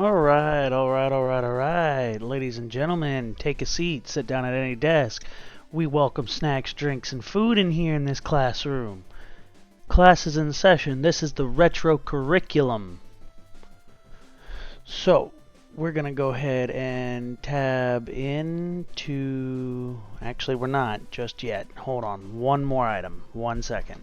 All right. Ladies and gentlemen, take a seat, sit down at any desk. We welcome snacks, drinks, and food in here in this classroom. Class is in session. This is the retro curriculum. So, we're going to go ahead and tab into... Actually, we're not just yet. Hold on. One more item. 1 second.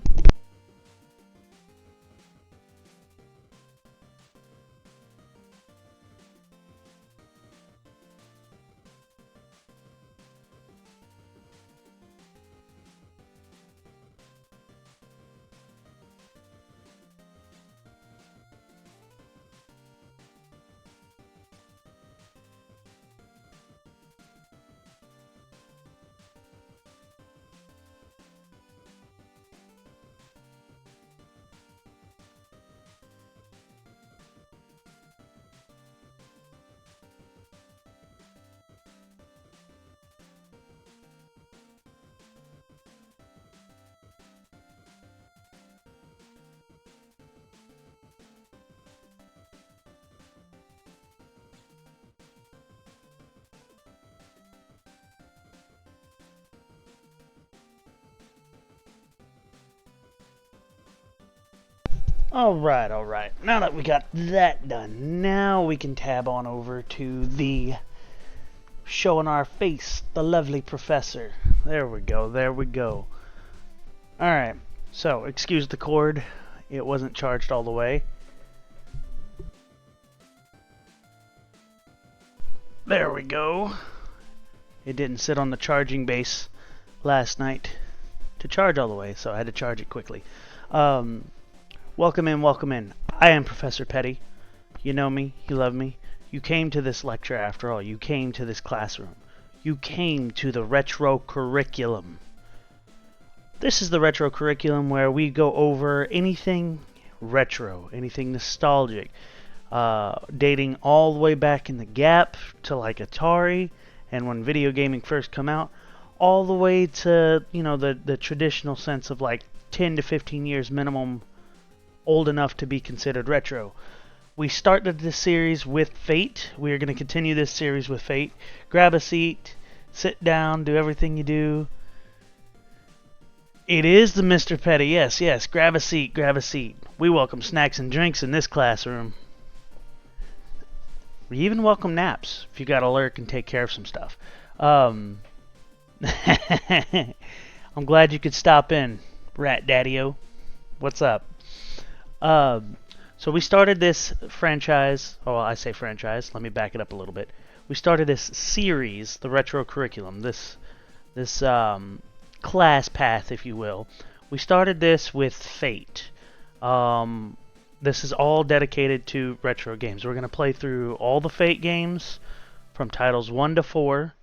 Alright. Now that we got that done, now we can tab on over to the showing our face, the lovely professor. There we go. Alright, so excuse the cord, it wasn't charged all the way. There we go. It didn't sit on the charging base last night to charge all the way, so I had to charge it quickly. Welcome in. I am Professor Petty. You know me, you love me. You came to this lecture after all. You came to this classroom. You came to the retro curriculum. This is the retro curriculum where we go over anything retro, anything nostalgic, dating all the way back in the gap to like Atari and when video gaming first come out, all the way to, you know, the traditional sense of like 10 to 15 years minimum old enough to be considered retro. We started this series with Fate. We are going to continue this series with Fate. Grab a seat, sit down, do everything you do. It is the Mr. Petty. Yes. Grab a seat. We welcome snacks and drinks in this classroom. We even welcome naps if you got to lurk and take care of some stuff. I'm glad you could stop in, Rat Daddy-o. What's up? So we started this franchise. Oh, I say franchise. Let me back it up a little bit. We started this series, the retro curriculum. This class path, if you will. We started this with Fate. This is all dedicated to retro games. We're going to play through all the Fate games from titles 1 to 4.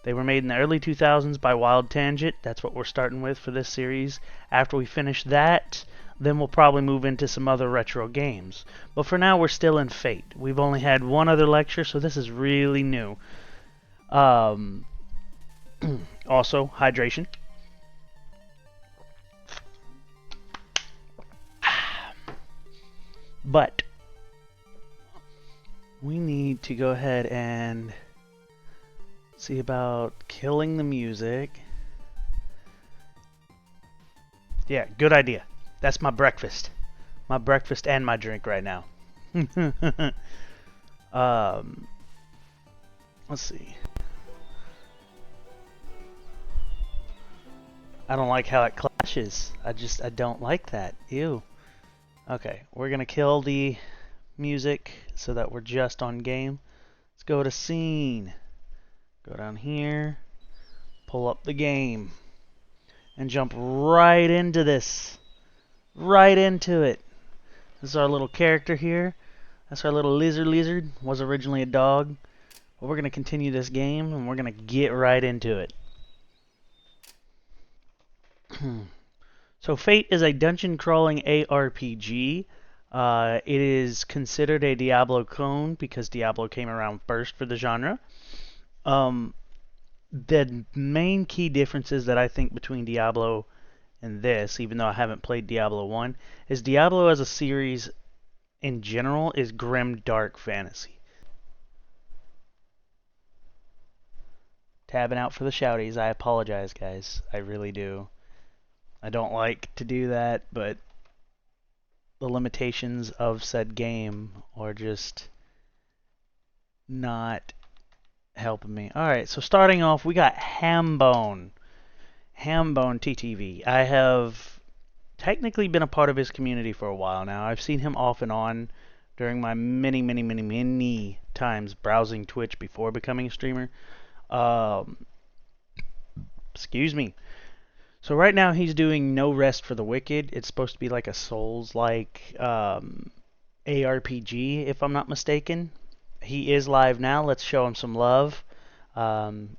They were made in the early 2000s by Wild Tangent. That's what we're starting with for this series. After we finish that, then we'll probably move into some other retro games. But for now, we're still in Fate. We've only had one other lecture, so this is really new. Also, hydration. But we need to go ahead and see about killing the music. Yeah, good idea. That's my breakfast. My breakfast and my drink right now. Let's see. I don't like how it clashes. I don't like that. Ew. Okay, we're gonna kill the music so that we're just on game. Let's go to scene. Go down here. Pull up the game. And jump right into this. Right into it. This is our little character here. That's our little lizard. Was originally a dog. But we're going to continue this game and we're going to get right into it. So Fate is a dungeon crawling ARPG. It is considered a Diablo clone because Diablo came around first for the genre. The main key differences that I think between Diablo and this, even though I haven't played Diablo 1, is Diablo as a series in general is grim dark fantasy. tabbing out for the shouties. I apologize, guys. I really do. I don't like to do that, but the limitations of said game are just not helping me. Alright, so starting off, we got Hambone. Hambone TTV. I have technically been a part of his community for a while now. I've seen him off and on during my many times browsing Twitch before becoming a streamer. Excuse me. So right now he's doing No Rest for the Wicked. It's supposed to be like a Souls-like ARPG, if I'm not mistaken. He is live now. Let's show him some love.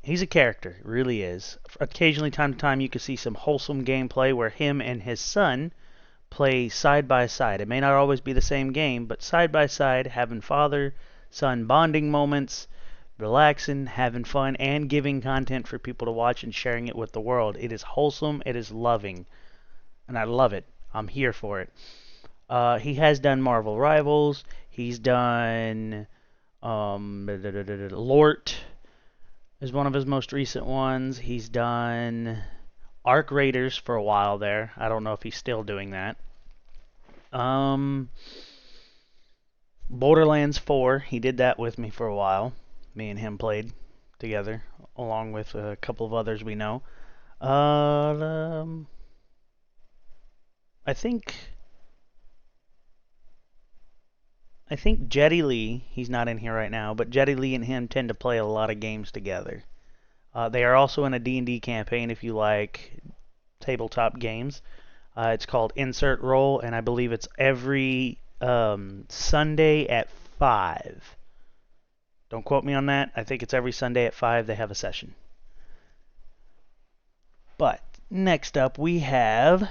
He's a character, really is. Occasionally, time to time, you can see some wholesome gameplay where him and his son play side by side. It may not always be the same game, but side by side, having father-son bonding moments, relaxing, having fun, and giving content for people to watch and sharing it with the world. It is wholesome, it is loving, and I love it. I'm here for it. He has done Marvel Rivals. He's done Lort is one of his most recent ones. He's done Arc Raiders for a while there. I don't know if he's still doing that. Borderlands 4, he did that with me for a while. Me and him played together, along with a couple of others we know. I think Jetty Lee, he's not in here right now, but Jetty Lee and him tend to play a lot of games together. They are also in a D&D campaign if you like tabletop games. It's called Insert Roll, and I believe it's every Sunday at 5. Don't quote me on that. I think it's every Sunday at 5 they have a session. But next up we have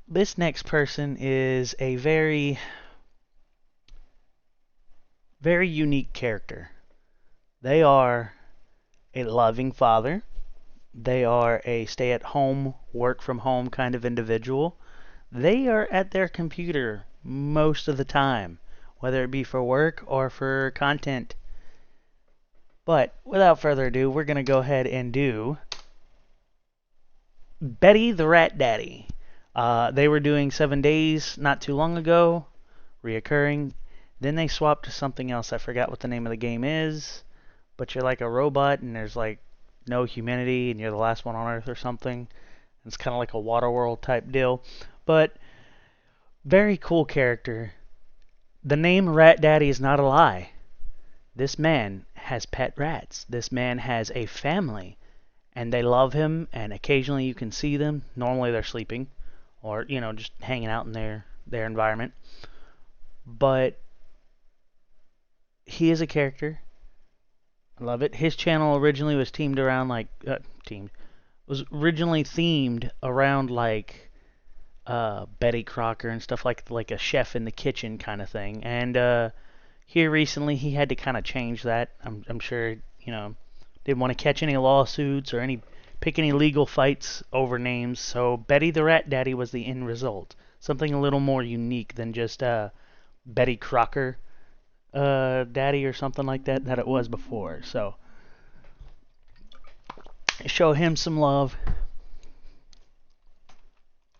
this next person is a very unique character. They are a loving father. They are a stay-at-home, work-from-home kind of individual. They are at their computer most of the time, whether it be for work or for content. But without further ado, we're going to go ahead and do Betty the Rat Daddy. They were doing 7 days not too long ago, reoccurring. Then they swapped to something else. I forgot what the name of the game is, but you're like a robot and there's like no humanity and you're the last one on Earth or something. It's kind of like a Waterworld type deal, but very cool character. The name Rat Daddy is not a lie. This man has pet rats. This man has a family, and they love him, and occasionally you can see them. Normally they're sleeping or, just hanging out in their environment. But he is a character. I love it. His channel originally was themed around Betty Crocker and stuff like a chef in the kitchen kind of thing. And here recently he had to kind of change that. I'm sure didn't want to catch any lawsuits or pick any legal fights over names. So Betty the Rat Daddy was the end result. Something a little more unique than just Betty Crocker Daddy or something like that it was before. So show him some love.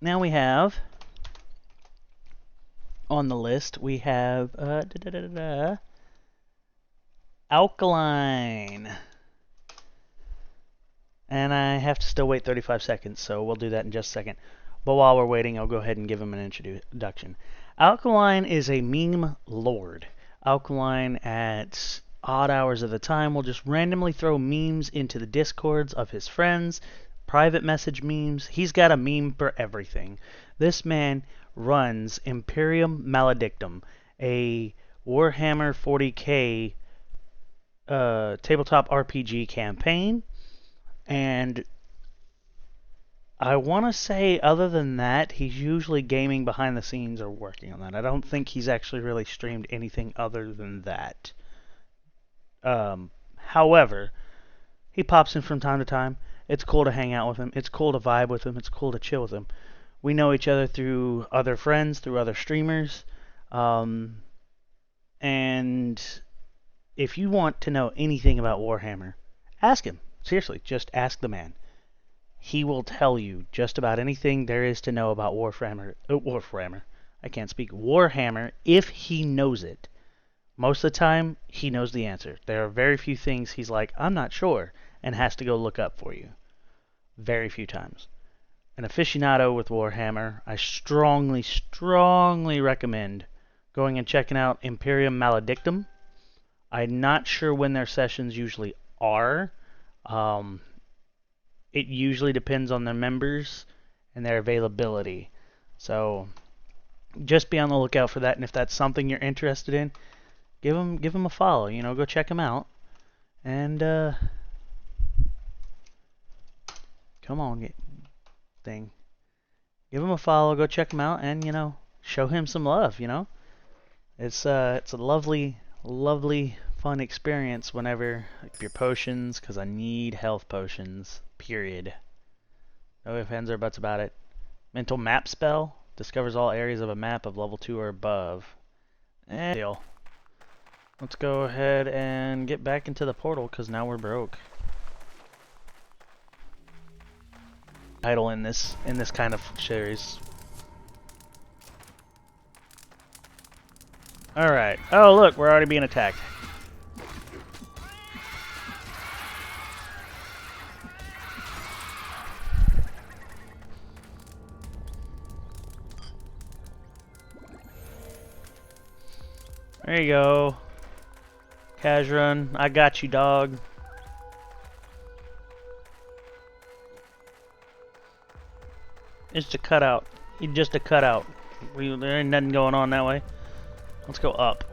Now we have on the list, we have Alkaline. And I have to still wait 35 seconds, so we'll do that in just a second. But while we're waiting, I'll go ahead and give him an introduction. Alkaline is a meme lord. Alkaline, at odd hours of the time, will just randomly throw memes into the discords of his friends, private message memes. He's got a meme for everything. This man runs Imperium Maledictum, a Warhammer 40k tabletop RPG campaign. And I want to say, other than that, he's usually gaming behind the scenes or working on that. I don't think he's actually really streamed anything other than that. However, he pops in from time to time. It's cool to hang out with him. It's cool to vibe with him. It's cool to chill with him. We know each other through other friends, through other streamers. And And if you want to know anything about Warhammer, ask him. Seriously, just ask the man. He will tell you just about anything there is to know about Warhammer. I can't speak. Warhammer, if he knows it. Most of the time, he knows the answer. There are very few things he's like, I'm not sure, and has to go look up for you. Very few times. An aficionado with Warhammer, I strongly, strongly recommend going and checking out Imperium Maledictum. I'm not sure when their sessions usually are. It usually depends on their members and their availability. So just be on the lookout for that, and if that's something you're interested in, give them a follow. You know, go check them out. And come on, thing. Give him a follow, go check him out, and, you know, show him some love, you know? It's a lovely, lovely, fun experience whenever, like, your potions, because I need health potions, period. No ifs, ands, or buts about it. Mental map spell, discovers all areas of a map of level 2 or above. And deal. Let's go ahead and get back into the portal, because now we're broke. Title in this kind of series. All right. Oh, look, we're already being attacked. There you go. Kazran, I got you, dog. It's a cutout. Just a cutout. There ain't nothing going on that way. Let's go up.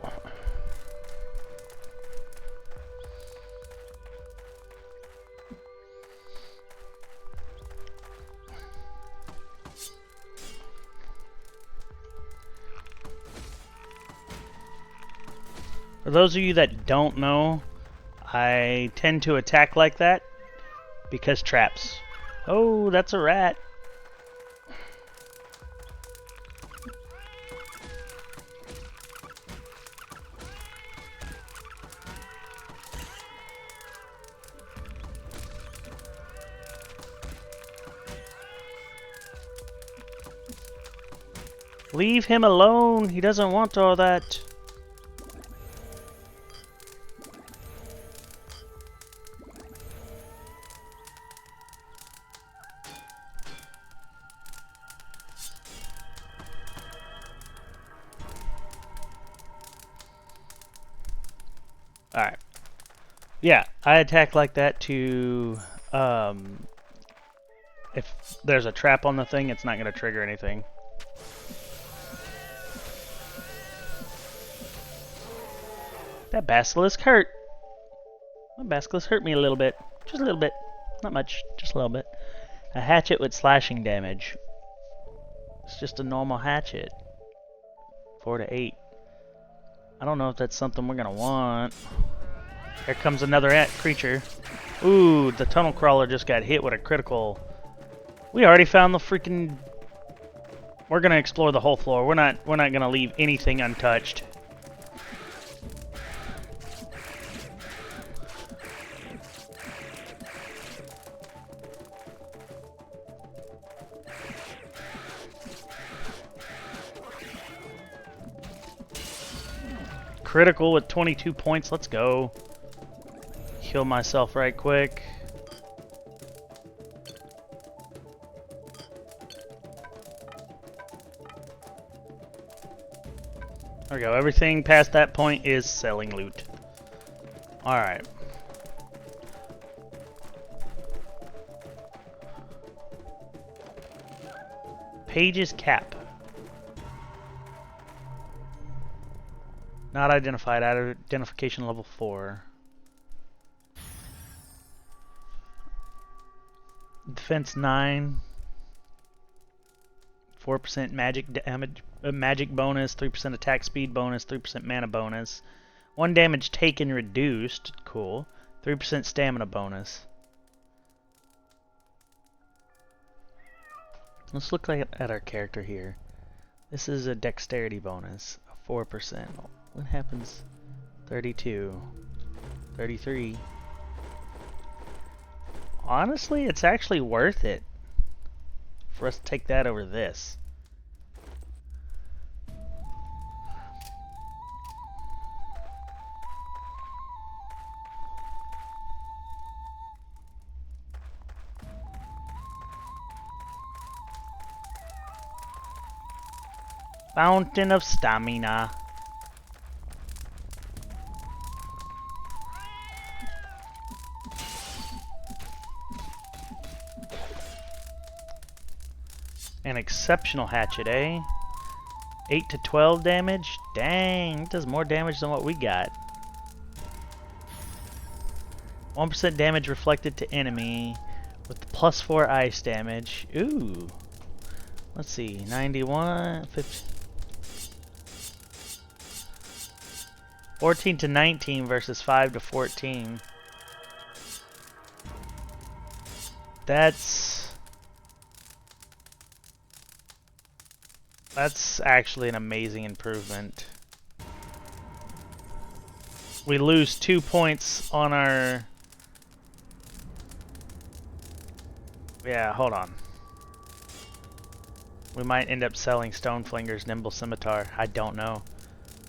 For those of you that don't know, I tend to attack like that because traps. Oh, that's a rat. Leave him alone. He doesn't want all that. Alright. Yeah, I attack like that to... if there's a trap on the thing, it's not going to trigger anything. That basilisk hurt. That basilisk hurt me a little bit. Just a little bit. Not much. Just a little bit. A hatchet with slashing damage. It's just a normal hatchet. 4 to 8. I don't know if that's something we're going to want. Here comes another creature. Ooh, the tunnel crawler just got hit with a critical. We already found the freaking... We're going to explore the whole floor. We're not going to leave anything untouched. Critical with 22 points. Let's go. Heal myself right quick. There we go. Everything past that point is selling loot. Alright. Page's cap. Not identified. Identification level 4. Defense 9. 4% magic damage, magic bonus. 3% attack speed bonus. 3% mana bonus. 1 damage taken reduced. Cool. 3% stamina bonus. Let's look at our character here. This is a dexterity bonus. 4%. What happens? 32. 33. Honestly, it's actually worth it for us to take that over this. Fountain of Stamina. An exceptional hatchet, eh? 8 to 12 damage? Dang, it does more damage than what we got. 1% damage reflected to enemy with +4 ice damage. Ooh. Let's see, 91, 50. 14 to 19 versus 5 to 14. That's actually an amazing improvement. We lose 2 points on our... Yeah, hold on. We might end up selling Stoneflinger's Nimble Scimitar. I don't know.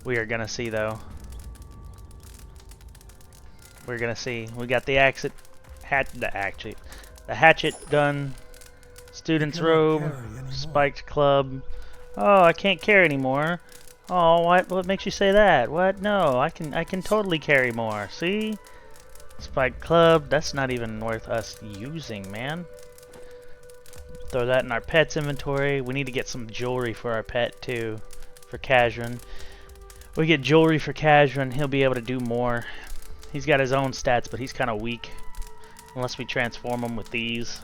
We are gonna see though. We're gonna see. We got the the hatchet done. Student's robe, spiked club. Oh, I can't carry anymore. Oh, what makes you say that? What? No, I can totally carry more. See? Spiked club, that's not even worth us using, man. Throw that in our pet's inventory. We need to get some jewelry for our pet too, for Kazran. We get jewelry for Kazran, he'll be able to do more. He's got his own stats, but he's kind of weak unless we transform him with these.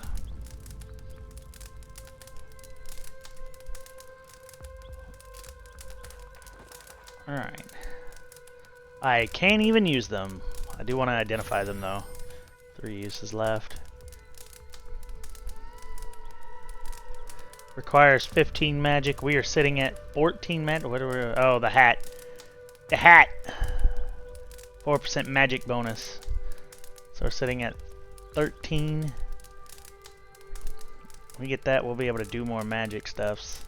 Alright. I can't even use them. I do want to identify them though. 3 uses left. Requires 15 magic. We are sitting at 14 magic. What are we? Oh, the hat. The hat! 4% magic bonus. So we're sitting at 13. We get that, we'll be able to do more magic stuffs.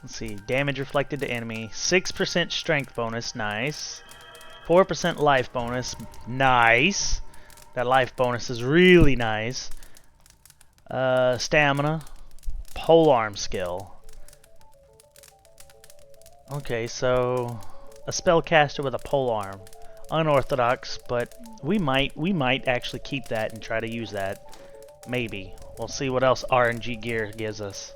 Let's see, damage reflected to enemy, 6% strength bonus, nice. 4% life bonus, nice. That life bonus is really nice. Stamina, polearm skill. Okay, so a spellcaster with a polearm, unorthodox, but we might actually keep that and try to use that. Maybe. We'll see what else RNG gear gives us.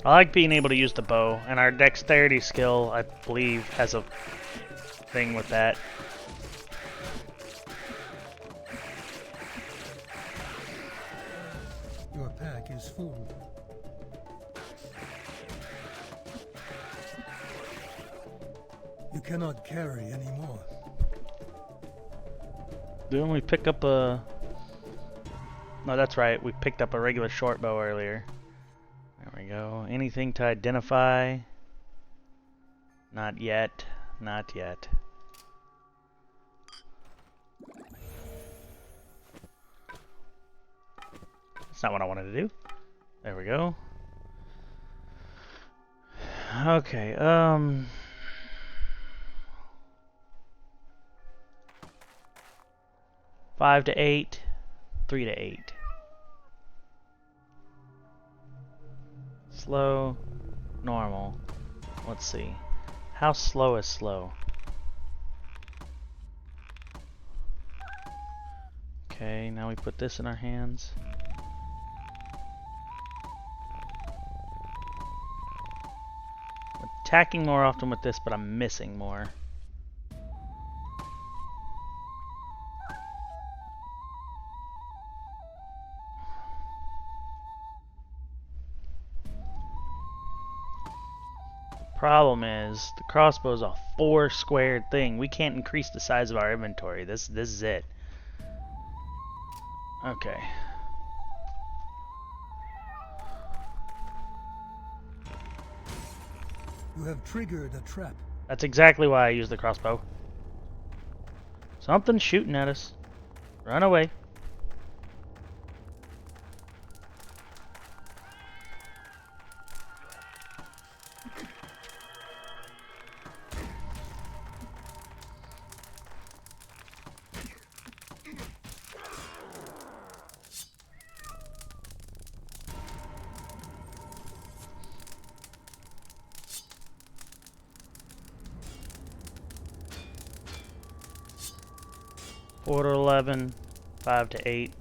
I like being able to use the bow, and our dexterity skill, I believe, has a thing with that. Your pack is full. You cannot carry anymore. Didn't we pick up a... No, that's right. We picked up a regular short bow earlier. There we go. Anything to identify? Not yet. Not yet. That's not what I wanted to do. There we go. Okay, 5 to 8, 3 to 8. Slow, normal. Let's see. How slow is slow? Okay, now we put this in our hands. Attacking more often with this, but I'm missing more. Problem is, the crossbow is a 4 squared thing. We can't increase the size of our inventory. This is it. Okay. You have triggered a trap. That's exactly why I use the crossbow. Something's shooting at us. Run away. Four to 11, 5 to 8.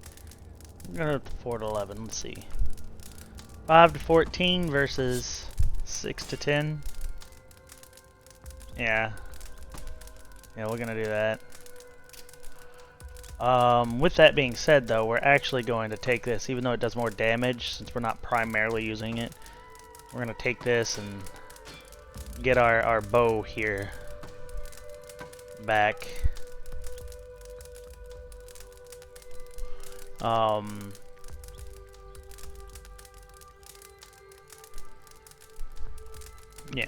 I'm gonna go with 4 to 11. Let's see. 5 to 14 versus 6 to 10. Yeah, we're gonna do that. With that being said, though, we're actually going to take this, even though it does more damage, since we're not primarily using it. We're gonna take this and get our bow here back. Yeah.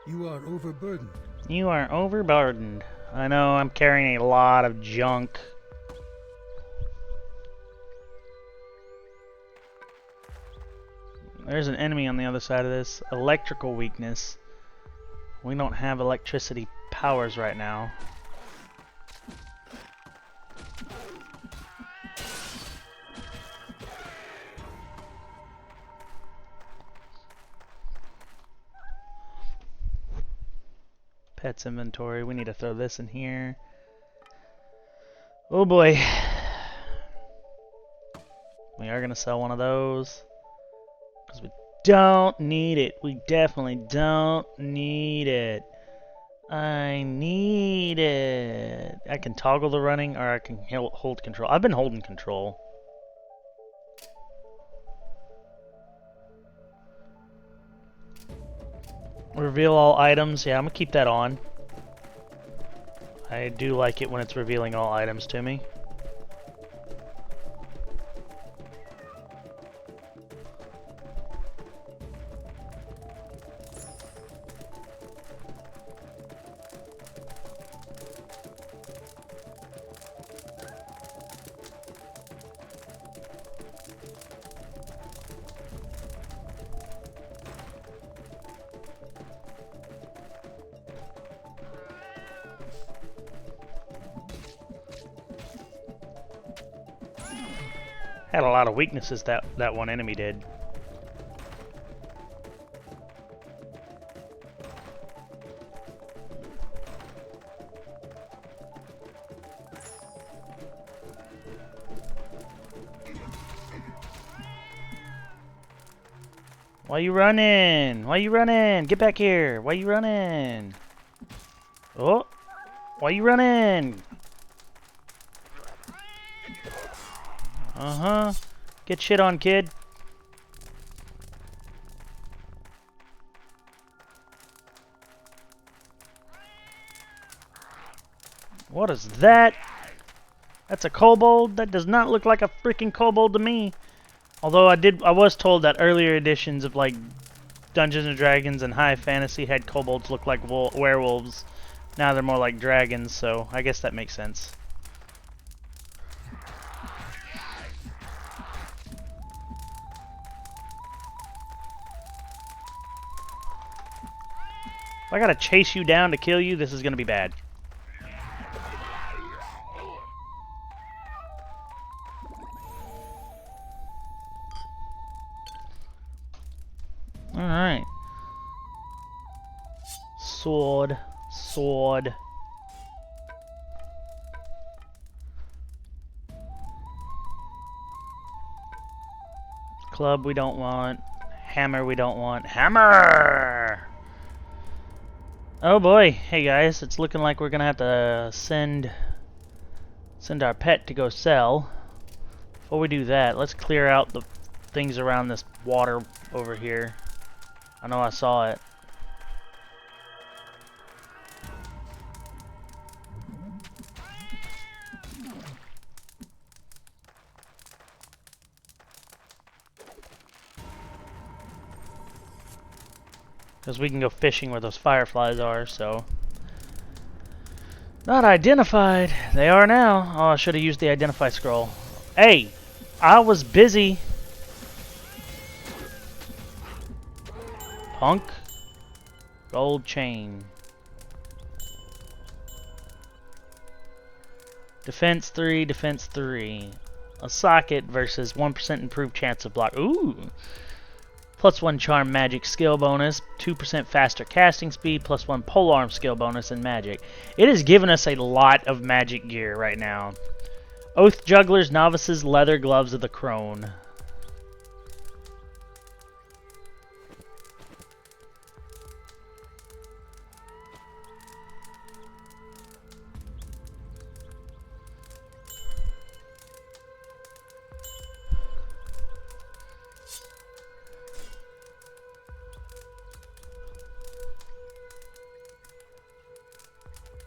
You are overburdened. You are overburdened. I know, I'm carrying a lot of junk. There's an enemy on the other side of this. Electrical weakness. We don't have electricity powers right now. Pets inventory. We need to throw this in here. Oh boy. We are going to sell one of those. Because we don't need it. We definitely don't need it. I need it. I can toggle the running or I can hold control. I've been holding control. Reveal all items. Yeah, I'm going to keep that on. I do like it when it's revealing all items to me. Had a lot of weaknesses that one enemy did. Why you running? Why you running? Get back here. Why you running? Oh, why you running? Uh-huh. Get shit on, kid. What is that? That's a kobold? That does not look like a freaking kobold to me. Although I was told that earlier editions of like Dungeons and Dragons and high fantasy had kobolds look like werewolves. Now they're more like dragons, so I guess that makes sense. If I gotta chase you down to kill you, this is gonna be bad. Alright. Sword. Sword. Club we don't want. Hammer we don't want. Hammer! Oh boy. Hey guys, it's looking like we're gonna have to send our pet to go sell. Before we do that, let's clear out the things around this water over here. I know I saw it. Because we can go fishing where those fireflies are, so... Not identified. They are now. Oh, I should have used the identify scroll. Hey! I was busy. Punk. Gold chain. Defense 3, defense 3. A socket versus 1% improved chance of block. Ooh! +1 charm magic skill bonus, 2% faster casting speed, +1 polearm skill bonus in magic. It has given us a lot of magic gear right now. Oath jugglers, novices, leather gloves of the crone.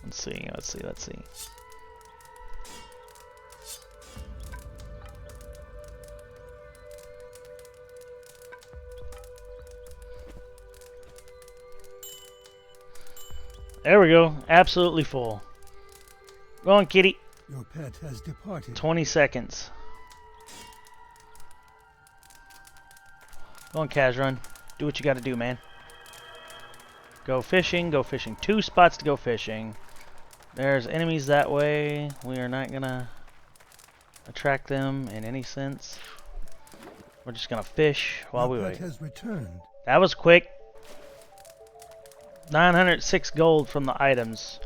Let's see. There we go. Absolutely full. Go on, kitty. Your pet has departed. 20 seconds. Go on, Kazran. Do what you gotta do, man. Go fishing, go fishing. 2 spots to go fishing. There's enemies that way. We are not gonna attract them in any sense. We're just gonna fish while we wait. Has returned. That was quick. 906 gold from the items.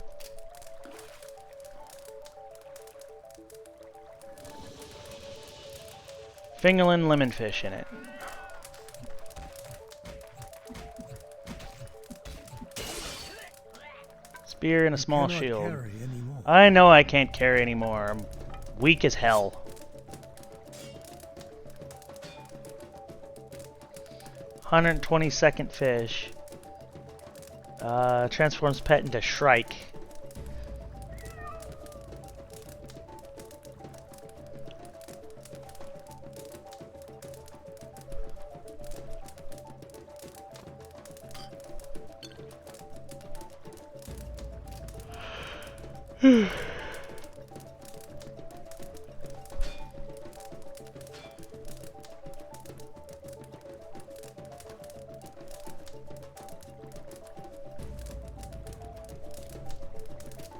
Fingerlin lemon fish in it. Spear and a small shield. I know I can't carry anymore. I'm weak as hell. $122nd fish. Transforms pet into Shrike.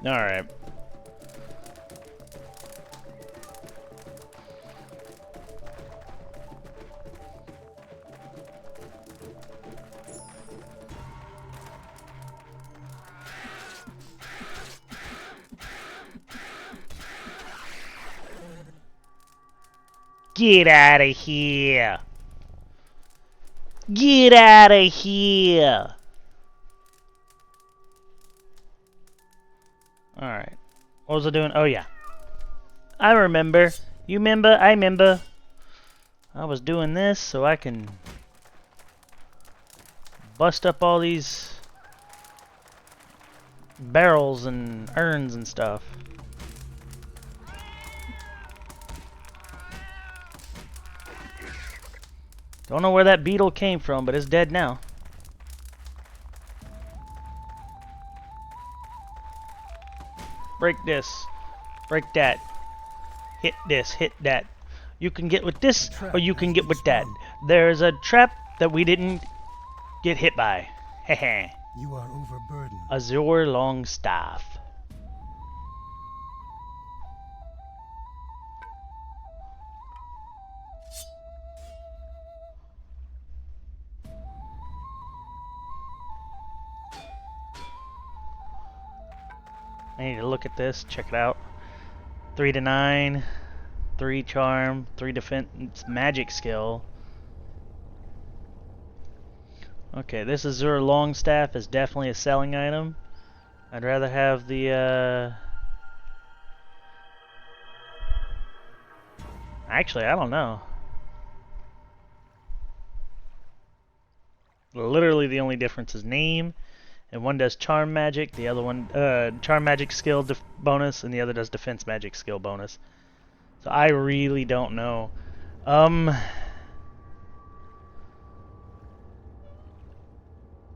All right. Get out of here. Get out of here. Alright. What was I doing? Oh, yeah. I remember. You remember? I remember. I was doing this so I can bust up all these barrels and urns and stuff. Don't know where that beetle came from, but it's dead now. Break this. Break that. Hit this. Hit that. You can get with this, or you can get with that. There's a trap that we didn't get hit by. Heh. You are overburdened. Azure Longstaff. I need to look at this, check it out. 3 to 9, 3 charm, 3 defense, magic skill. Okay, this Azure Longstaff is definitely a selling item. I'd rather have the, Actually, I don't know. Literally the only difference is name, and one does charm magic, the other one, charm magic skill bonus, and the other does defense magic skill bonus. So I really don't know.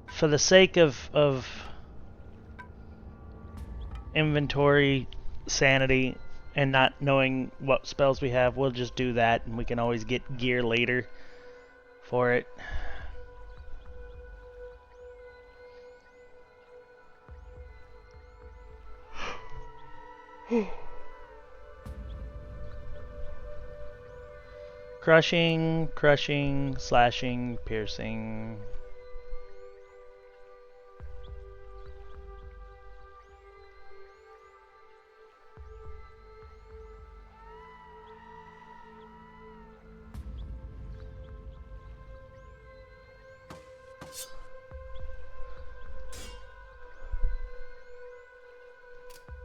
For the sake of inventory sanity and not knowing what spells we have, we'll just do that, and we can always get gear later for it. Crushing, crushing, slashing, piercing.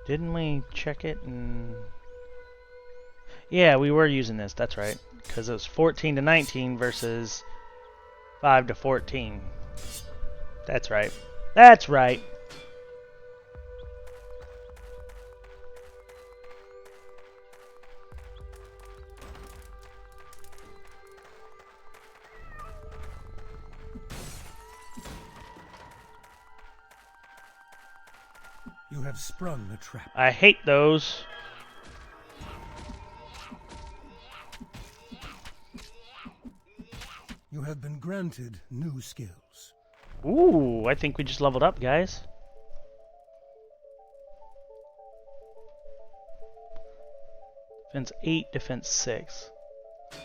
Didn't we check it? And yeah, we were using this, that's right. Because it was 14 to 19 versus 5 to 14. That's right. That's right. You have sprung the trap. I hate those. You have been granted new skills. Ooh, I think we just leveled up, guys. Defense 8, defense 6. I'm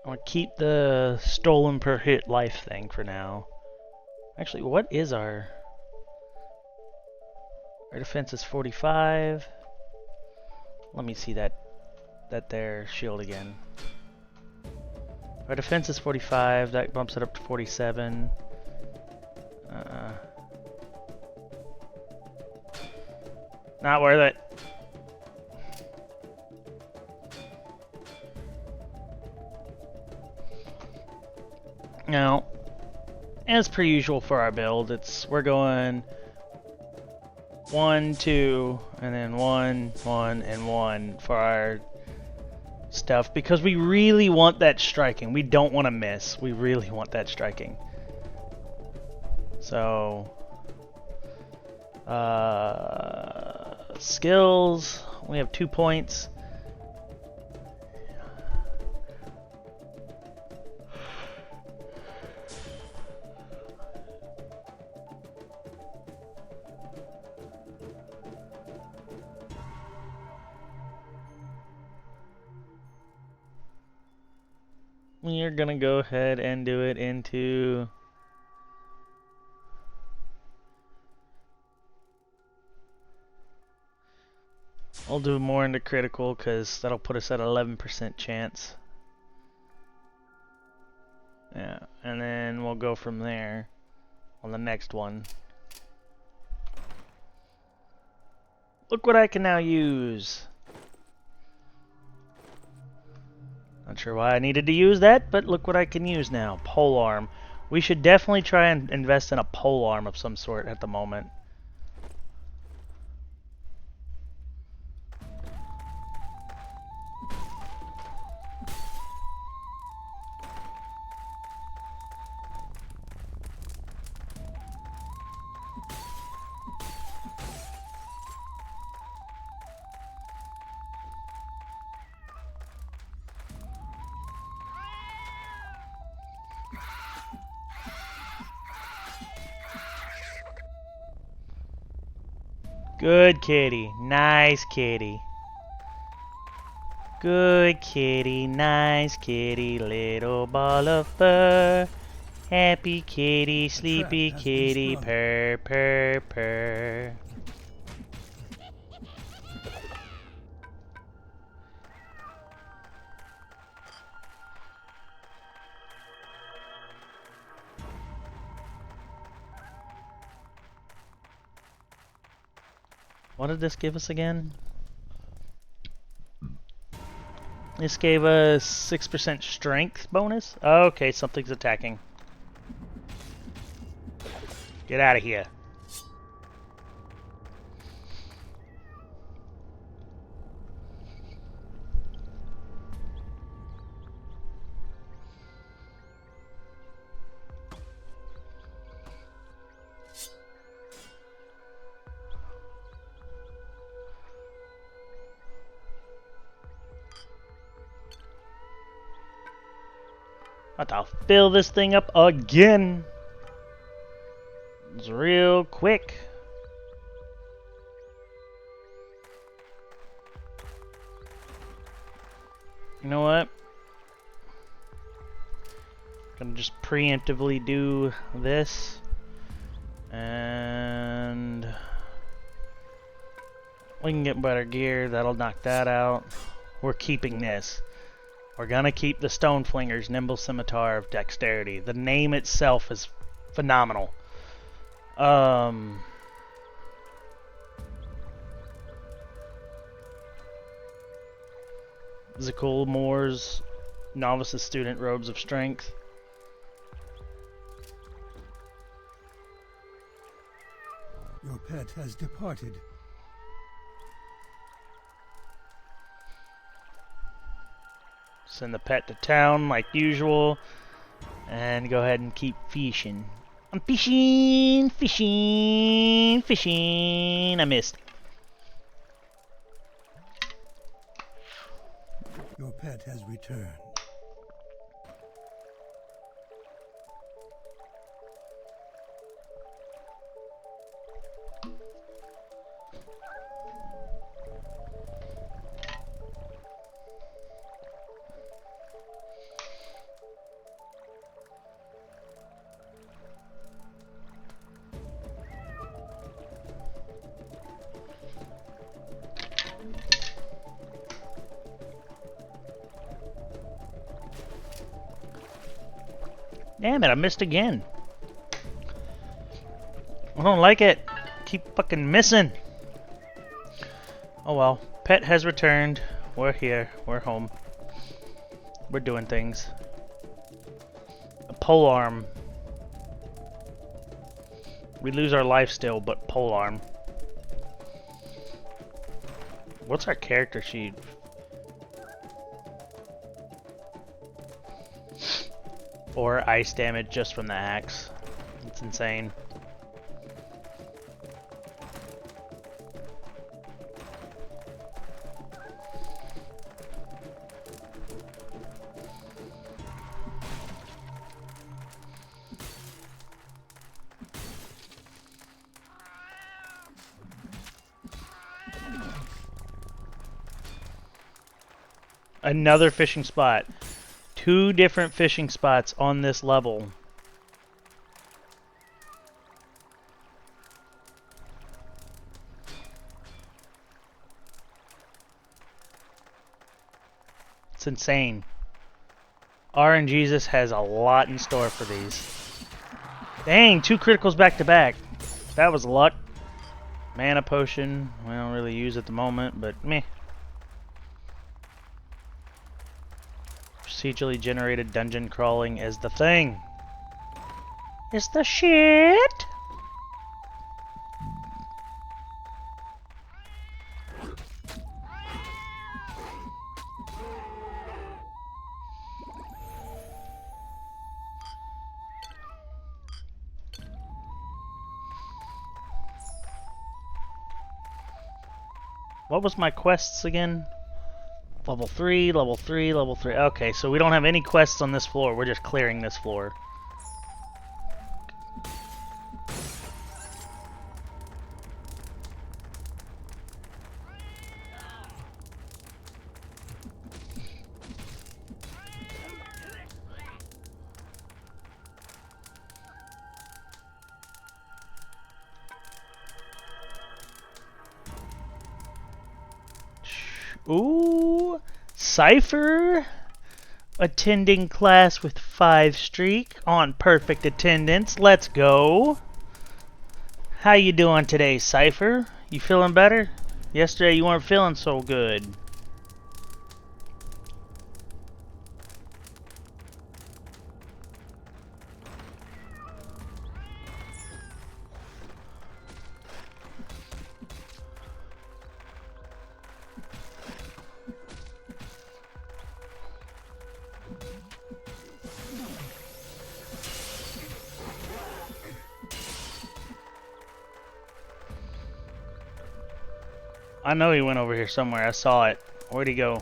gonna keep the stolen per hit life thing for now. Actually, what is our defense is 45. Let me see that there shield again. Our defense is 45, that bumps it up to 47. Not worth it. Now, as per usual for our build, we're going 1, 2, and then 1, 1, and 1 for our stuff, because we really want that striking. We don't want to miss. We really want that striking. So, skills, we have 2 points. We're gonna go ahead and do it into I'll do more into critical because that'll put us at 11% chance. Yeah, and then we'll go from there on the next one. Look what I can now use. Not sure why I needed to use that, but look what I can use now. Polearm. We should definitely try and invest in a polearm of some sort at the moment. Good kitty. Nice kitty. Good kitty. Nice kitty. Little ball of fur. Happy kitty. Sleepy kitty. Purr, purr, purr. What did this give us again? This gave us 6% strength bonus? Okay, something's attacking. Get out of here. I'll fill this thing up again. It's real quick. You know what? Gonna just preemptively do this. And we can get better gear. That'll knock that out. We're keeping this. We're gonna keep the Stone Flinger's Nimble Scimitar of Dexterity. The name itself is phenomenal. Zakul Moore's Novice's Student Robes of Strength. Your pet has departed. Send the pet to town like usual. And go ahead and keep fishing. I'm fishing, fishing, fishing. I missed. Your pet has returned. Damn it, I missed again. I don't like it. Keep fucking missing. Oh well. Pet has returned. We're here. We're home. We're doing things. A polearm. We lose our life still, but polearm. What's our character sheet? Or ice damage just from the axe. It's insane. Another fishing spot. 2 different fishing spots on this level. It's insane. RNGesus has a lot in store for these. Dang, 2 criticals back to back. That was luck. Mana potion. We don't really use at the moment, but meh. Procedurally generated dungeon crawling is the thing. It's the shit. What was my quests again? Level 3, level 3, level 3. Okay, so we don't have any quests on this floor. We're just clearing this floor. Ooh, Cypher attending class with 5 streak on perfect attendance. Let's go. How you doing today, Cypher? You feeling better? Yesterday you weren't feeling so good. I know he went over here somewhere. I saw it. Where'd he go?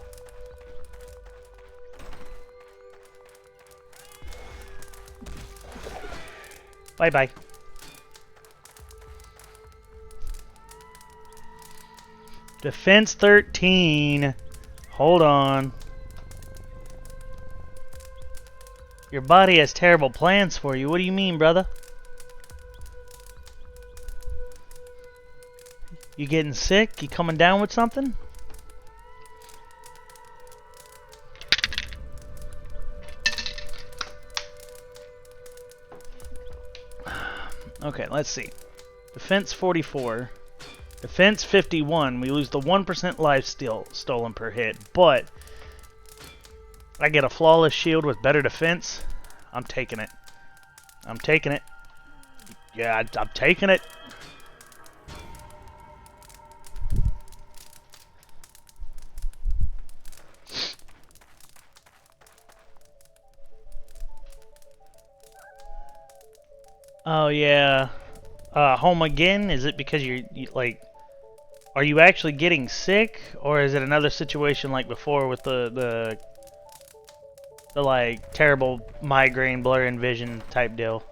Bye-bye. Defense 13. Hold on. Your body has terrible plans for you. What do you mean, brother? You getting sick? You coming down with something? Okay, let's see. Defense 44. Defense 51. We lose the 1% life stolen per hit, but I get a flawless shield with better defense. I'm taking it. I'm taking it. Yeah, I'm taking it. Oh yeah. Home again? Is it because you like? Are you actually getting sick, or is it another situation like before with the like terrible migraine, blurring vision type deal?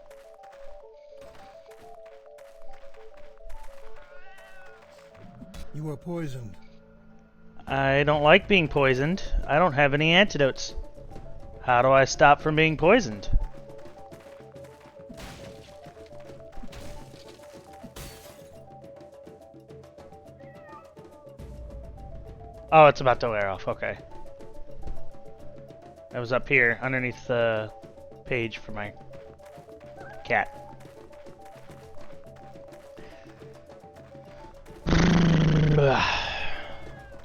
You are poisoned. I don't like being poisoned. I don't have any antidotes. How do I stop from being poisoned? Oh, it's about to wear off. Okay. I was up here underneath the page for my cat.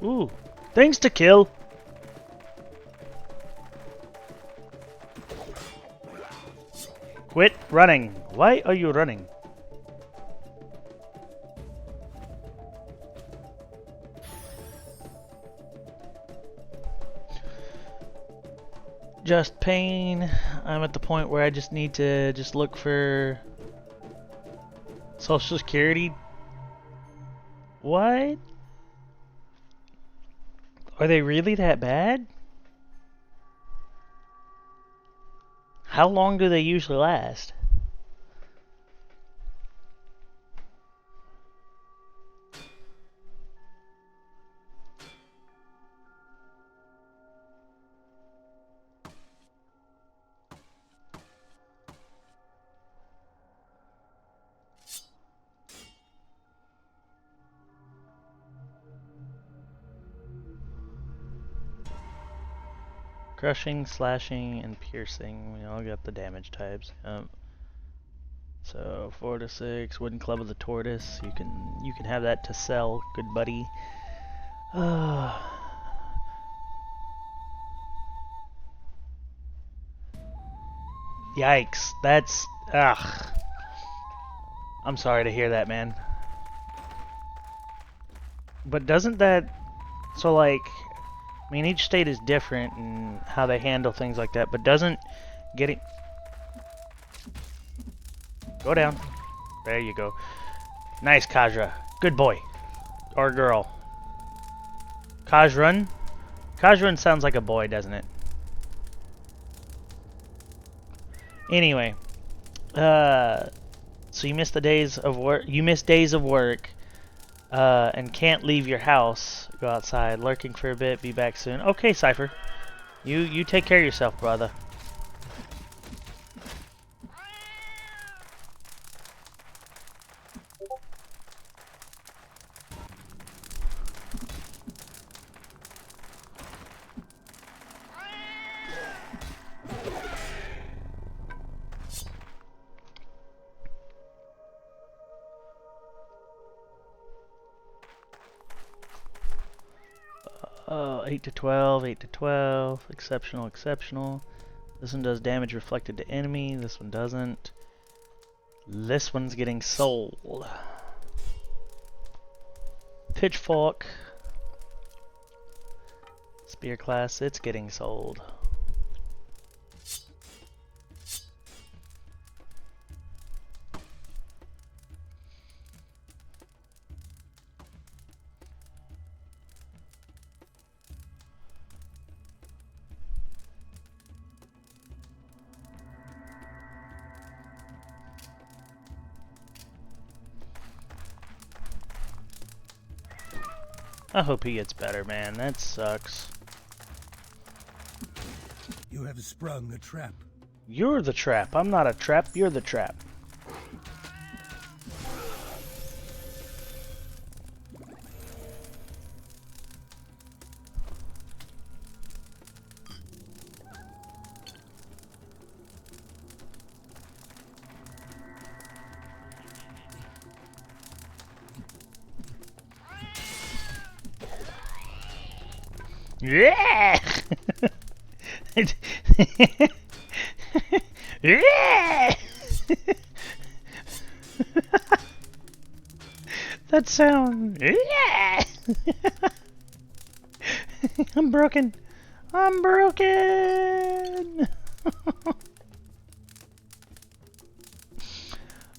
Ooh, things to kill. Quit running. Why are you running? Just pain. I'm at the point where I just need to just look for Social Security. What? Are they really that bad? How long do they usually last? Crushing, slashing, and piercing. We all got the damage types. So 4 to 6. Wooden Club of the Tortoise. You can have that to sell, good buddy. Yikes! That's ugh. I'm sorry to hear that, man. But doesn't that so like? I mean, each state is different in how they handle things like that, but doesn't getting... Go down. There you go. Nice, Kajra. Good boy. Or girl. Kajrun? Kajrun sounds like a boy, doesn't it? Anyway. So you missed the days of work. You missed days of work. And can't leave your house. Go outside, lurking for a bit, be back soon. Okay, Cypher. You take care of yourself, brother. 8 to 12, 8 to 12, exceptional, exceptional. This one does damage reflected to enemy, this one doesn't. This one's getting sold. Pitchfork. Spear class, it's getting sold. I hope he gets better, man. That sucks. You have sprung a trap. You're the trap. I'm not a trap. You're the trap. Yeah! Yeah! That sound. Yeah! I'm broken. I'm broken.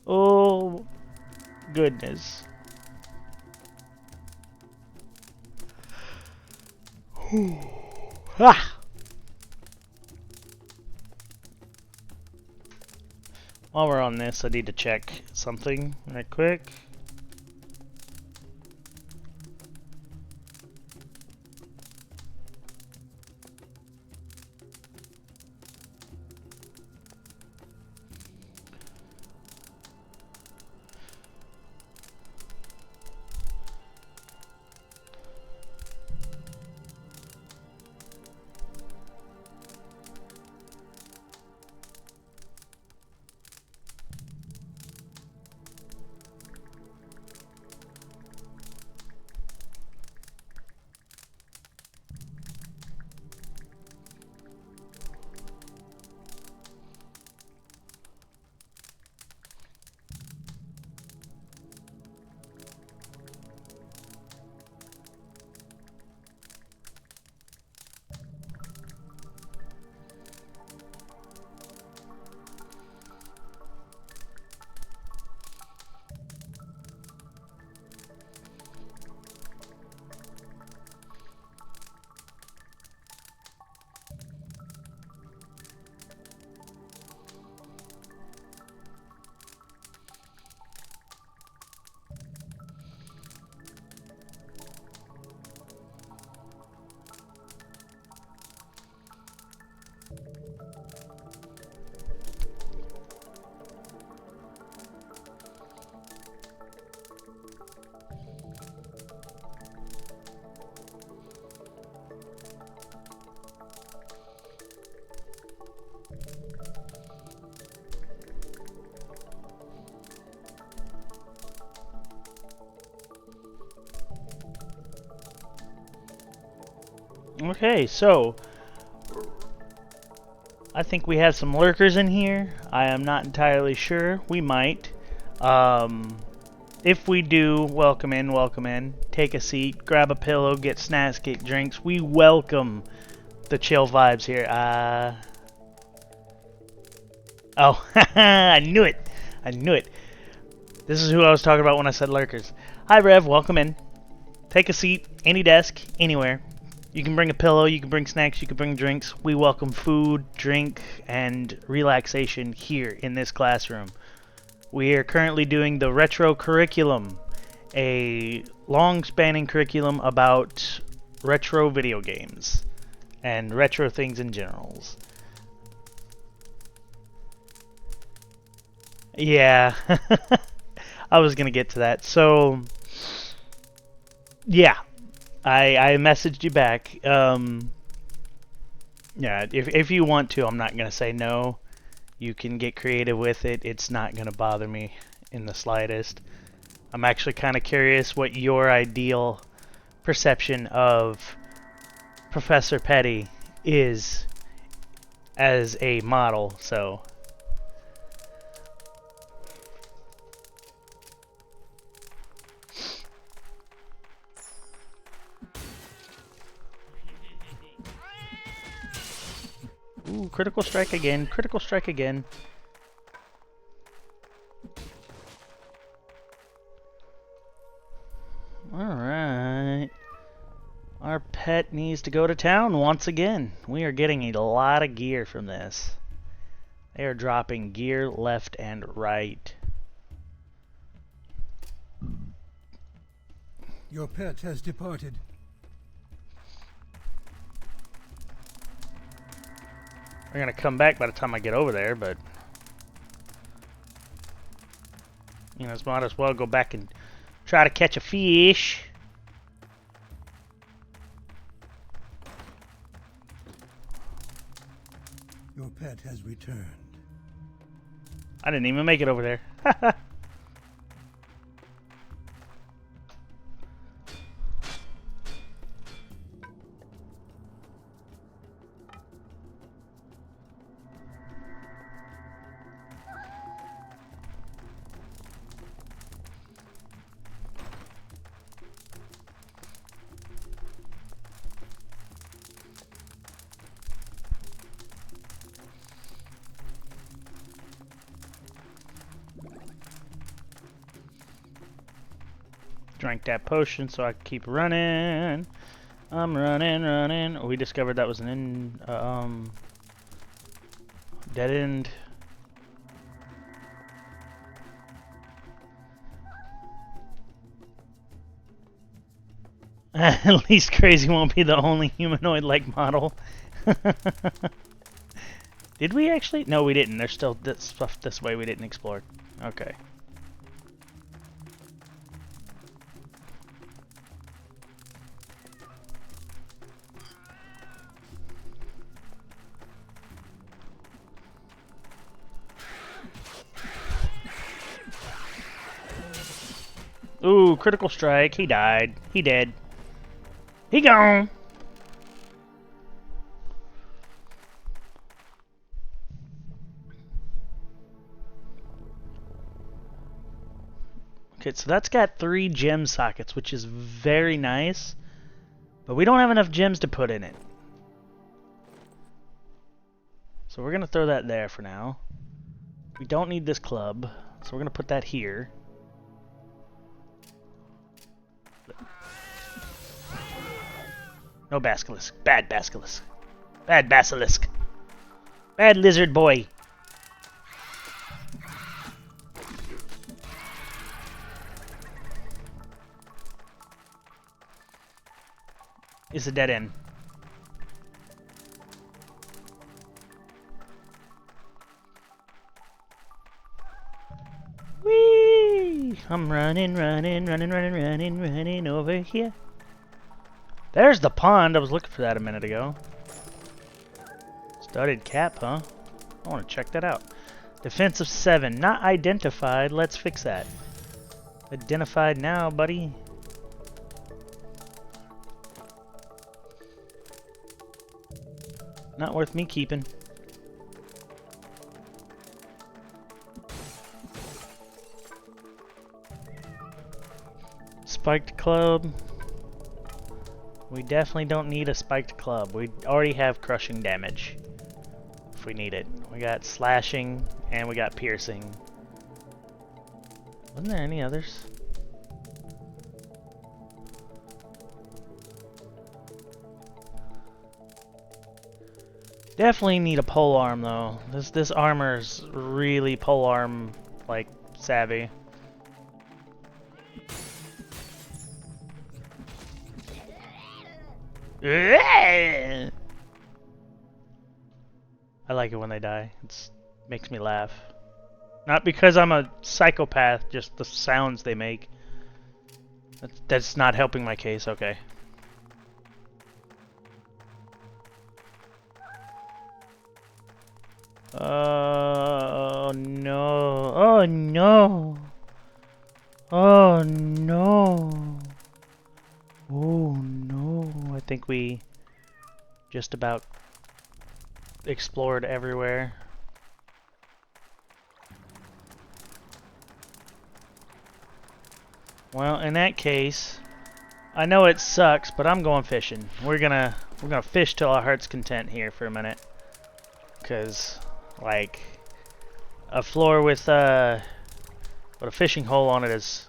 Oh, goodness. Ah! While we're on this, I need to check something right quick. Okay, so I think we have some lurkers in here. I am not entirely sure. We might. If we do, welcome in, welcome in. Take a seat, grab a pillow, get snacks, get drinks. We welcome the chill vibes here. Oh, I knew it. I knew it. This is who I was talking about when I said lurkers. Hi, Rev. Welcome in. Take a seat, any desk, anywhere. You can bring a pillow, you can bring snacks, you can bring drinks. We welcome food, drink, and relaxation here in this classroom. We are currently doing the Retro Curriculum, a long-spanning curriculum about retro video games and retro things in general. Yeah, I was gonna get to that. So, yeah. I messaged you back. Yeah, if you want to, I'm not going to say no. You can get creative with it. It's not going to bother me in the slightest. I'm actually kind of curious what your ideal perception of Professor Petty is as a model, so. Ooh, critical strike again, critical strike again. Alright. Our pet needs to go to town once again. We are getting a lot of gear from this. They are dropping gear left and right. Your pet has departed. They're gonna come back by the time I get over there, but you know, might as well go back and try to catch a fish. Your pet has returned. I didn't even make it over there. Drank that potion so I can keep running. I'm running. We discovered that was an dead end. At least Crazy won't be the only humanoid-like model. Did we actually? No, we didn't. There's still stuff this way we didn't explore. Okay. Ooh, critical strike. He died. He dead. He gone. Okay, so that's got 3 gem sockets, which is very nice. But we don't have enough gems to put in it. So we're going to throw that there for now. We don't need this club, so we're going to put that here. No basilisk. Bad basilisk. Bad basilisk. Bad lizard boy. It's a dead end. Whee! I'm running over here. There's the pond. I was looking for that a minute ago. Studded cap, huh? I want to check that out. Defense of 7. Not identified. Let's fix that. Identified now, buddy. Not worth me keeping. Spiked club. We definitely don't need a spiked club. We already have crushing damage if we need it. We got slashing and we got piercing. Wasn't there any others? Definitely need a pole arm though. This armor's really pole arm like savvy. I like it when they die. It makes me laugh. Not because I'm a psychopath, just the sounds they make. That's not helping my case, okay. Oh no. Oh no. Oh no. Oh no. I think we just about explored everywhere. Well, in that case, I know it sucks, but I'm going fishing. We're gonna fish till our heart's content here for a minute, cause like a floor with a fishing hole on it is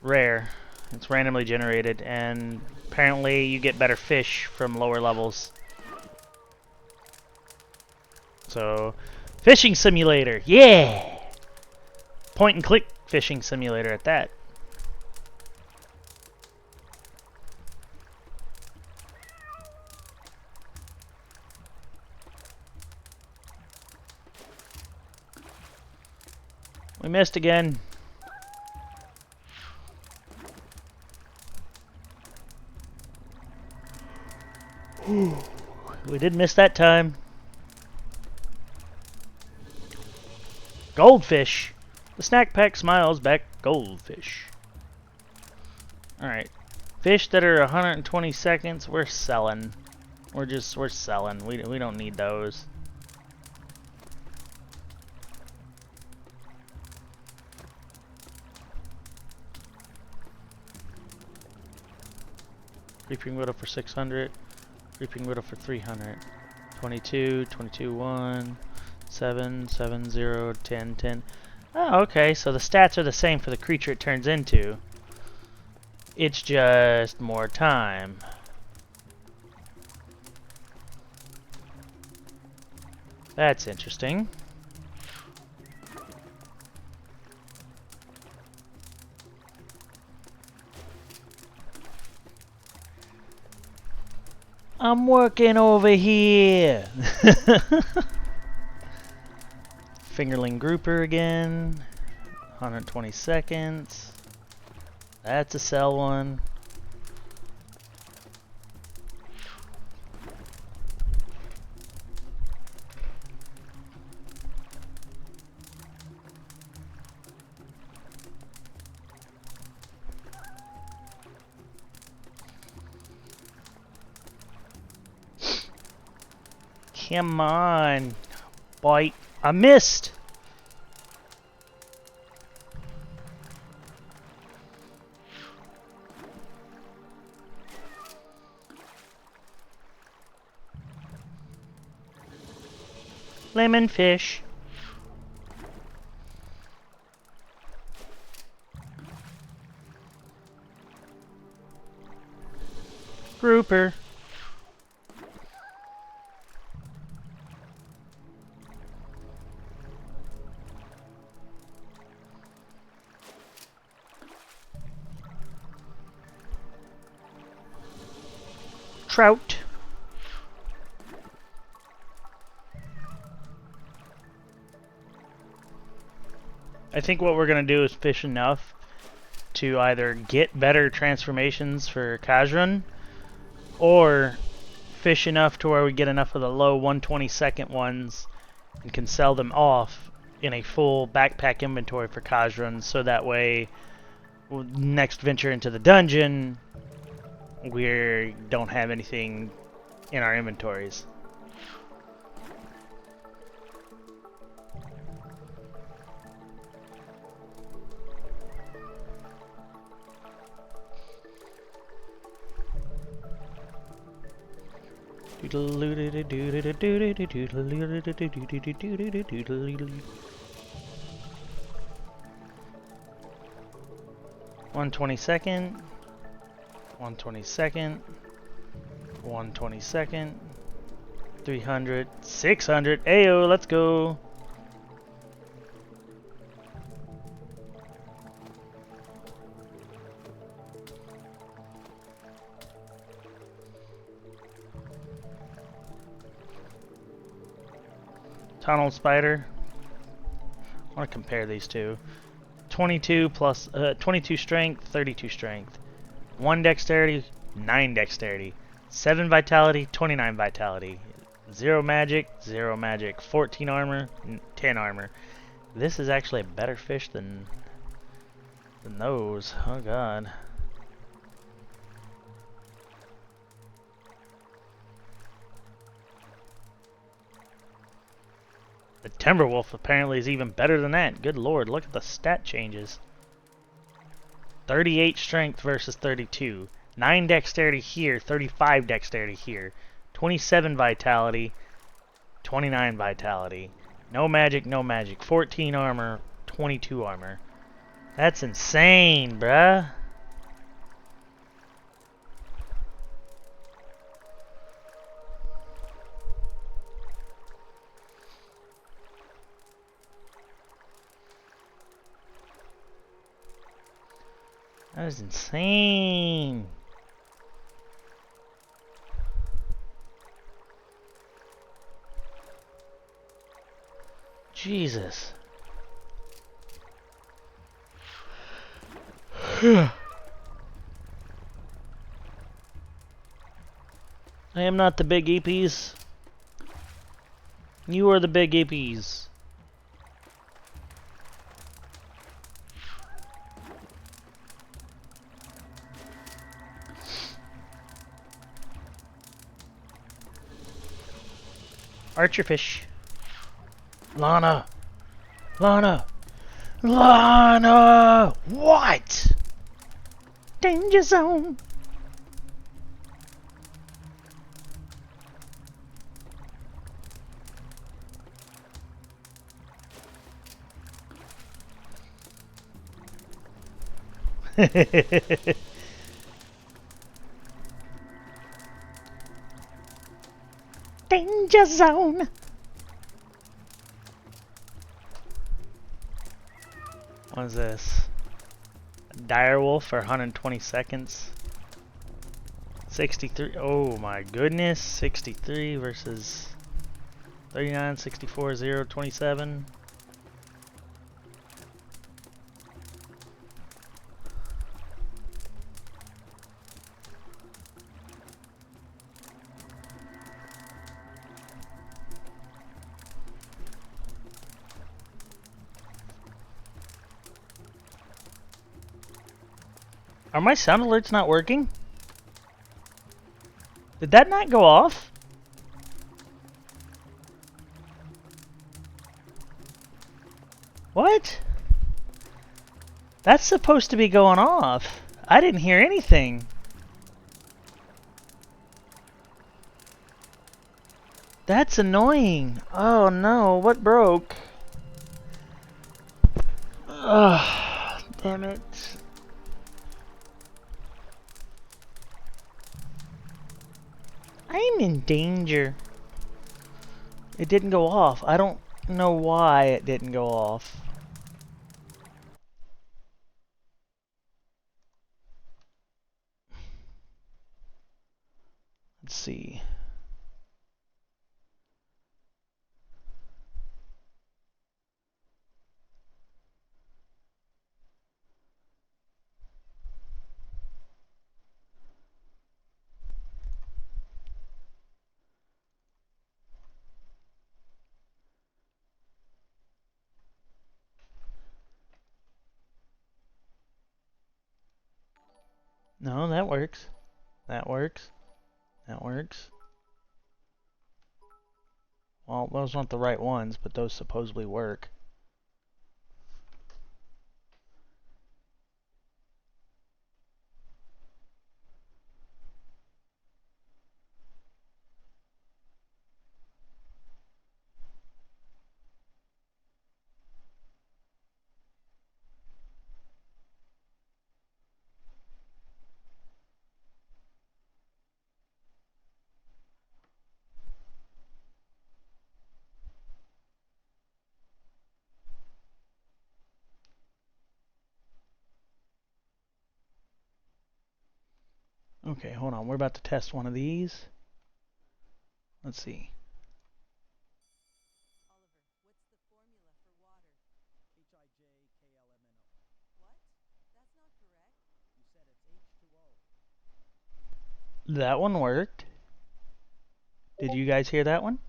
rare. It's randomly generated, and apparently you get better fish from lower levels. So, fishing simulator, yeah! Point and click fishing simulator at that. We missed again. We did miss that time. Goldfish. The snack pack smiles back goldfish. Alright. Fish that are 120 seconds, we're selling. We're selling. We don't need those. Reaping Widow for 600. Reaping Widow for 300. 22, 22, 1, 7, 7, 0, 10, 10. Oh, okay, so the stats are the same for the creature it turns into. It's just more time. That's interesting. I'm working over here. Fingerling grouper again. 120 seconds. That's a sell one. Come on, bite. I missed. Lemon fish. Grouper. Trout. I think what we're going to do is fish enough to either get better transformations for Kazran, or fish enough to where we get enough of the low 120-second ones and can sell them off in a full backpack inventory for Kazran, so that way next venture into the dungeon we don't have anything in our inventories. One 22nd, 122nd, 122nd, 300, 600. Ayo, let's go. Tunnel spider. I want to compare these two. 22 plus 22 strength, 32 strength. 1 dexterity, 9 dexterity. 7 vitality, 29 vitality. 0 magic, 0 magic. 14 armor, 10 armor. This is actually a better fish than those. Oh god. The Timberwolf apparently is even better than that. Good lord, look at the stat changes. 38 strength versus 32. 9 dexterity here, 35 dexterity here. 27 vitality, 29 vitality. No magic, no magic. 14 armor, 22 armor. That's insane, bruh. That is insane. Jesus. I am not the big EPs. You are the big EPs. Archerfish. Lana. Lana. Lana! What? Danger zone. Danger zone. What is this? Direwolf for 120 seconds. 63. Oh my goodness. 63 versus 39, 64, 0, 27. Are my sound alerts not working? Did that not go off? What? That's supposed to be going off. I didn't hear anything. That's annoying. Oh no, what broke? Ugh, damn it. I'm in danger. It didn't go off. I don't know why it didn't go off. Let's see. No, that works. That works. That works. Well, those aren't the right ones, but those supposedly work. Okay, hold on. We're about to test one of these. Let's see. That one worked. Did you guys hear that one?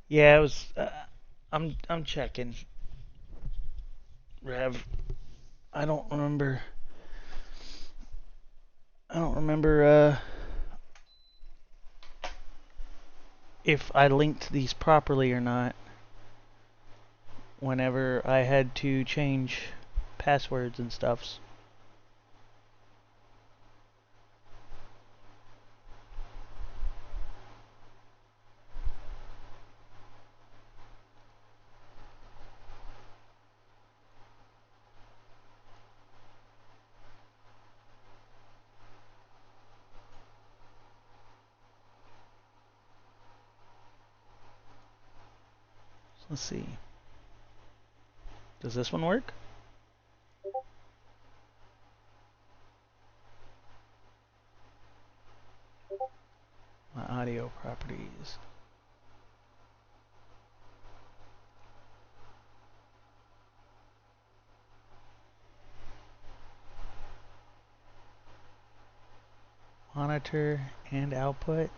Yeah, it was. I'm checking. Rev. I don't remember. I don't remember. if I linked these properly or not whenever I had to change passwords and stuffs. Let's see. Does this one work? My audio properties. Monitor and output.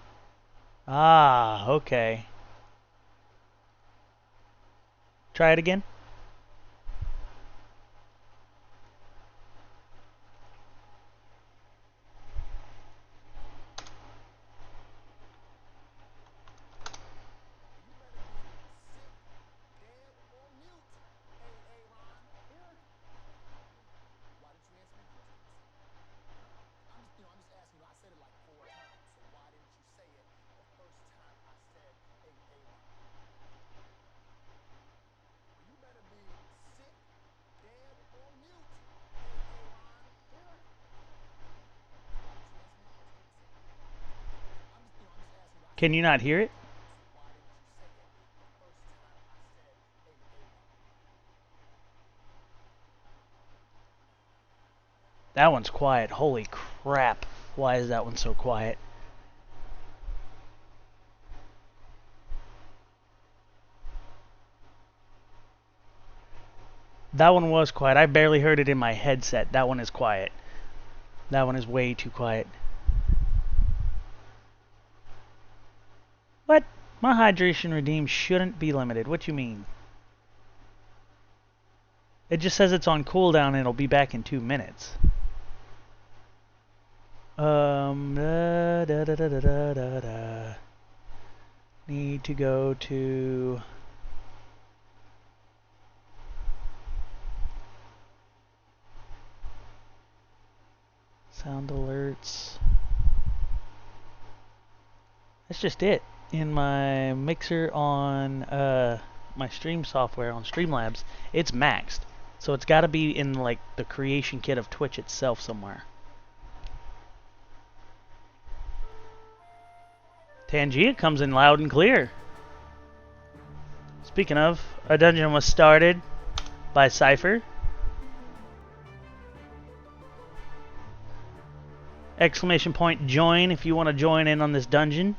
Ah, okay. Try it again. Can you not hear it? That one's quiet. Holy crap. Why is that one so quiet? That one was quiet. I barely heard it in my headset. That one is quiet. That one is way too quiet. What? My hydration redeem shouldn't be limited. What you mean? It just says it's on cooldown and it'll be back in 2 minutes. Da, da, da, da, da, da, da. Need to go to... sound alerts. That's just it. In my mixer on my stream software on Streamlabs, it's maxed. So it's got to be in like the creation kit of Twitch itself somewhere. Tangia comes in loud and clear. Speaking of, a dungeon was started by Cypher. Exclamation point join if you want to join in on this dungeon.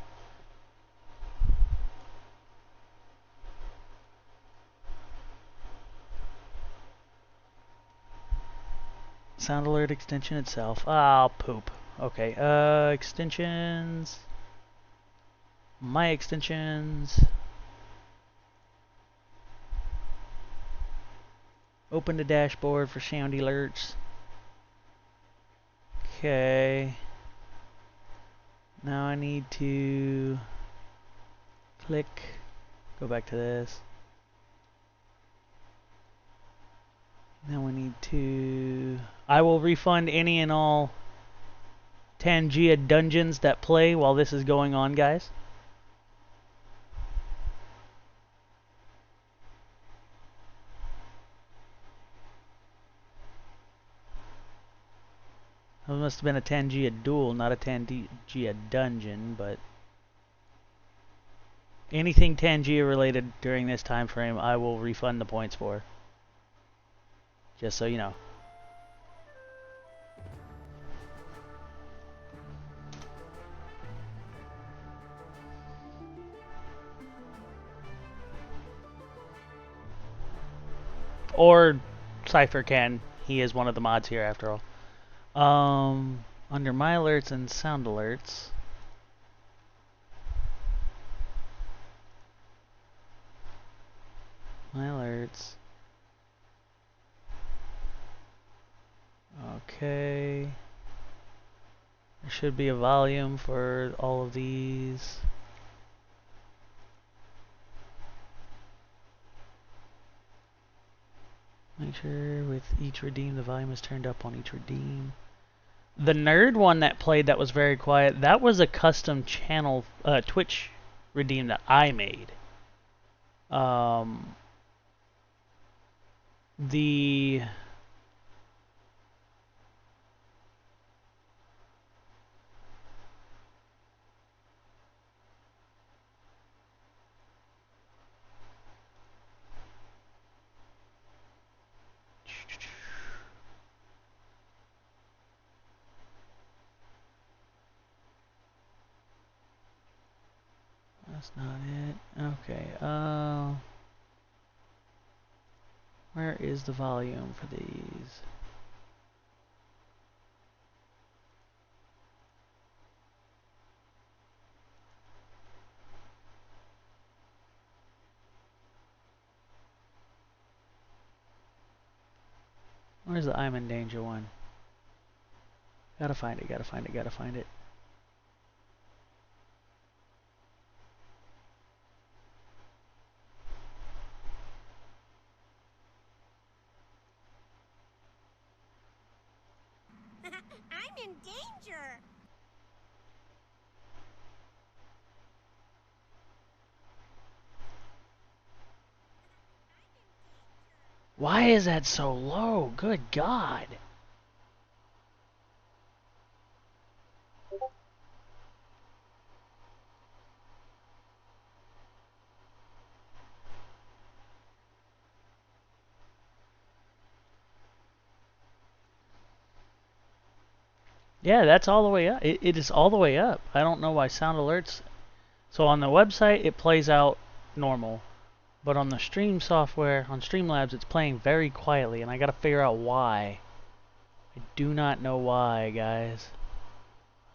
Sound alert extension itself. Ah, poop. Okay, extensions. My extensions. Open the dashboard for sound alerts. Okay. Now I need to click. Go back to this. Now we need to... I will refund any and all Tangia dungeons that play while this is going on, guys. That must have been a Tangia duel, not a Tangia dungeon, but... anything Tangia related during this time frame, I will refund the points for. Just so you know. Or Cypher can. He is one of the mods here after all. Under my alerts and sound alerts. My alerts. Okay. There should be a volume for all of these. feature with each redeem. The volume is turned up on each redeem. The nerd one that played that was very quiet, that was a custom channel Twitch redeem that I made. The that's not it. Okay. Where is the volume for these? Where's the I'm in danger one? Gotta find it, gotta find it, gotta find it. I'm in danger! Why is that so low? Good God. Yeah, that's all the way up. It is all the way up. I don't know why sound alerts. So on the website, it plays out normal. But on the stream software, on Streamlabs, it's playing very quietly, and I gotta figure out why. I do not know why, guys.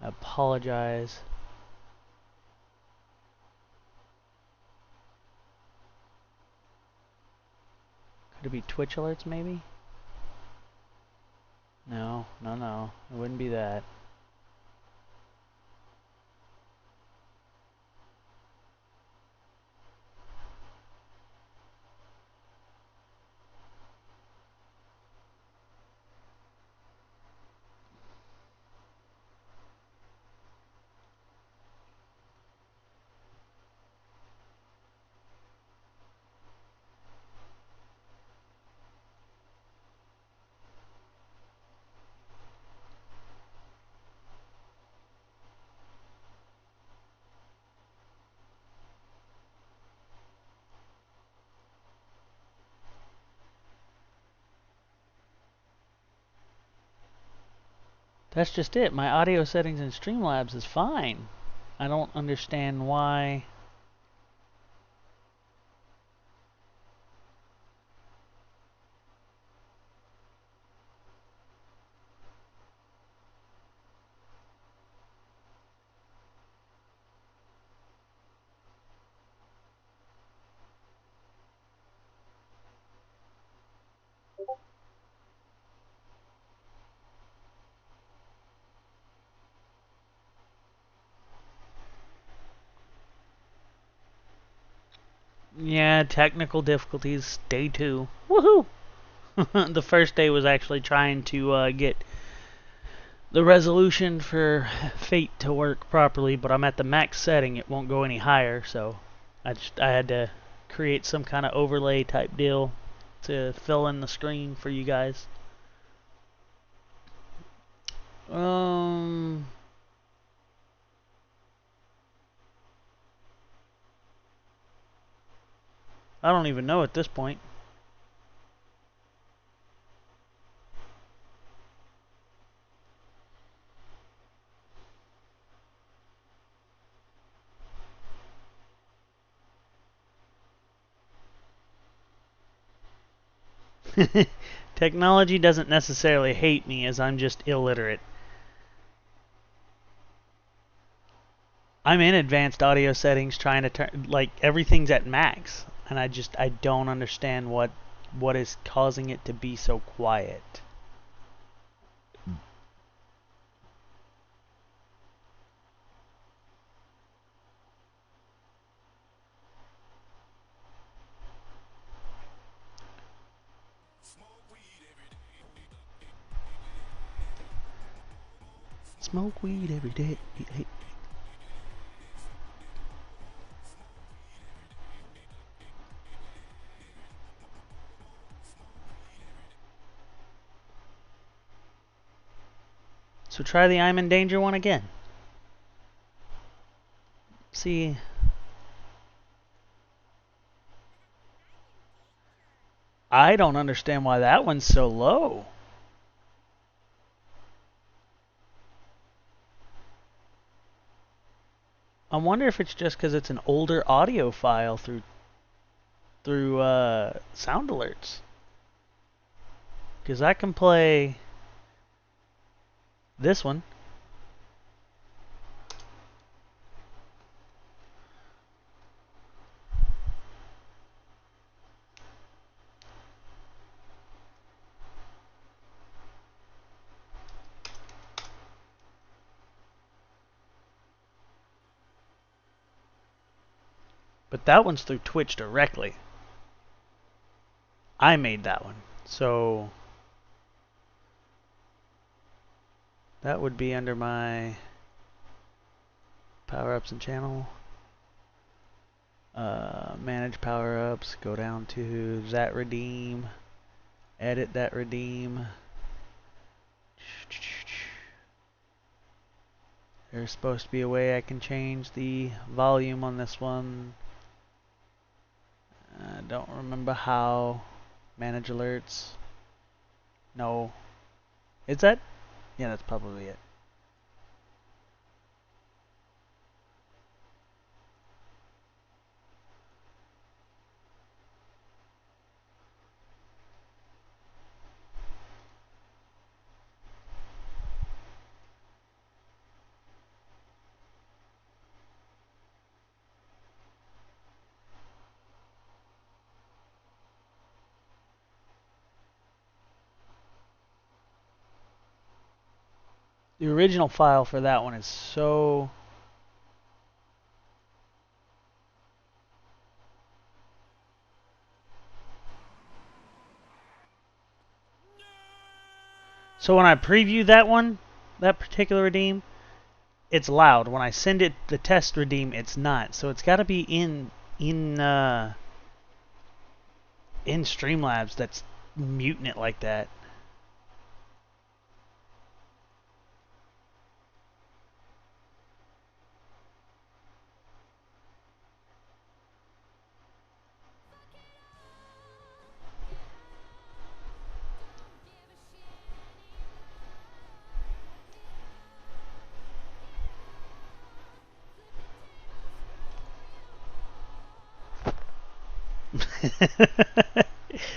I apologize. Could it be Twitch alerts, maybe? No, no, no. It wouldn't be that. That's just it. My audio settings in Streamlabs is fine. I don't understand why. Yeah, technical difficulties, day 2. Woohoo! The first day was actually trying to get the resolution for Fate to work properly, but I'm at the max setting. It won't go any higher, so I had to create some kind of overlay type deal to fill in the screen for you guys. I don't even know at this point. Technology doesn't necessarily hate me, as I'm just illiterate. I'm in advanced audio settings trying to turn, like, everything's at max, and I don't understand what is causing it to be so quiet. Smoke weed every day. Hey. So try the I'm in danger one again. See. I don't understand why that one's so low. I wonder if it's just because it's an older audio file through sound alerts. Because I can play this one. But that one's through Twitch directly. I made that one. So that would be under my power-ups and channel. Manage power-ups. Go down to that redeem. Edit that redeem. There's supposed to be a way I can change the volume on this one. I don't remember how. Manage alerts. No. Is that? Yeah, that's probably it. The original file for that one is so... So when I preview that one, that particular redeem, it's loud. When I send it the test redeem, it's not. So it's got to be in Streamlabs that's muting it like that.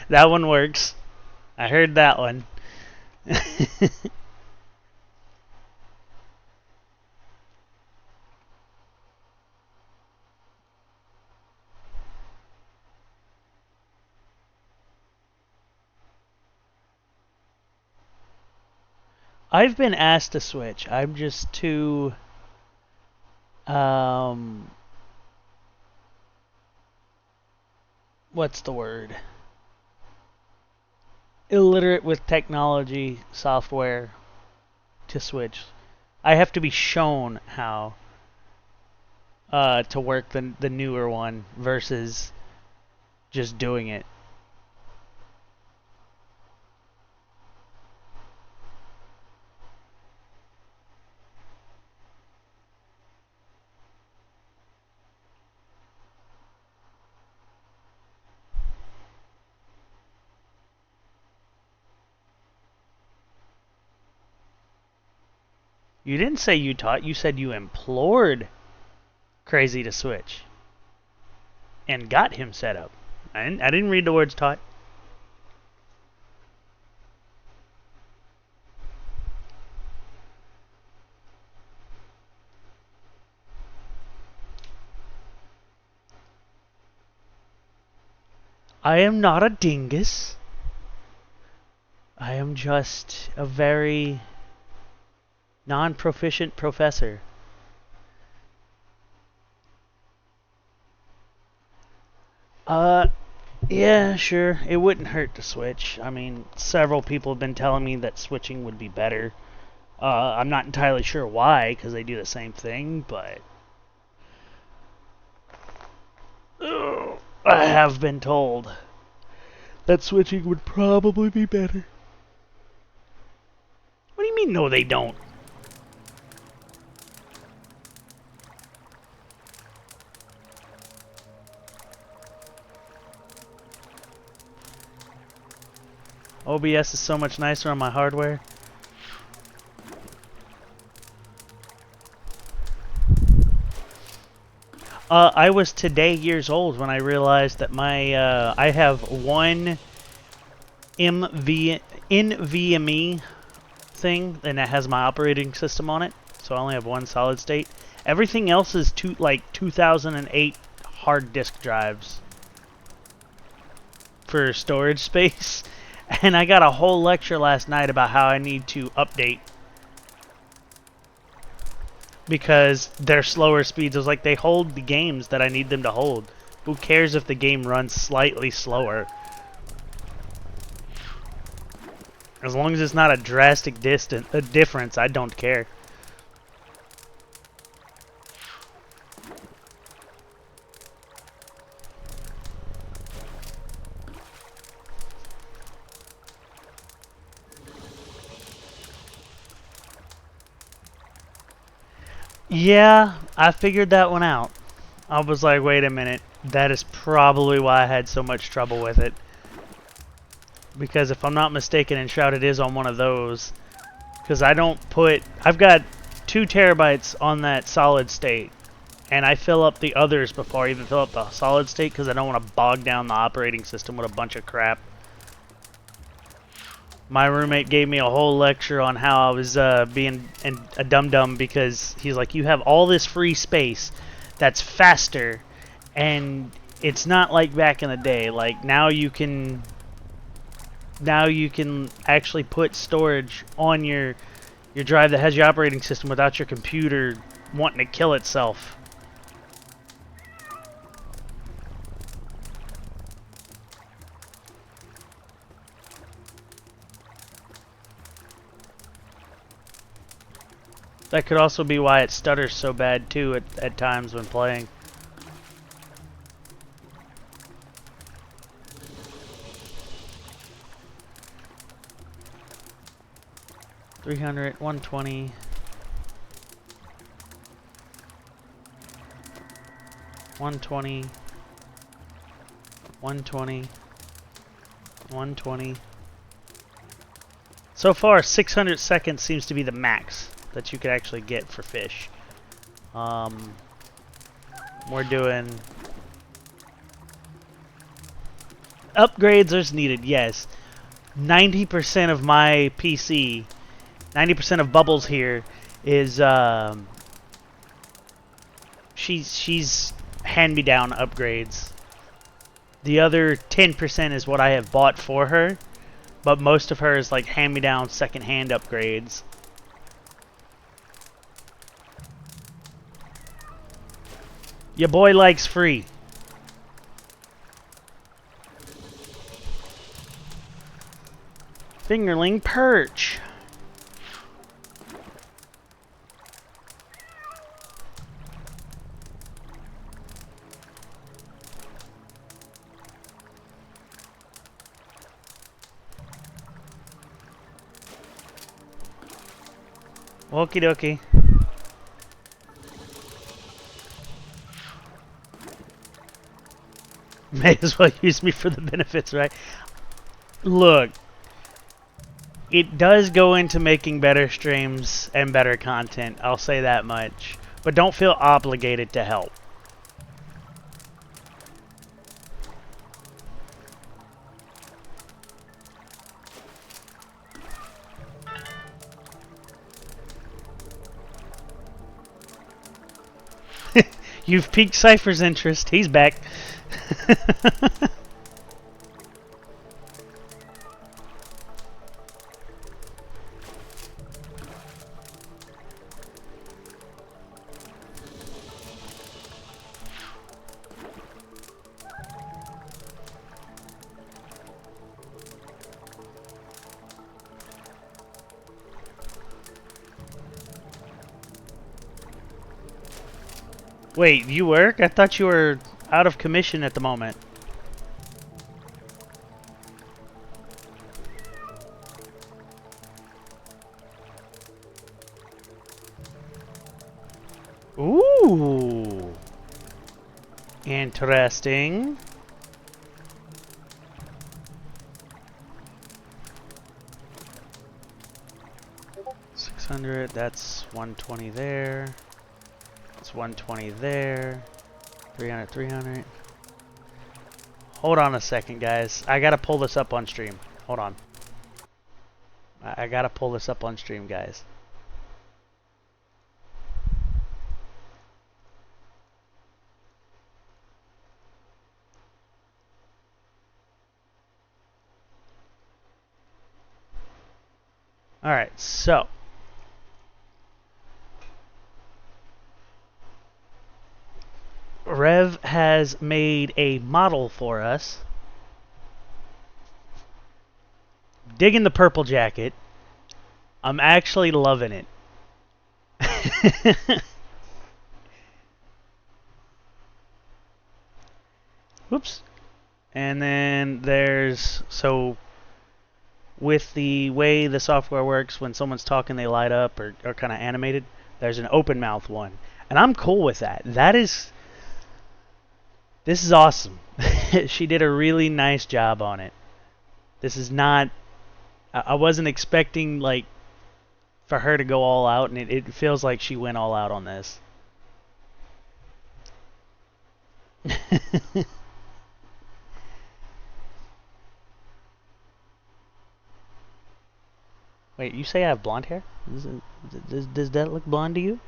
That one works. I heard that one. I've been asked to switch. I'm just too what's the word? Illiterate with technology software to switch. I have to be shown how to work the newer one versus just doing it. You didn't say you taught, you said you implored Crazy to switch. And got him set up. I didn't read the words taught. I am not a dingus. I am just a very non-proficient professor. Yeah, sure. It wouldn't hurt to switch. I mean, several people have been telling me that switching would be better. I'm not entirely sure why, because they do the same thing, but I have been told that switching would probably be better. What do you mean, no they don't? OBS is so much nicer on my hardware. I was today years old when I realized that my I have one NVMe thing, and that has my operating system on it. So I only have one solid state. Everything else is like 2008 hard disk drives for storage space. And I got a whole lecture last night about how I need to update because they're slower speeds. It was like they hold the games that I need them to hold. Who cares if the game runs slightly slower? As long as it's not a drastic difference, I don't care. Yeah, I figured that one out. I was like, wait a minute. That is probably why I had so much trouble with it. Because if I'm not mistaken, Enshrouded is on one of those. Because I don't put... I've got 2 terabytes on that solid state. And I fill up the others before I even fill up the solid state because I don't want to bog down the operating system with a bunch of crap. My roommate gave me a whole lecture on how I was being a dum-dum because he's like, you have all this free space that's faster, and it's not like back in the day. Like, now you can actually put storage on your drive that has your operating system without your computer wanting to kill itself. That could also be why it stutters so bad too at times when playing. $300, $120. $120. $120. $120. So far, 600 seconds seems to be the max that you could actually get for fish. We're doing upgrades as needed. Yes, 90% of my PC, 90% of Bubbles here is she's hand-me-down upgrades. The other 10% is what I have bought for her, but most of her is like hand-me-down second-hand upgrades. Your boy likes free. Fingerling perch. Okie dokie. May as well use me for the benefits, right? Look, it does go into making better streams and better content. I'll say that much. But don't feel obligated to help. You've piqued Cypher's interest. He's back. Wait, you work? I thought you were out of commission at the moment. Ooh. Interesting. $600, that's 120 there. That's 120 there. 300, 300. Hold on a second, guys. I gotta pull this up on stream. Hold on. I gotta pull this up on stream, guys. Alright, so. Rev has made a model for us. Digging the purple jacket. I'm actually loving it. Whoops. And then there's, so with the way the software works, when someone's talking they light up or kind of animated, there's an open mouth one. And I'm cool with that. This is awesome. She did a really nice job on it. This is not, I wasn't expecting like for her to go all out, and it feels like she went all out on this. Wait, you say I have blonde hair? Does that look blonde to you?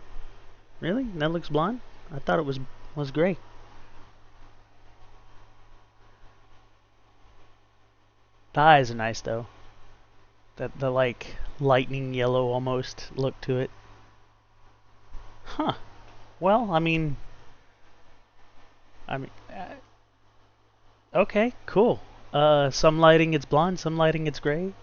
Really? That looks blonde? I thought it was gray. The eyes are nice though. The like lightning yellow almost look to it. Huh. Well, I mean, okay, cool. Some lighting it's blonde, some lighting it's gray.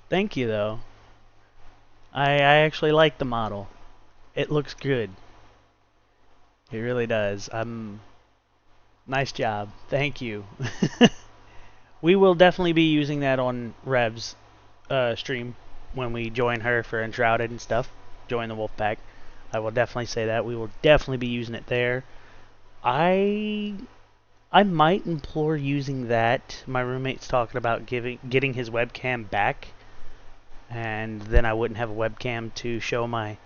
Thank you though. I actually like the model. It looks good. It really does. Nice job. Thank you. We will definitely be using that on Rev's stream when we join her for Enshrouded and stuff. Join the Wolfpack. I will definitely say that. We will definitely be using it there. I might implore using that. My roommate's talking about getting his webcam back, and then I wouldn't have a webcam to show my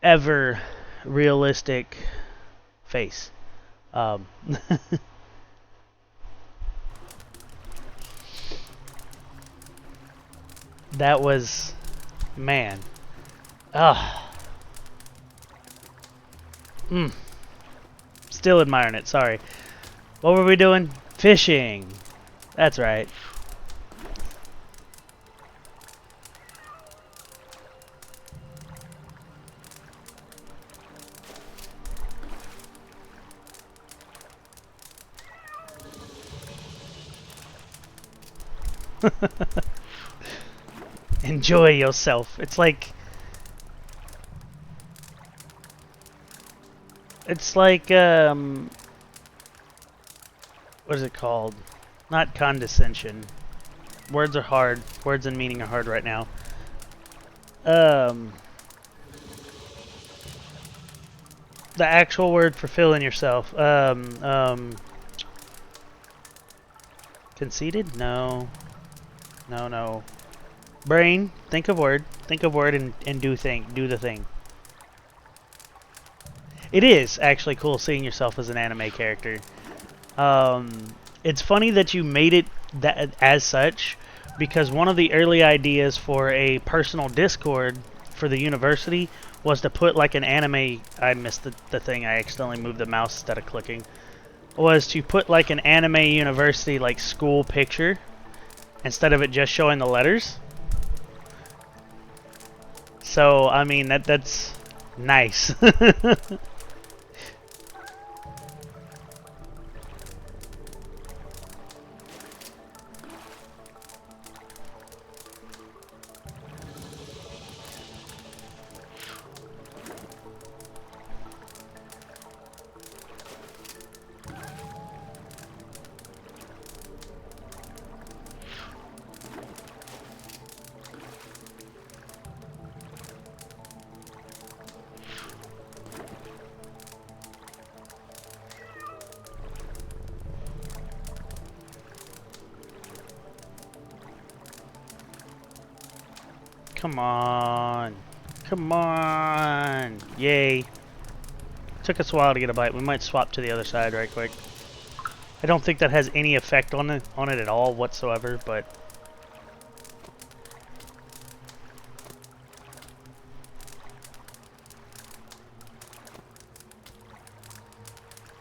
ever realistic face. That was, man. Still admiring it, sorry. What were we doing? Fishing. That's right. Enjoy yourself. It's like what is it called? Not condescension. Words are hard. Words and meaning are hard right now. The actual word for feeling yourself. Conceited? No. No. Brain, think of word. Think of word and do the thing. It is actually cool seeing yourself as an anime character. It's funny that you made it as such, because one of the early ideas for a personal Discord for the university was to put like an anime. I missed the thing. I accidentally moved the mouse instead of clicking. Was to put like an anime university like school picture instead of it just showing the letters. So I mean that's nice. Come on. Come on. Yay. Took us a while to get a bite. We might swap to the other side right quick. I don't think that has any effect on it at all whatsoever, but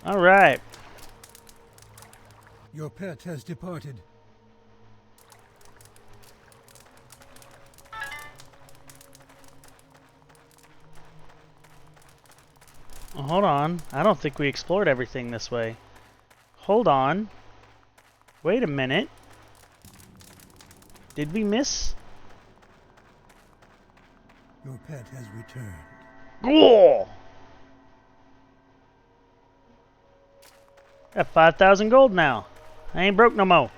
all right. Your pet has departed. Hold on. I don't think we explored everything this way. Hold on. Wait a minute. Did we miss? Your pet has returned. Cool. Got 5,000 gold now. I ain't broke no more.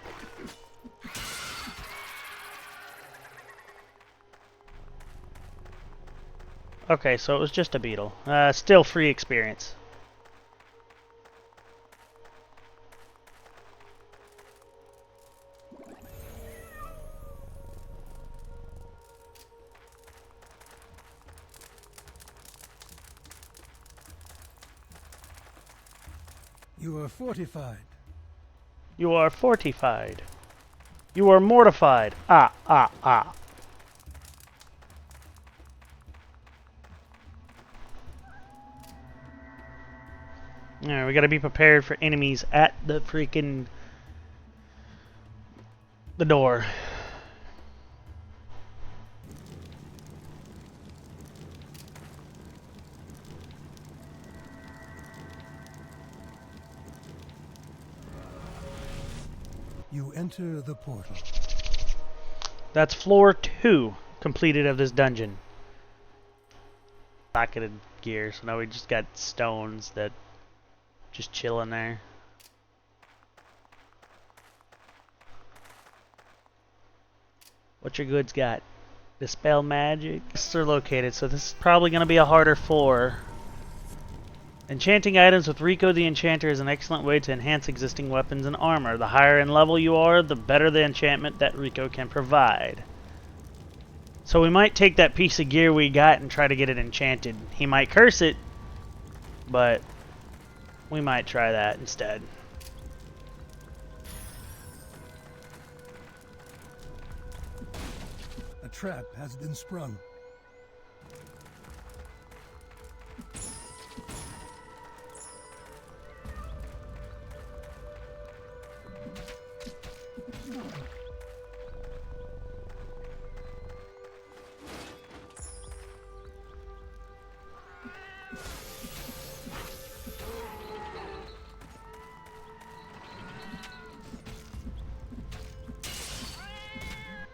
Okay, so it was just a beetle. Still free experience. You are fortified. You are fortified. You are mortified. Ah, ah, ah. Alright, we gotta be prepared for enemies at the freaking... the door. You enter the portal. That's floor 2 completed of this dungeon. Pocketed gear, so now we just got stones that just chill in there. What your goods got? Dispel magic. They're located, so this is probably going to be a harder floor. Enchanting items with Rico the Enchanter is an excellent way to enhance existing weapons and armor. The higher in level you are, the better the enchantment that Rico can provide. So we might take that piece of gear we got and try to get it enchanted. He might curse it, but we might try that instead. A trap has been sprung.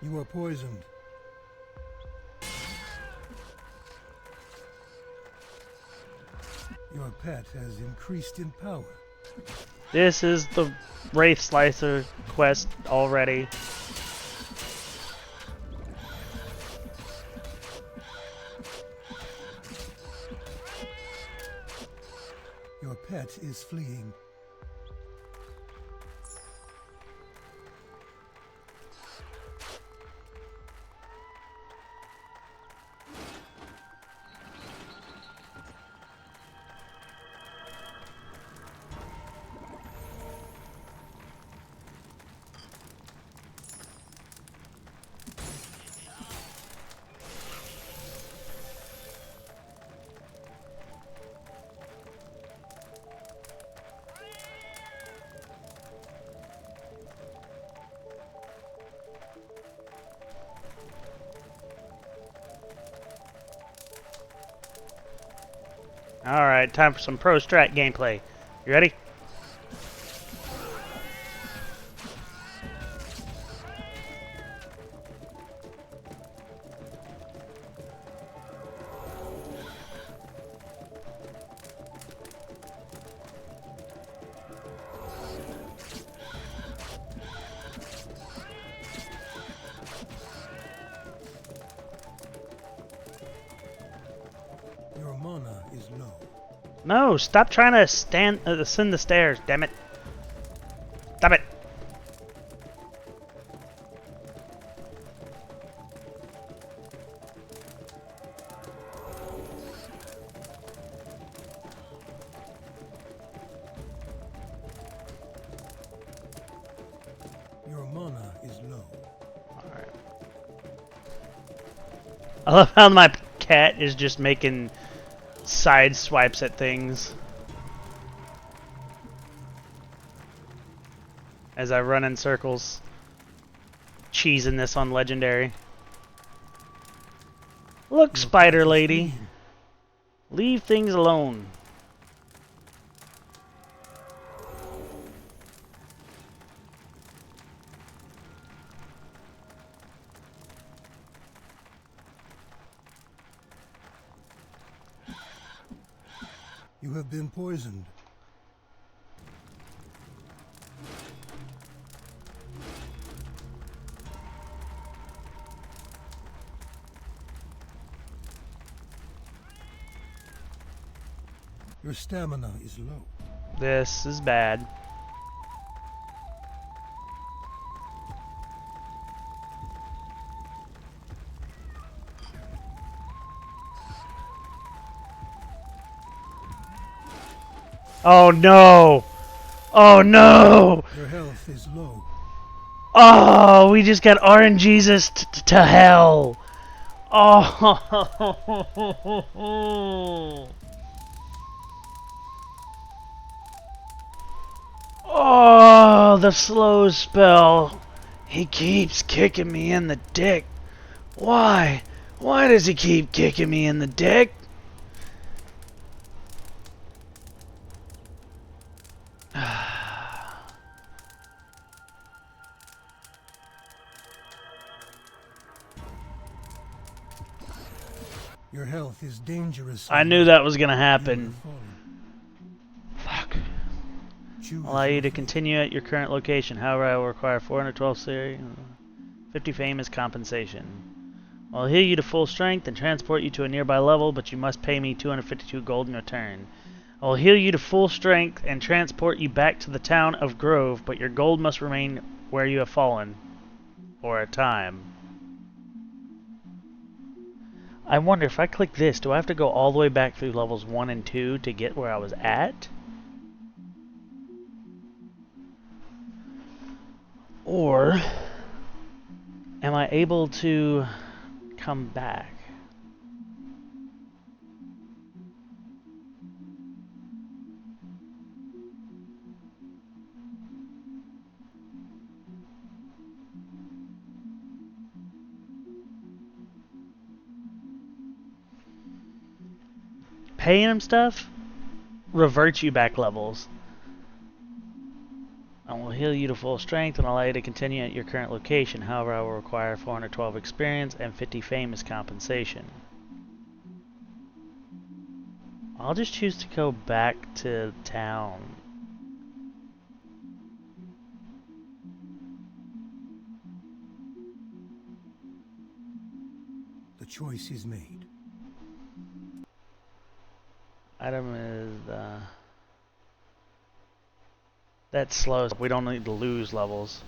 You are poisoned. Your pet has increased in power. This is the Wraith Slicer quest already. Your pet is fleeing. Alright, time for some pro strat gameplay. You ready? Your mana is low. No, stop trying to ascend the stairs, damn it. Stop it. I love how my cat is just making side swipes at things as I run in circles, cheesing this on legendary. Look, spider lady, leave things alone. You have been poisoned. Your stamina is low. This is bad. Oh no! Oh no! Your health is low. Oh, we just got RNGesus to hell. Oh. Oh, the slow spell. He keeps kicking me in the dick. Why? Why does he keep kicking me in the dick? Your health is dangerous. I knew that was gonna happen. Fuck. Choose Allow you your to fate. continue at your current location. However, I will require 412 series, 50 fame as compensation. I'll heal you to full strength and transport you to a nearby level, but you must pay me 252 gold in return. I'll heal you to full strength and transport you back to the town of Grove, but your gold must remain where you have fallen for a time. I wonder if I click this, do I have to go all the way back through levels 1 and 2 to get where I was at? Or am I able to come back? Paying him stuff reverts you back levels. I will heal you to full strength and allow you to continue at your current location. However, I will require 412 experience and 50 fame as compensation. I'll just choose to go back to town. The choice is made. Item is that slows. We don't need to lose levels.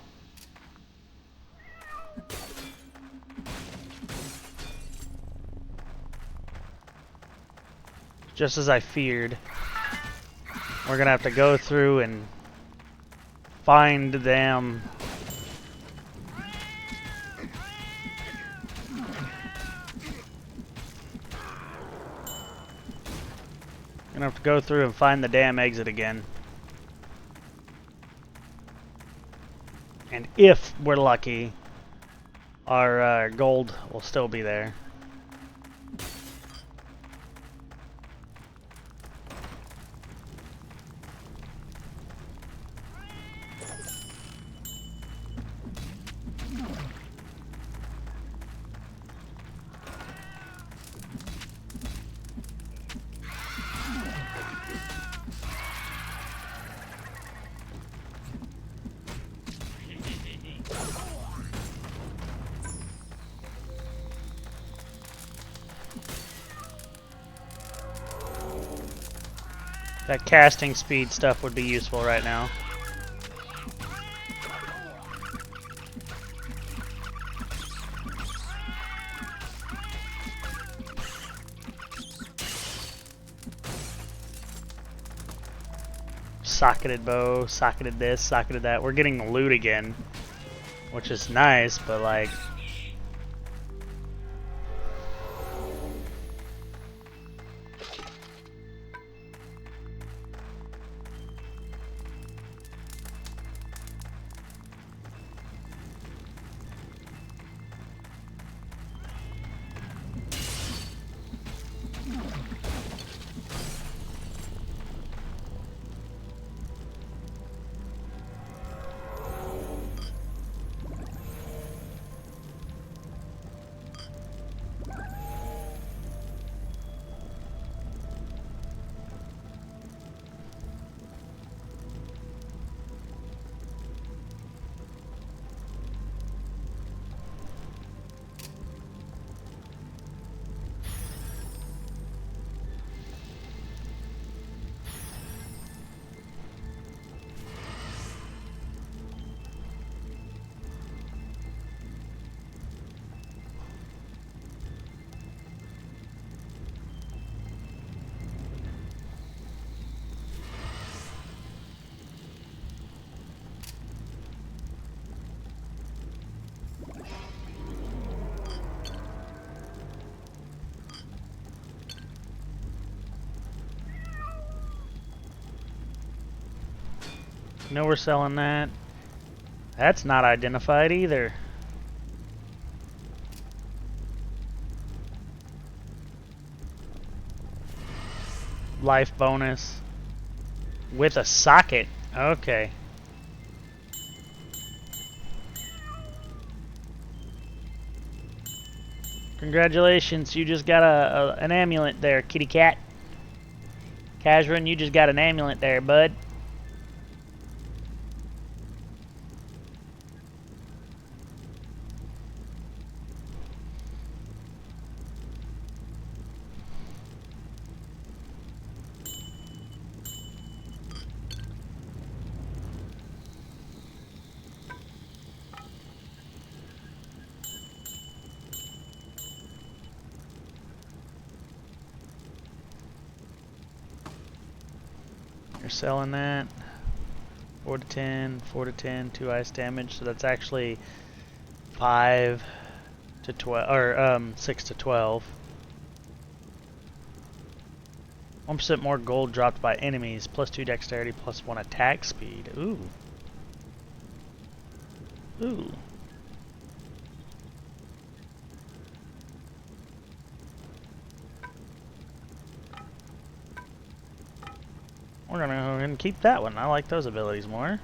Just as I feared, we're gonna have to go through and find them. Gonna have to go through and find the damn exit again. And if we're lucky, our gold will still be there. That casting speed stuff would be useful right now. Socketed bow, socketed this, socketed that. We're getting the loot again, which is nice, but like... No, we're selling that. That's not identified either. Life bonus. With a socket. Okay. Congratulations, you just got an amulet there, kitty cat. Kazran, you just got an amulet there, bud. You're selling that. 4 to 10, 4 to 10, 2 ice damage. So that's actually 5 to 12, or 6 to 12. 1% more gold dropped by enemies. Plus 2 dexterity, plus 1 attack speed. Ooh. Ooh. We're gonna go ahead and keep that one. I like those abilities more.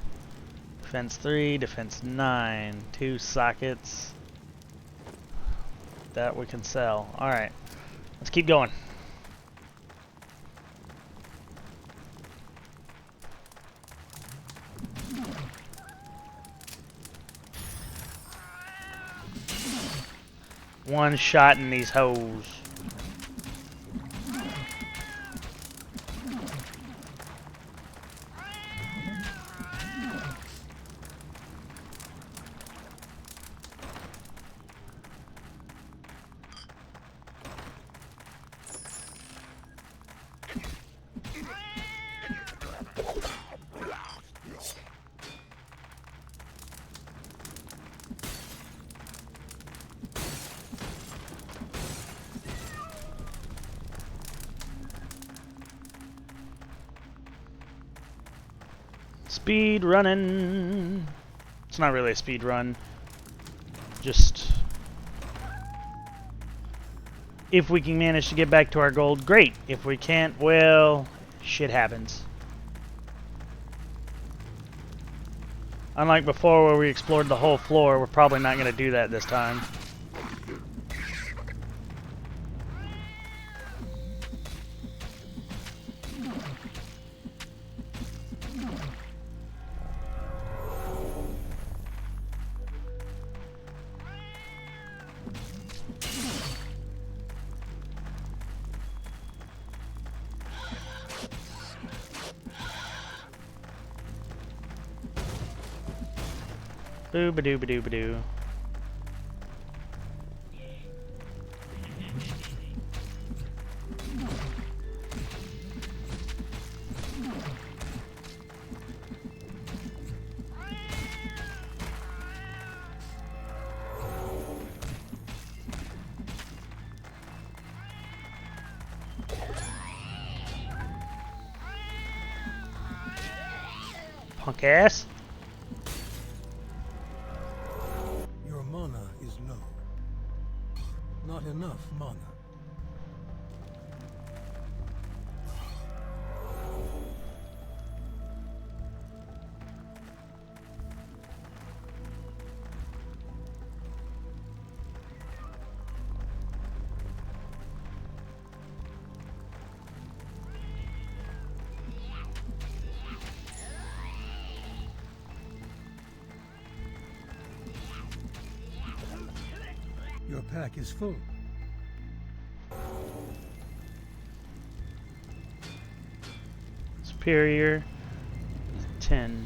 Defense 3, defense 9, 2 sockets. That we can sell. Alright. Let's keep going. One shot in these hoes. Speed running. It's not really a speed run. Just if we can manage to get back to our gold, great. If we can't, well, shit happens. Unlike before where we explored the whole floor, we're probably not going to do that this time. Boo-ba-doo-ba-doo-ba-doo. Punk ass. Your mana is low. Not enough mana. Your pack is full. Superior 10.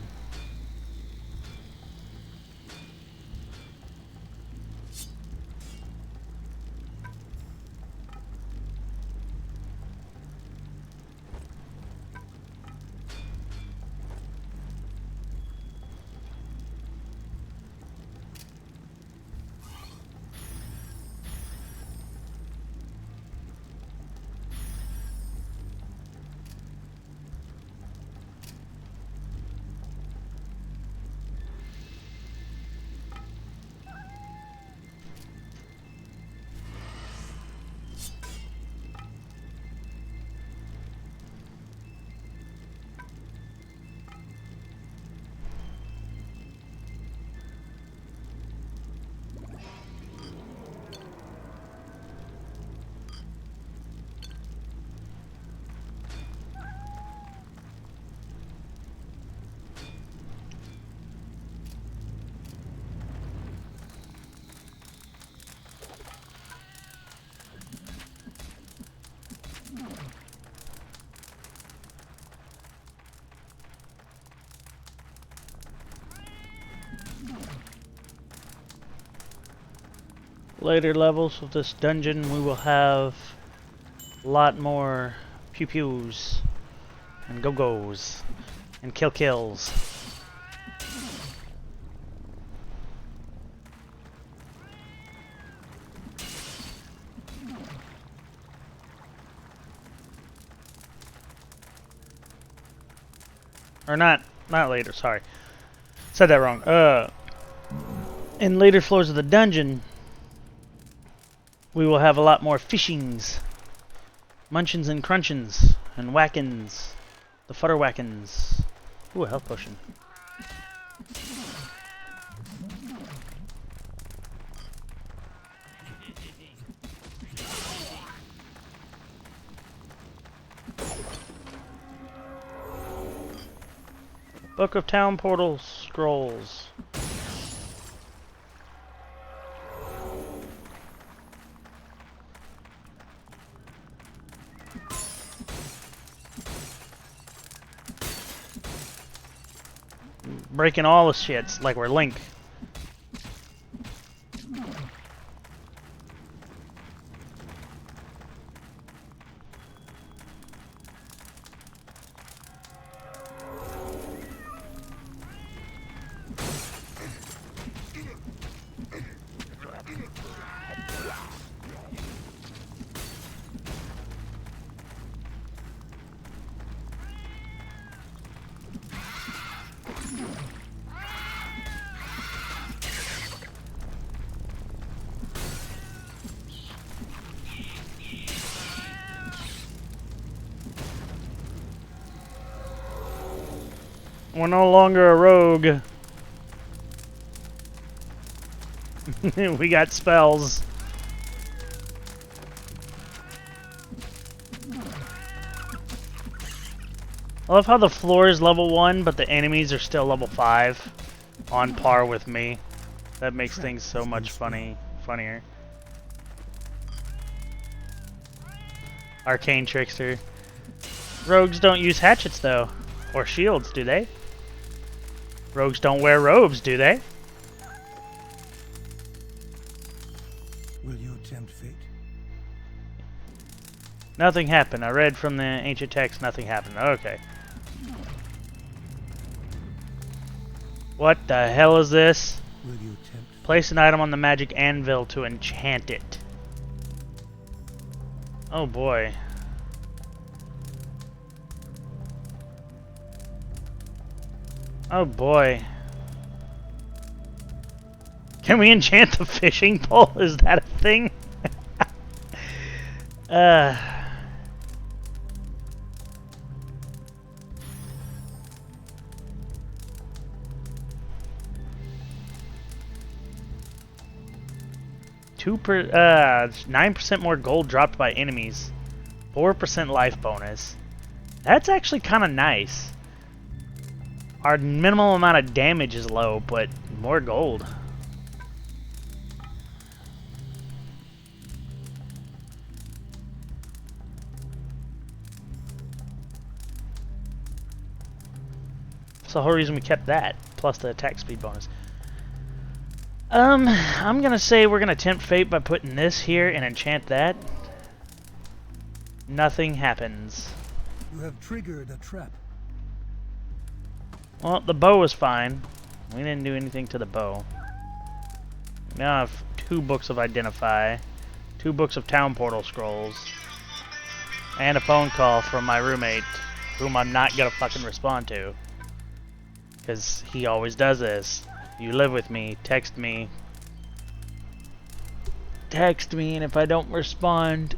Later levels of this dungeon, we will have a lot more pew pews and go goes and kills. Or not later, sorry. Said that wrong. In later floors of the dungeon, we will have a lot more fishings. Munchins and crunchins and whackins. The futter whackins. Ooh, a health potion. Book of Town Portal Scrolls. Breaking all the shits like we're Link. We're no longer a rogue. We got spells. I love how the floor is level 1, but the enemies are still level 5. On par with me. That makes things so much funnier. Arcane Trickster. Rogues don't use hatchets though. Or shields, do they? Rogues don't wear robes, do they? Will you tempt fate? Nothing happened. I read from the ancient text, nothing happened. Okay. What the hell is this? Will you tempt? Place an item on the magic anvil to enchant it. Oh boy. Oh boy. Can we enchant the fishing pole? Is that a thing? Two 9% more gold dropped by enemies. 4% life bonus. That's actually kind of nice. Our minimal amount of damage is low, but more gold. That's the whole reason we kept that, plus the attack speed bonus. I'm gonna say we're gonna tempt fate by putting this here and enchant that. Nothing happens. You have triggered a trap. Well, the bow was fine. We didn't do anything to the bow. Now I have 2 books of Identify, 2 books of Town Portal Scrolls, and a phone call from my roommate, whom I'm not gonna fucking respond to. Because he always does this. You live with me, text me. Text me, and if I don't respond,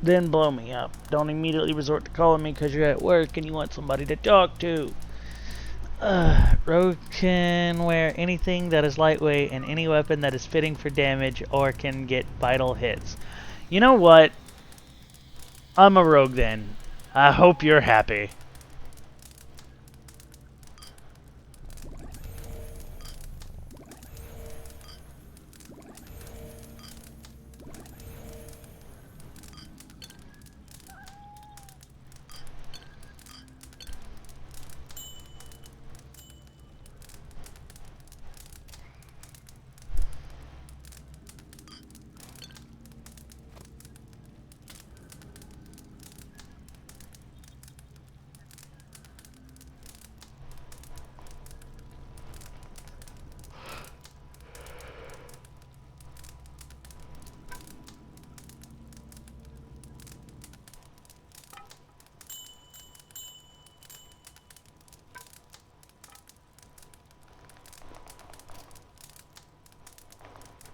then blow me up. Don't immediately resort to calling me because you're at work and you want somebody to talk to. Rogue can wear anything that is lightweight and any weapon that is fitting for damage or can get vital hits. You know what? I'm a rogue then. I hope you're happy.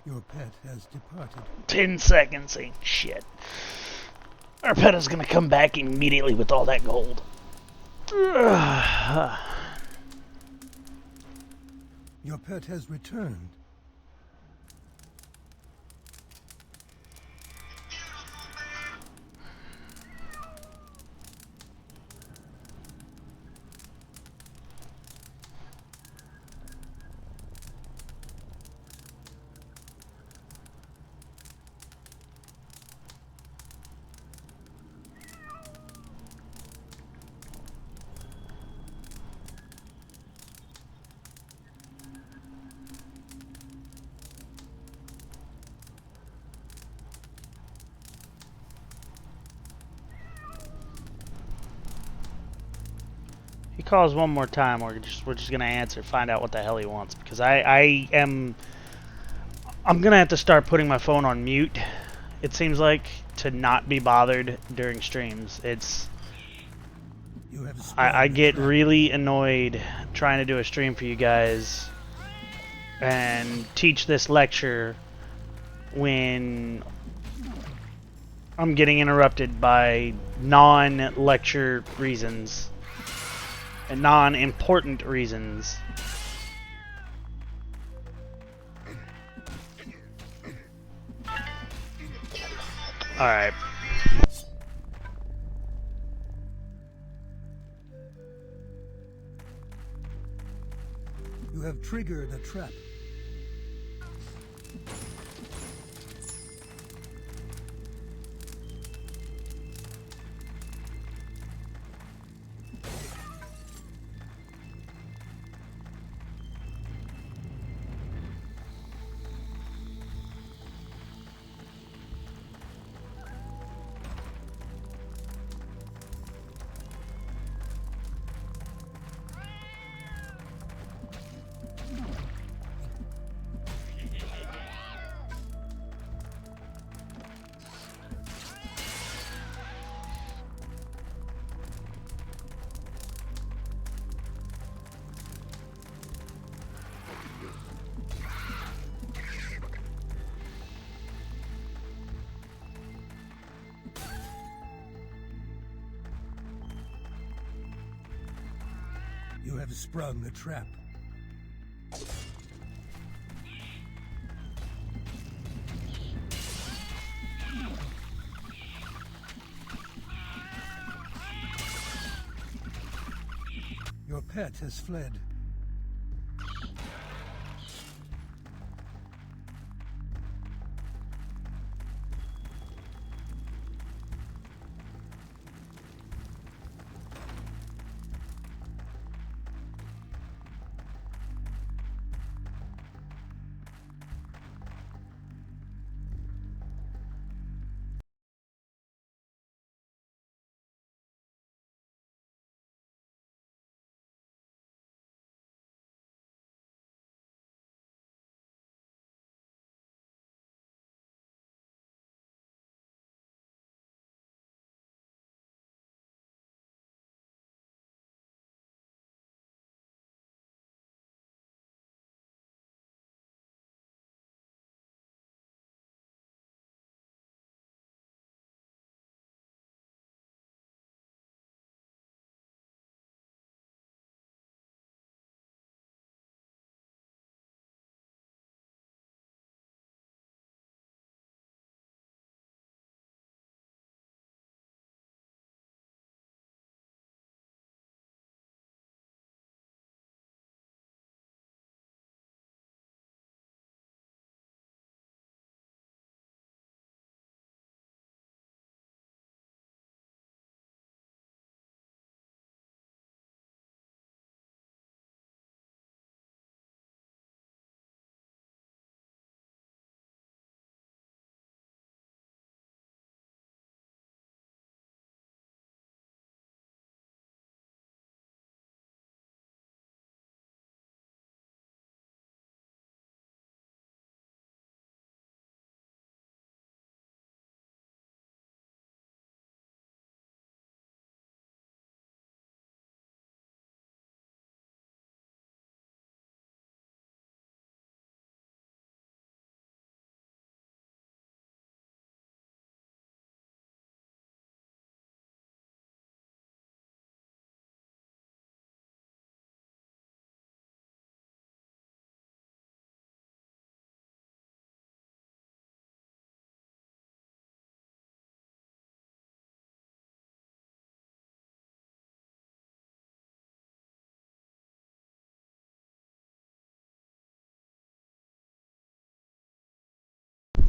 Your pet has departed. 10 seconds ain't shit. Our pet is gonna come back immediately with all that gold. Your pet has returned. He calls one more time, we're just gonna answer, find out what the hell he wants, because I'm gonna have to start putting my phone on mute. It seems like to not be bothered during streams. You have sprung I the get trap. really annoyed trying to do a stream for you guys and teach this lecture when I'm getting interrupted by non-lecture reasons and non-important reasons. Alright. You have triggered a trap. You have sprung a trap. Your pet has fled.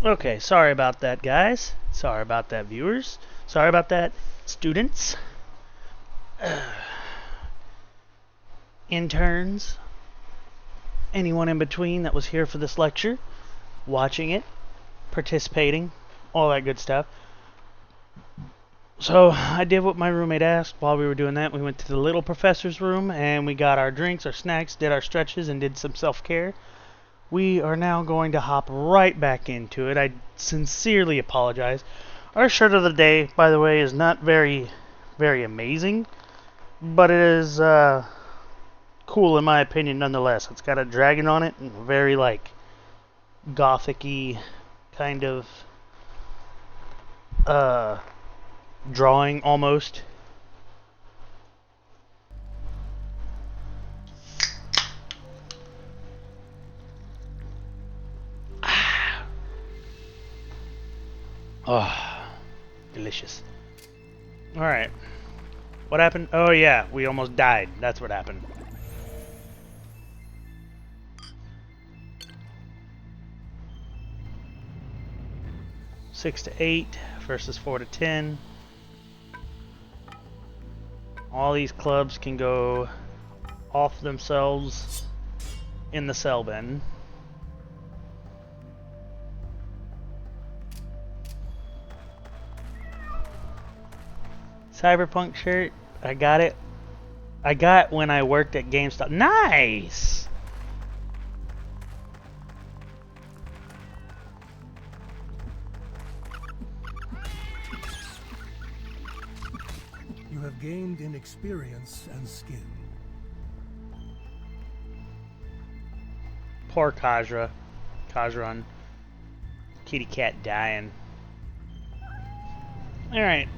Okay, sorry about that, guys. Sorry about that, viewers. Sorry about that, students. Interns. Anyone in between that was here for this lecture, watching it, participating, all that good stuff. So I did what my roommate asked. While we were doing that, we went to the little professor's room and we got our drinks, our snacks, did our stretches, and did some self-care. We are now going to hop right back into it. I sincerely apologize. Our shirt of the day, by the way, is not very amazing, but it is cool in my opinion nonetheless. It's got a dragon on it and a very like gothic-y kind of drawing almost. Oh, delicious. Alright. What happened? Oh yeah, we almost died. That's what happened. Six to 8 versus 4 to 10. All these clubs can go off themselves in the cell bin. Cyberpunk shirt, I got it. I got when I worked at GameStop. Nice! You have gained in experience and skill. Poor Kajra. Kajran. Kitty cat dying. Alright.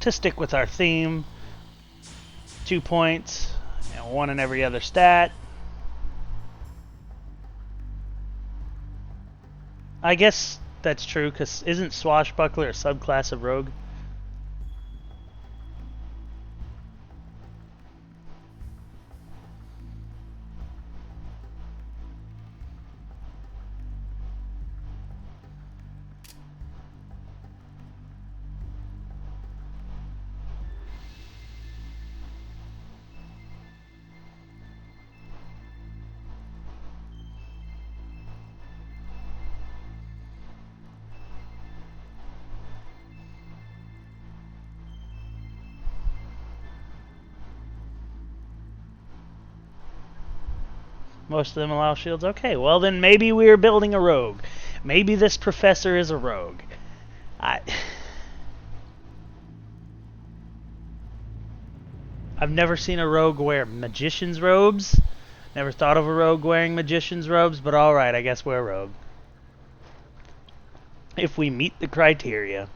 To stick with our theme, 2 points, and 1 in every other stat. I guess that's true, because isn't Swashbuckler a subclass of Rogue? Most of them allow shields. Okay, well then maybe we're building a rogue. Maybe this professor is a rogue. I've never seen a rogue wear magician's robes. Never thought of a rogue wearing magician's robes, but alright, I guess we're a rogue. If we meet the criteria.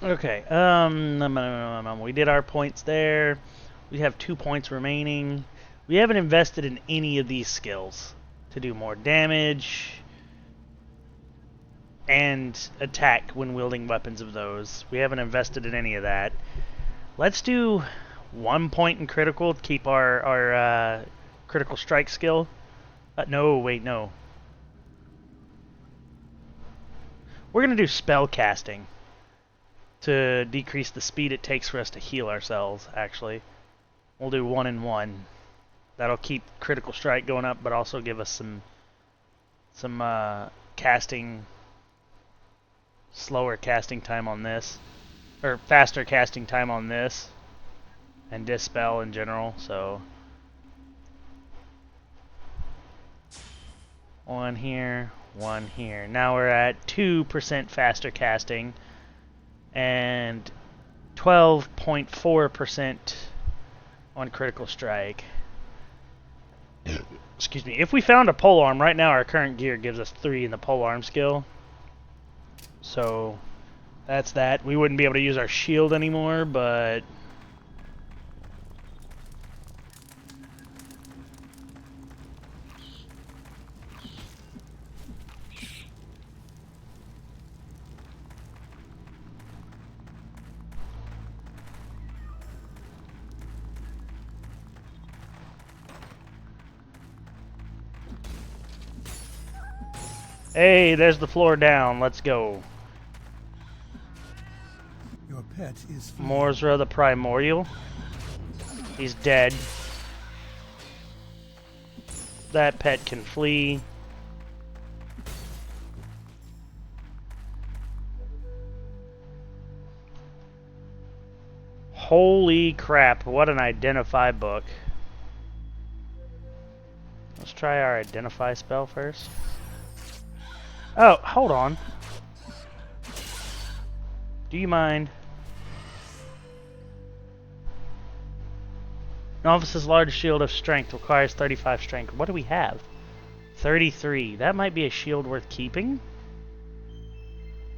Okay, we did our points there. We have 2 points remaining. We haven't invested in any of these skills to do more damage and attack when wielding weapons of those. We haven't invested in any of that. Let's do 1 point in critical to keep our critical strike skill. No, wait, no. We're going to do spell casting to decrease the speed it takes for us to heal ourselves, actually. We'll do 1 and 1. That'll keep critical strike going up, but also give us some casting, slower casting time on this, or faster casting time on this, and dispel in general. So 1 here, 1 here. Now we're at 2% faster casting and 12.4% on critical strike. Excuse me. If we found a polearm, right now our current gear gives us 3 in the polearm skill. So that's that. We wouldn't be able to use our shield anymore, but Hey, there's the floor down. Let's go. Your pet is fleeing. Morzra the Primordial. He's dead. That pet can flee. Holy crap, what an identify book. Let's try our identify spell first. Oh, hold on. Do you mind? Novice's large shield of strength requires 35 strength. What do we have? 33. That might be a shield worth keeping.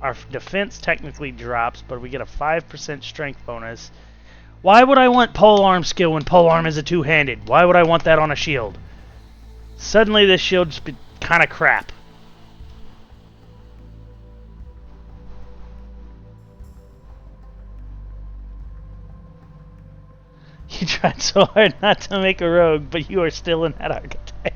Our defense technically drops, but we get a 5% strength bonus. Why would I want polearm skill when polearm is a two-handed? Why would I want that on a shield? Suddenly this shield's kind of crap. You tried so hard not to make a rogue, but you are still in that archetype.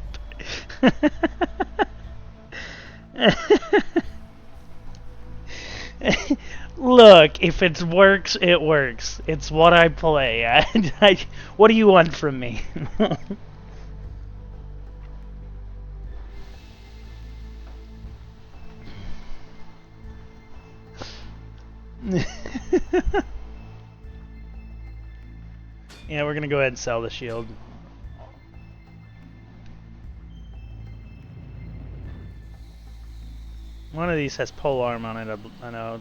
Look, if it works, it works. It's what I play. What do you want from me? Yeah, we're gonna go ahead and sell the shield. One of these has polearm on it, I know.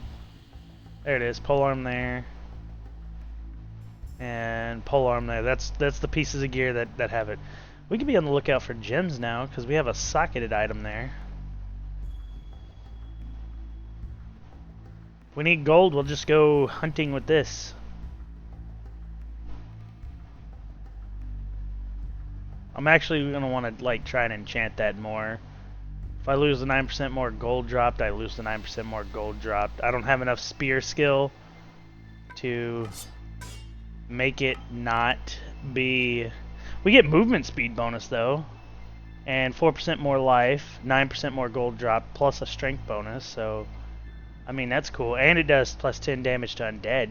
There it is, polearm there. And polearm there. That's the pieces of gear that have it. We could be on the lookout for gems now, because we have a socketed item there. If we need gold, we'll just go hunting with this. I'm actually going to want to like try and enchant that more. If I lose the 9% more gold dropped, I lose the 9% more gold dropped. I don't have enough spear skill to make it not be... We get movement speed bonus though. And 4% more life, 9% more gold drop, plus a strength bonus. So, I mean, that's cool. And it does plus 10 damage to undead.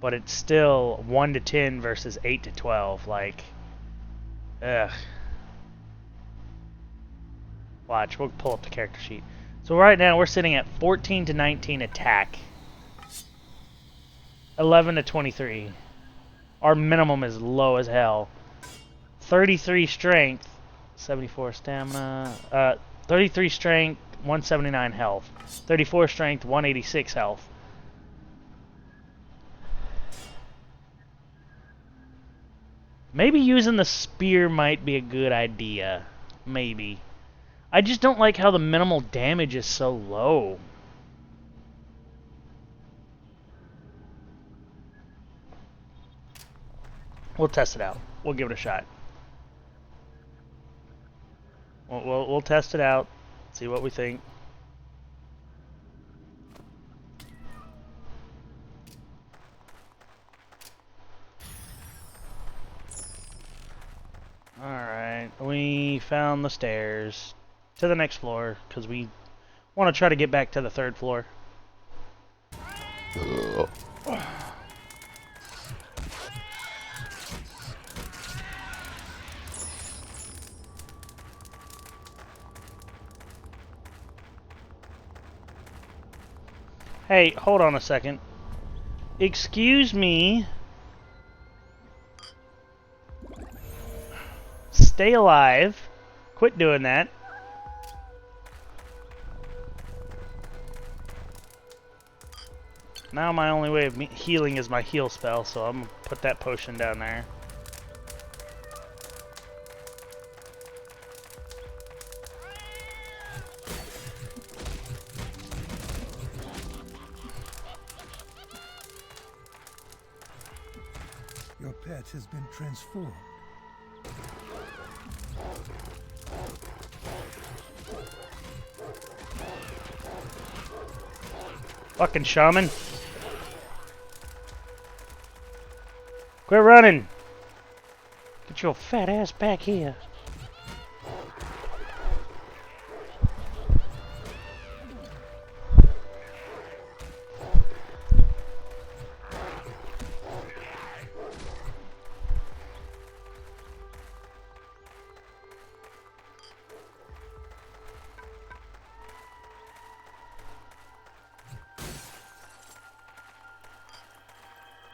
But it's still 1 to 10 versus 8 to 12. Like, ugh. Watch, we'll pull up the character sheet. So right now we're sitting at 14 to 19 attack. 11 to 23. Our minimum is low as hell. 33 strength, 74 stamina, 33 strength, 179 health. 34 strength, 186 health. Maybe using the spear might be a good idea. Maybe. I just don't like how the minimal damage is so low. We'll test it out. We'll give it a shot. We'll test it out. See what we think. Alright, we found the stairs to the next floor because we want to try to get back to the third floor. Hey, hold on a second. Excuse me. Stay alive. Quit doing that. Now my only way of healing is my heal spell, so I'm gonna put that potion down there. Your pet has been transformed. Fucking shaman. Quit running. Get your fat ass back here.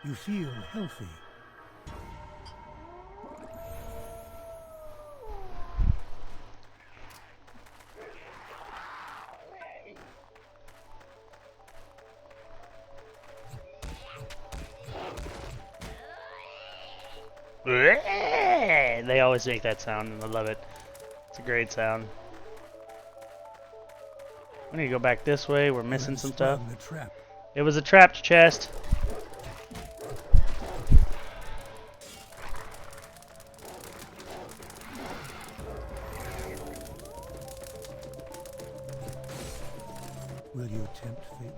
You feel healthy. They always make that sound, and I love it. It's a great sound. We need to go back this way. We're missing some stuff. The trap. It was a trapped chest. Will you tempt fate?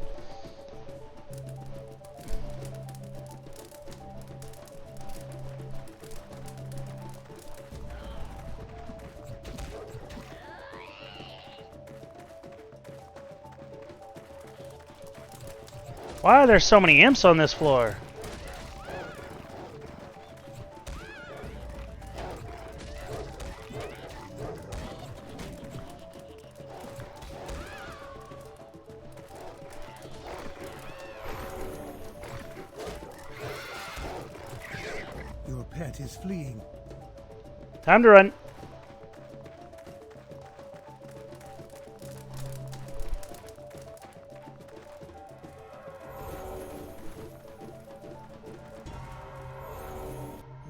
Why are there so many imps on this floor? Your pet is fleeing. Time to run.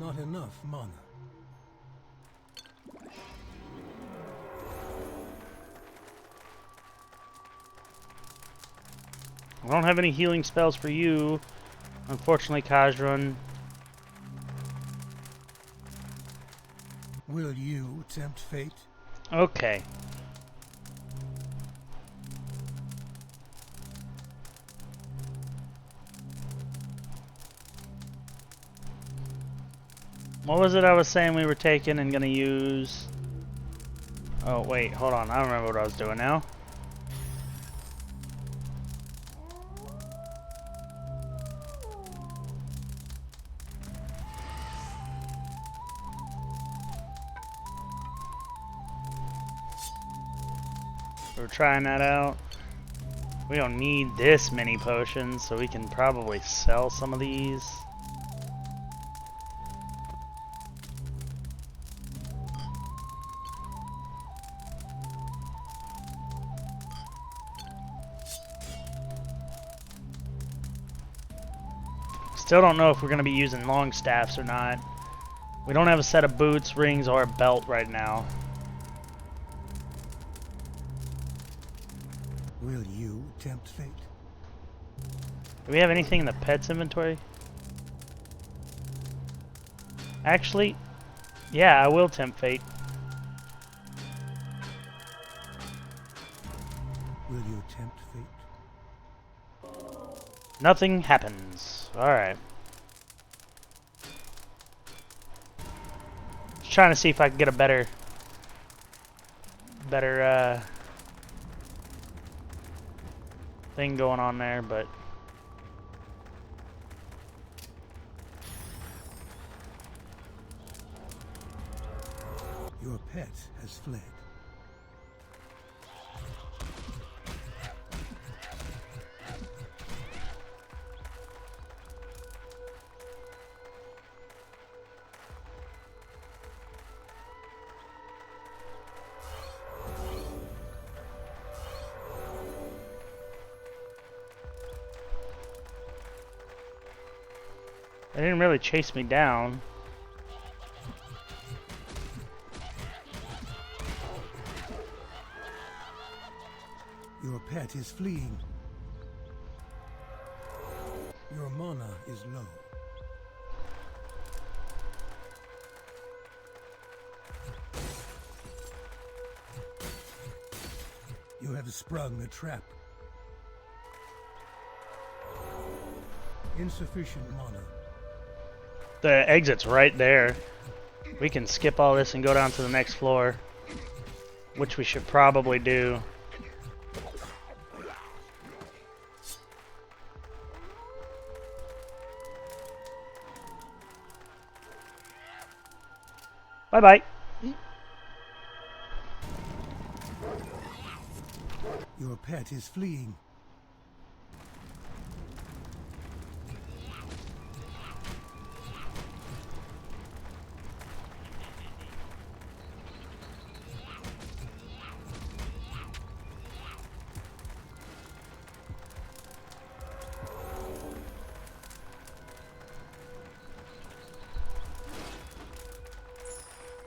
Not enough mana. I don't have any healing spells for you. Unfortunately, Kajrun. Will you tempt fate? Okay. What was it I was saying we were taking and gonna use? Oh wait, hold on. I don't remember what I was doing now. We're trying that out. We don't need this many potions, so we can probably sell some of these. Still don't know if we're going to be using long staffs or not. We don't have a set of boots, rings, or a belt right now. Will you tempt fate? Do we have anything in the pets inventory? Actually, yeah, I will tempt fate. Will you tempt fate? Nothing happens. Alright. Just trying to see if I can get a better thing going on there, but Your pet has fled. they didn't really chase me down. Your pet is fleeing. Your mana is low. You have sprung a trap. Insufficient mana. The exit's right there. We can skip all this and go down to the next floor, which we should probably do. Bye-bye. Your pet is fleeing.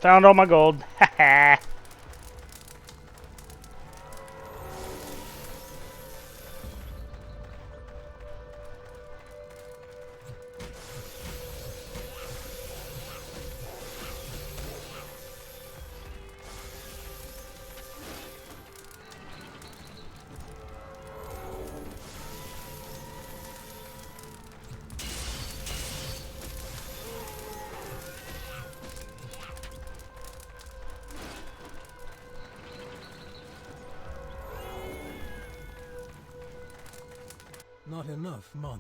Found all my gold. Haha. Not enough mana.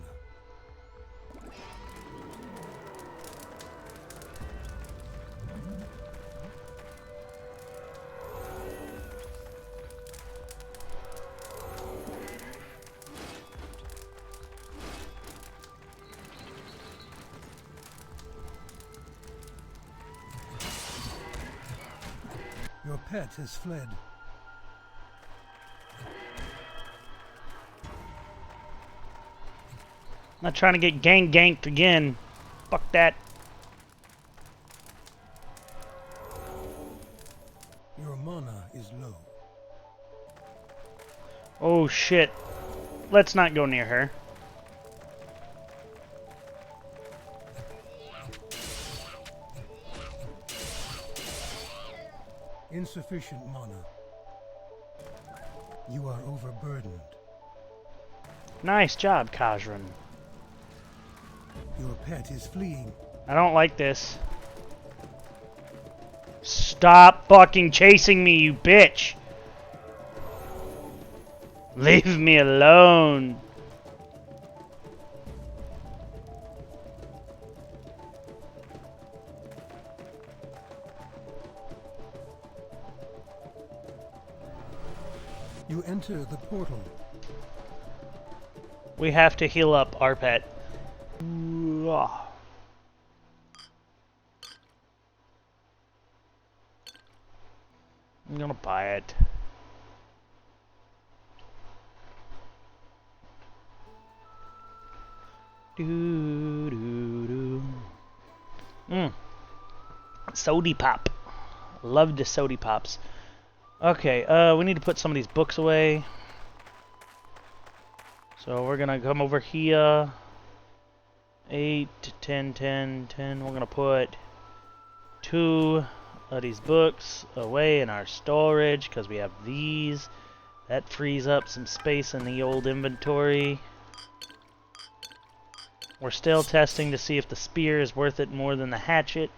Your pet has fled. Not trying to get ganked again. Fuck that. Your mana is low. Oh shit. Let's not go near her. Insufficient mana. You are overburdened. Nice job, Kajran. Your pet is fleeing. I don't like this. Stop fucking chasing me, you bitch! Leave me alone. You enter the portal. We have to heal up our pet. I'm gonna buy it. Sody pop. Love the sody pops. Okay, we need to put some of these books away. So we're gonna come over here. 8, 10, 10, 10. We're gonna put 2 of these books away in our storage because we have these. That frees up some space in the old inventory. We're still testing to see if the spear is worth it more than the hatchet,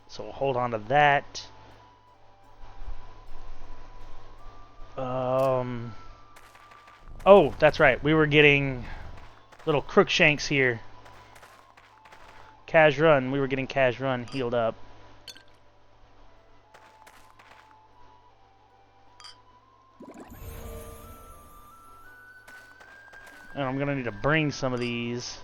so we'll hold on to that. Oh, that's right. We were getting little Crookshanks here. Kajran. We were getting Kajran healed up. And I'm gonna need to bring some of these.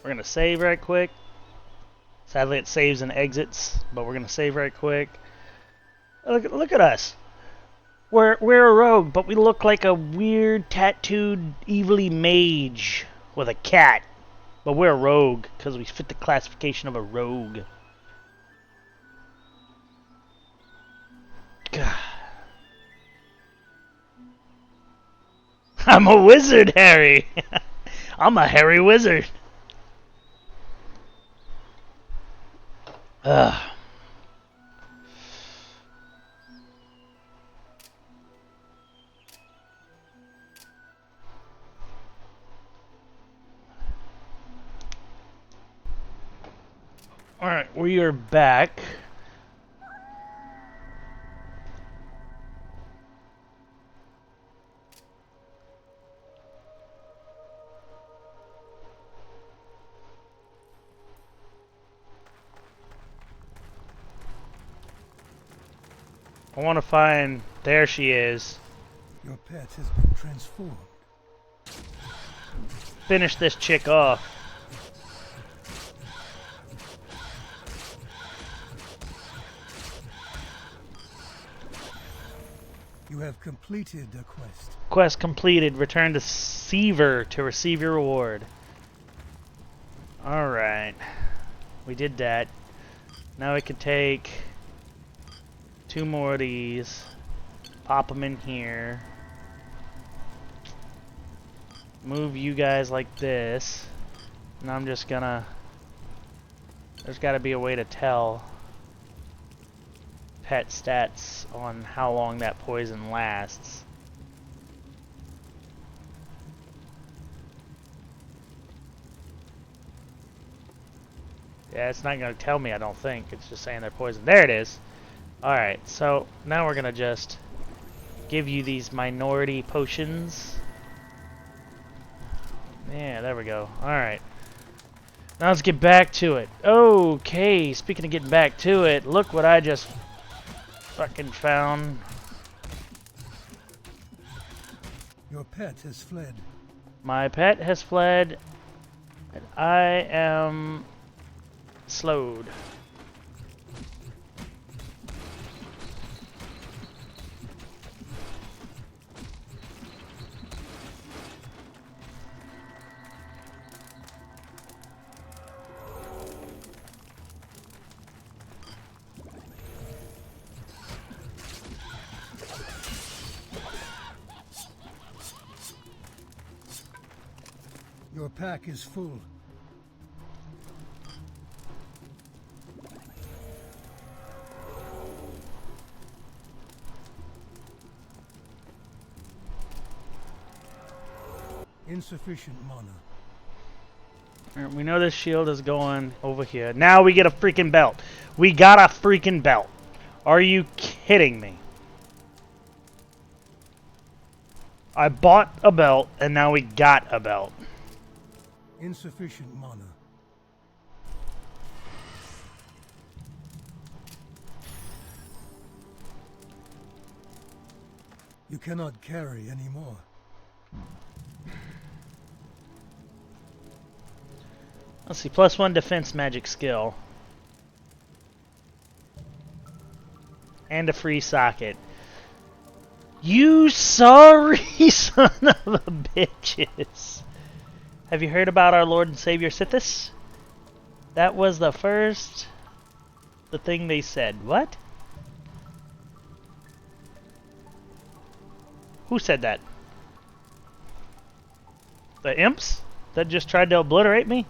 We're gonna save right quick. Sadly, it saves and exits, but we're gonna save right quick. Look at us. We're a rogue, but we look like a weird tattooed evilly mage with a cat. But we're a rogue because we fit the classification of a rogue. God. I'm a wizard, Harry. I'm a hairy wizard. Ugh. Alright, we are back. I want to find... There she is. Your pet has been transformed. Finish this chick off. You have completed the quest. Quest completed. Return to Seaver to receive your reward. Alright. We did that. Now we can take 2 more of these. Pop them in here. Move you guys like this. And I'm just gonna... There's gotta be a way to tell pet stats on how long that poison lasts. Yeah, it's not going to tell me, I don't think. It's just saying they're poisoned. There it is. Alright, so now we're going to just give you these minority potions. Yeah, there we go. Alright. Now let's get back to it. Okay, speaking of getting back to it, look what I just fucking found. Your pet has fled. My pet has fled, and I am slowed. Your pack is full. Insufficient mana. Alright, we know this shield is going over here. Now we get a freaking belt. We got a freaking belt. Are you kidding me? I bought a belt, and now we got a belt. Insufficient mana. You cannot carry anymore. Let's see, +1 defense magic skill. And a free socket. You sorry son of a bitches. Have you heard about our Lord and Savior Sithis? That was the thing they said. What? Who said that? The imps that just tried to obliterate me?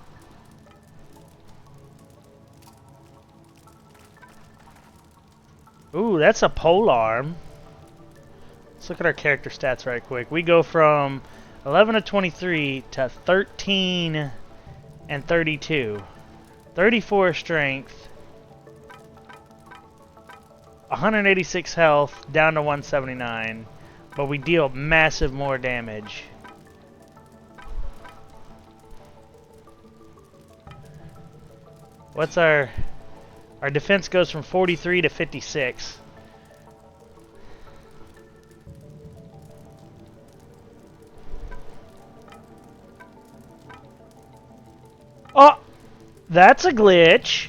Ooh, that's a polearm. Let's look at our character stats right quick. We go from 11 to 23 to 13 and 32. 34 strength. 186 health, down to 179. But we deal massive more damage. What's our defense goes from 43 to 56. Oh, that's a glitch.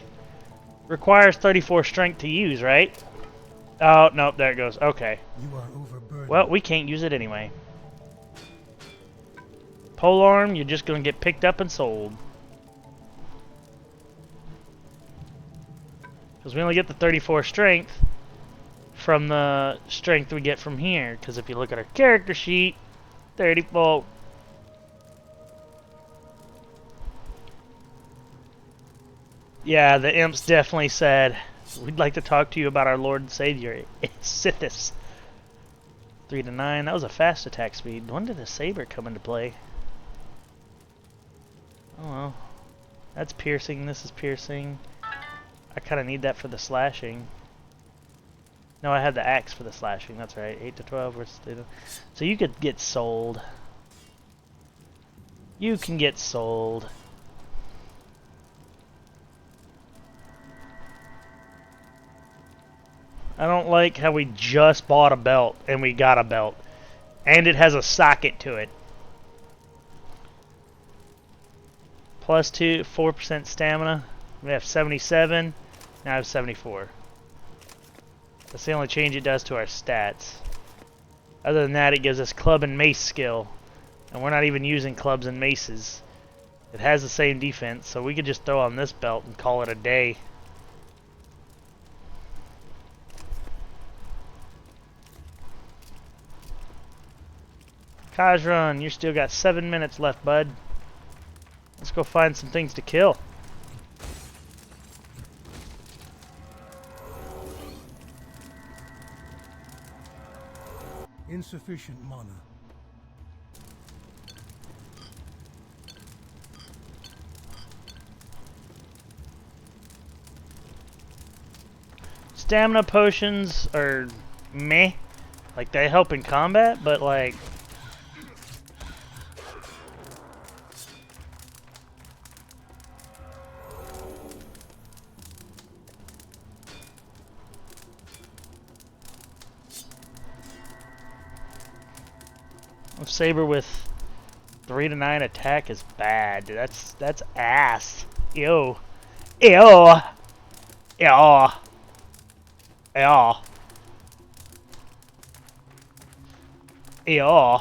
Requires 34 strength to use, right? Oh, nope, there it goes. Okay. You are overburdened. Well, we can't use it anyway. Polearm, you're just going to get picked up and sold. Because we only get the 34 strength from the strength we get from here. Because if you look at our character sheet, 34. Yeah, the imps definitely said, we'd like to talk to you about our Lord and Savior, Sithis. 3 to 9, that was a fast attack speed. When did the saber come into play? Oh well. That's piercing, this is piercing. I kind of need that for the slashing. No, I had the axe for the slashing, that's right. 8 to 12 versus 3 to... So you could get sold. You can get sold. I don't like how we just bought a belt and we got a belt. And it has a socket to it. +2, 4% stamina. We have 77. Now I have 74. That's the only change it does to our stats. Other than that, it gives us club and mace skill. And we're not even using clubs and maces. It has the same defense, so we could just throw on this belt and call it a day. Kajran, you still got 7 minutes left, bud. Let's go find some things to kill. Insufficient mana. Stamina potions are meh. Like, they help in combat, but like... Saber with 3 to 9 attack is bad. That's ass. Ew. Ew. Ew. Ew. Ew.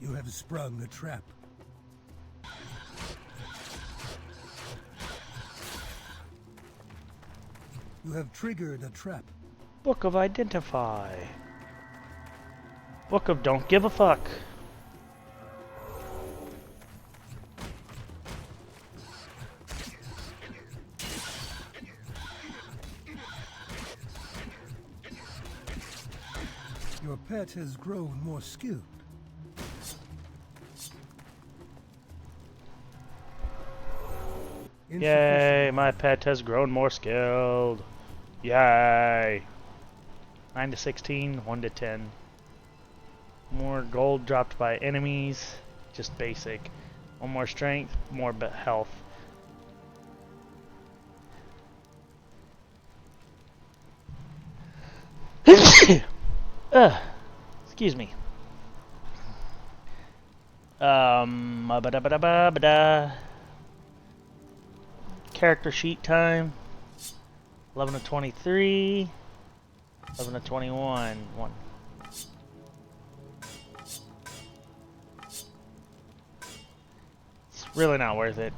You have sprung a trap. You have triggered a trap. Book of Identify. Book of Don't Give a Fuck. Your pet has grown more skilled. Yay, my pet has grown more skilled. Yay. 9 to 16, 1 to 10. More gold dropped by enemies. Just basic. 1 more strength, more health. Excuse me. Ba-da-ba-da-ba-ba-da. Character sheet time. 11 to 23. 11 to 21. 1. It's really not worth it.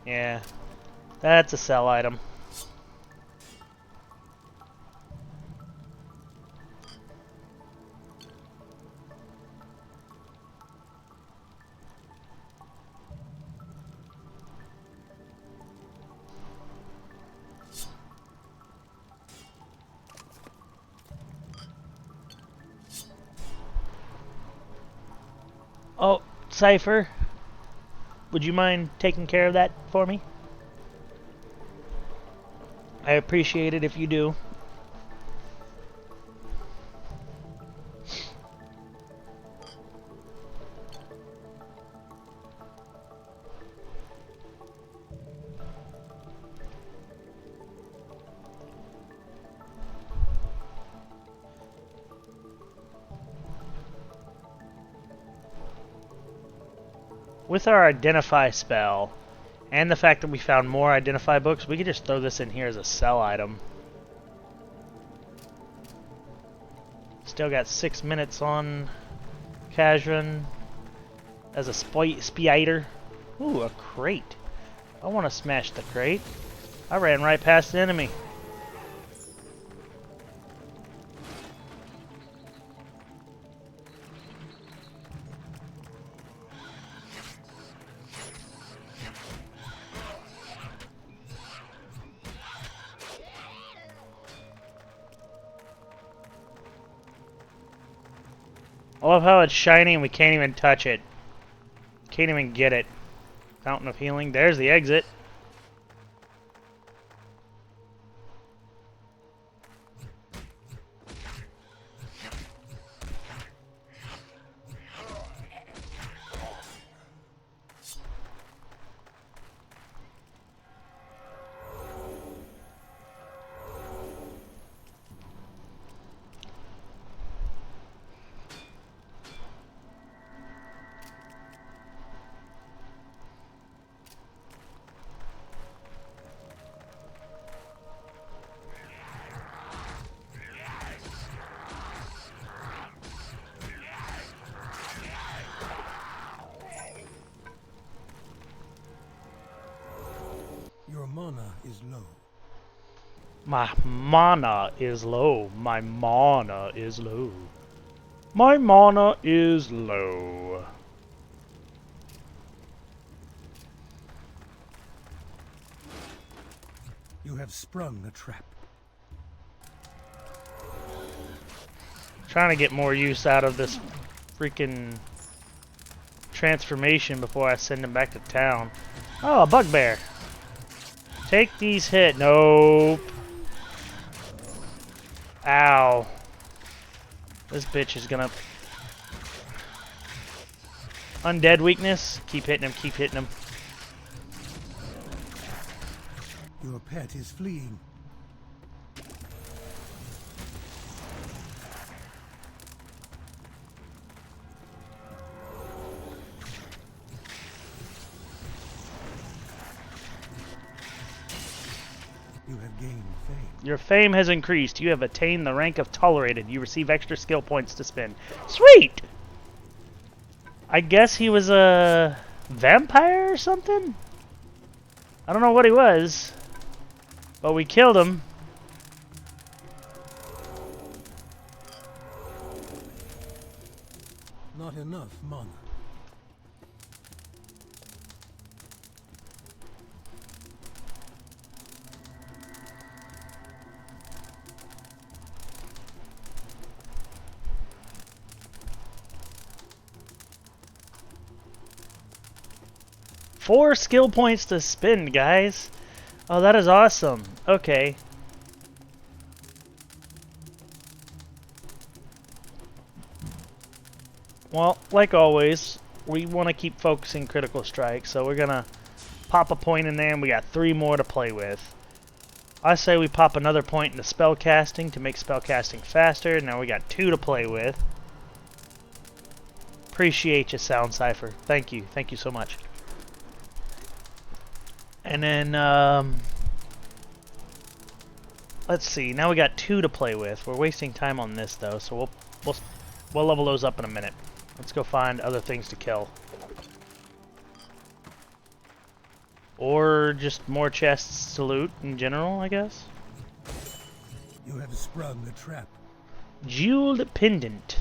Yeah. That's a sell item. Oh, Cypher, would you mind taking care of that for me? I appreciate it if you do. With our Identify spell, and the fact that we found more Identify books, we could just throw this in here as a sell item. Still got 6 minutes on Kajran as a spider. Ooh, a crate. I want to smash the crate. I ran right past the enemy. I love how it's shiny and we can't even touch it. Can't even get it. Fountain of Healing. There's the exit. mana is low. My mana is low. My mana is low. My mana is low. You have sprung a trap. Trying to get more use out of this freaking transformation before I send him back to town. Oh, a bugbear. Take these hit. Nope. Ow. This bitch is gonna... Undead weakness. Keep hitting him, keep hitting him. Your pet is fleeing. You have gained fame. Your fame has increased. You have attained the rank of tolerated. You receive extra skill points to spend. Sweet! I guess he was a vampire or something? I don't know what he was. But we killed him. Not enough mana. Four skill points to spend, guys. Oh, that is awesome. Okay. Well, like always, we want to keep focusing Critical Strike, so we're going to pop a point in there, and we got 3 more to play with. I say we pop another point into spellcasting to make spellcasting faster, and now we got 2 to play with. Appreciate you, Sound Cipher. Thank you. Thank you so much. And then, let's see. Now we got 2 to play with. We're wasting time on this, though, so we'll level those up in a minute. Let's go find other things to kill. Or just more chests to loot in general, I guess. You have sprung a trap. Jeweled Pendant.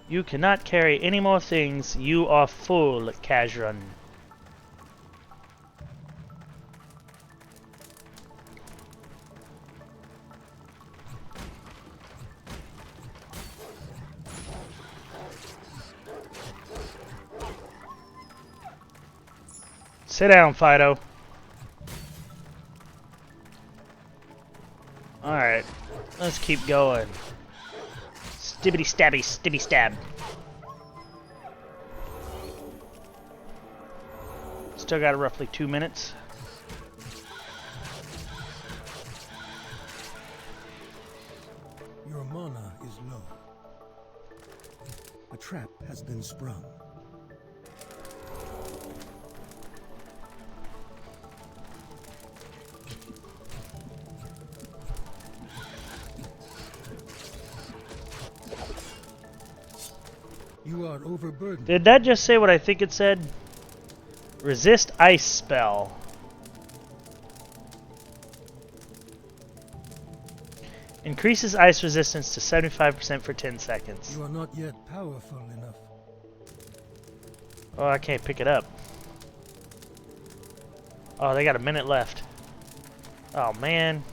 You cannot carry any more things. You are full, Kazran. Sit down, Fido. Alright, let's keep going. Stibbity stabby, stibby stab. Still got roughly 2 minutes. Your mana is low. A trap has been sprung. You are overburdened. Did that just say what I think it said? Resist ice spell. Increases ice resistance to 75% for 10 seconds. You are not yet powerful enough. Oh, I can't pick it up. Oh, they got a minute left. Oh, man.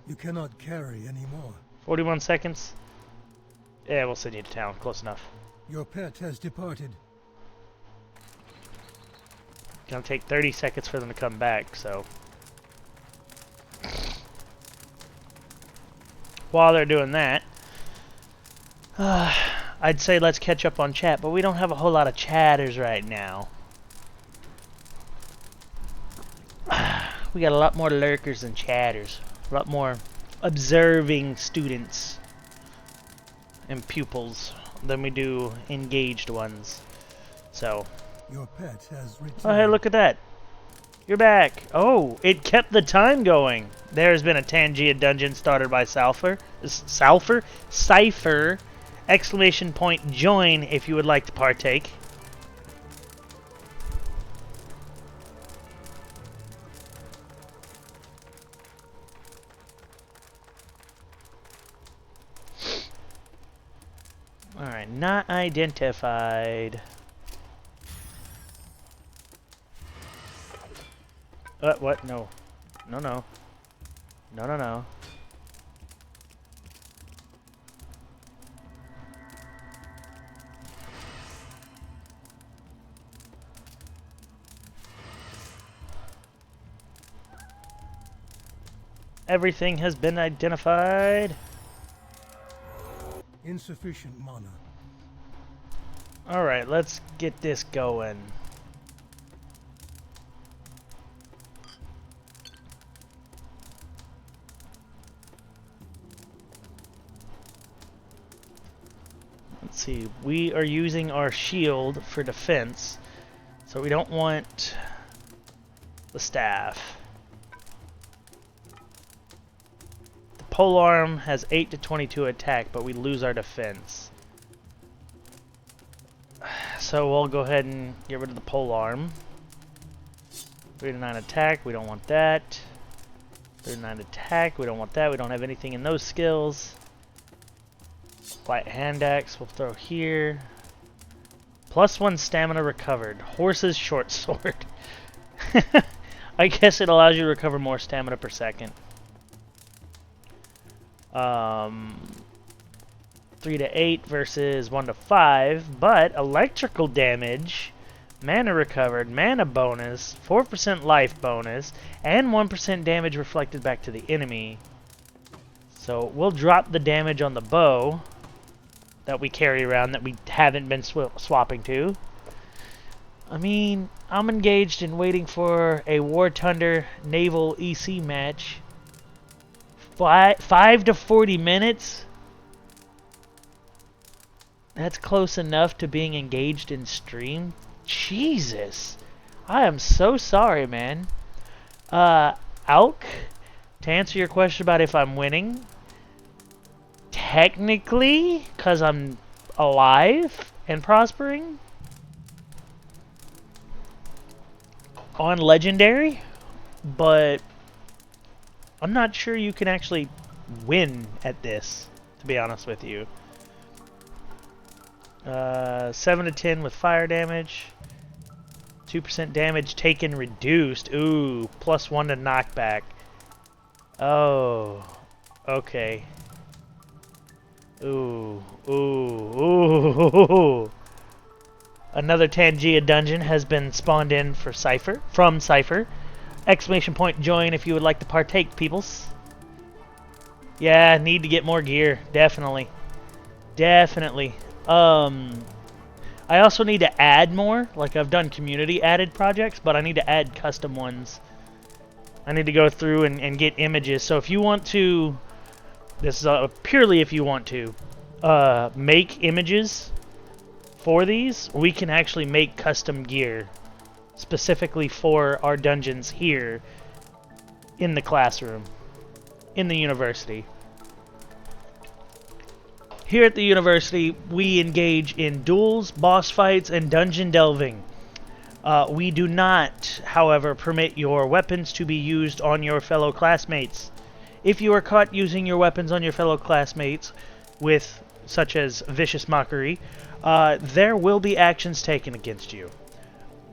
You cannot carry anymore. 41 seconds. Yeah, we'll send you to town. Close enough. Your pet has departed. Gonna take 30 seconds for them to come back, so. While they're doing that, I'd say let's catch up on chat, but we don't have a whole lot of chatters right now. We got a lot more lurkers than chatters. A lot more observing students and pupils than we do engaged ones. So, Your pet has returned. Oh, hey, look at that. You're back. Oh, it kept the time going. There's been a Tangia dungeon started by Cypher. Cypher! Exclamation point join if you would like to partake. Alright, not identified. What? No. No, no. No, no, no. Everything has been identified. Insufficient mana. Alright, let's get this going. Let's see, we are using our shield for defense, so we don't want the staff. The polearm has 8 to 22 attack, but we lose our defense. So we'll go ahead and get rid of the polearm. 39 attack, we don't want that. 39 attack, we don't want that, we don't have anything in those skills. Light hand axe we'll throw here. +1 stamina recovered. Horse's short sword. I guess it allows you to recover more stamina per second. 3 to 8 versus 1 to 5, but electrical damage, mana recovered, mana bonus, 4% life bonus, and 1% damage reflected back to the enemy. So we'll drop the damage on the bow that we carry around that we haven't been swapping to. I mean, I'm engaged in waiting for a War Thunder Naval EC match. 5 to 40 minutes? That's close enough to being engaged in stream? Jesus! I am so sorry, man. Alk, to answer your question about if I'm winning, technically, because I'm alive and prospering on Legendary, but I'm not sure you can actually win at this, to be honest with you. 7 to 10 with fire damage. 2% damage taken reduced. Ooh, +1 to knockback. Oh, okay. Ooh, ooh, ooh. Another Tangia dungeon has been spawned in for Cypher, from Cypher. Exclamation point join if you would like to partake, peoples. Yeah, need to get more gear. Definitely. Definitely. I also need to add more. Like, I've done community added projects, but I need to add custom ones. I need to go through and get images. So if you want to, this is purely if you want to, make images for these, we can actually make custom gear specifically for our dungeons here in the classroom, in the university. Here at the university, we engage in duels, boss fights, and dungeon delving. We do not, however, permit your weapons to be used on your fellow classmates. If you are caught using your weapons on your fellow classmates, with such as vicious mockery, there will be actions taken against you.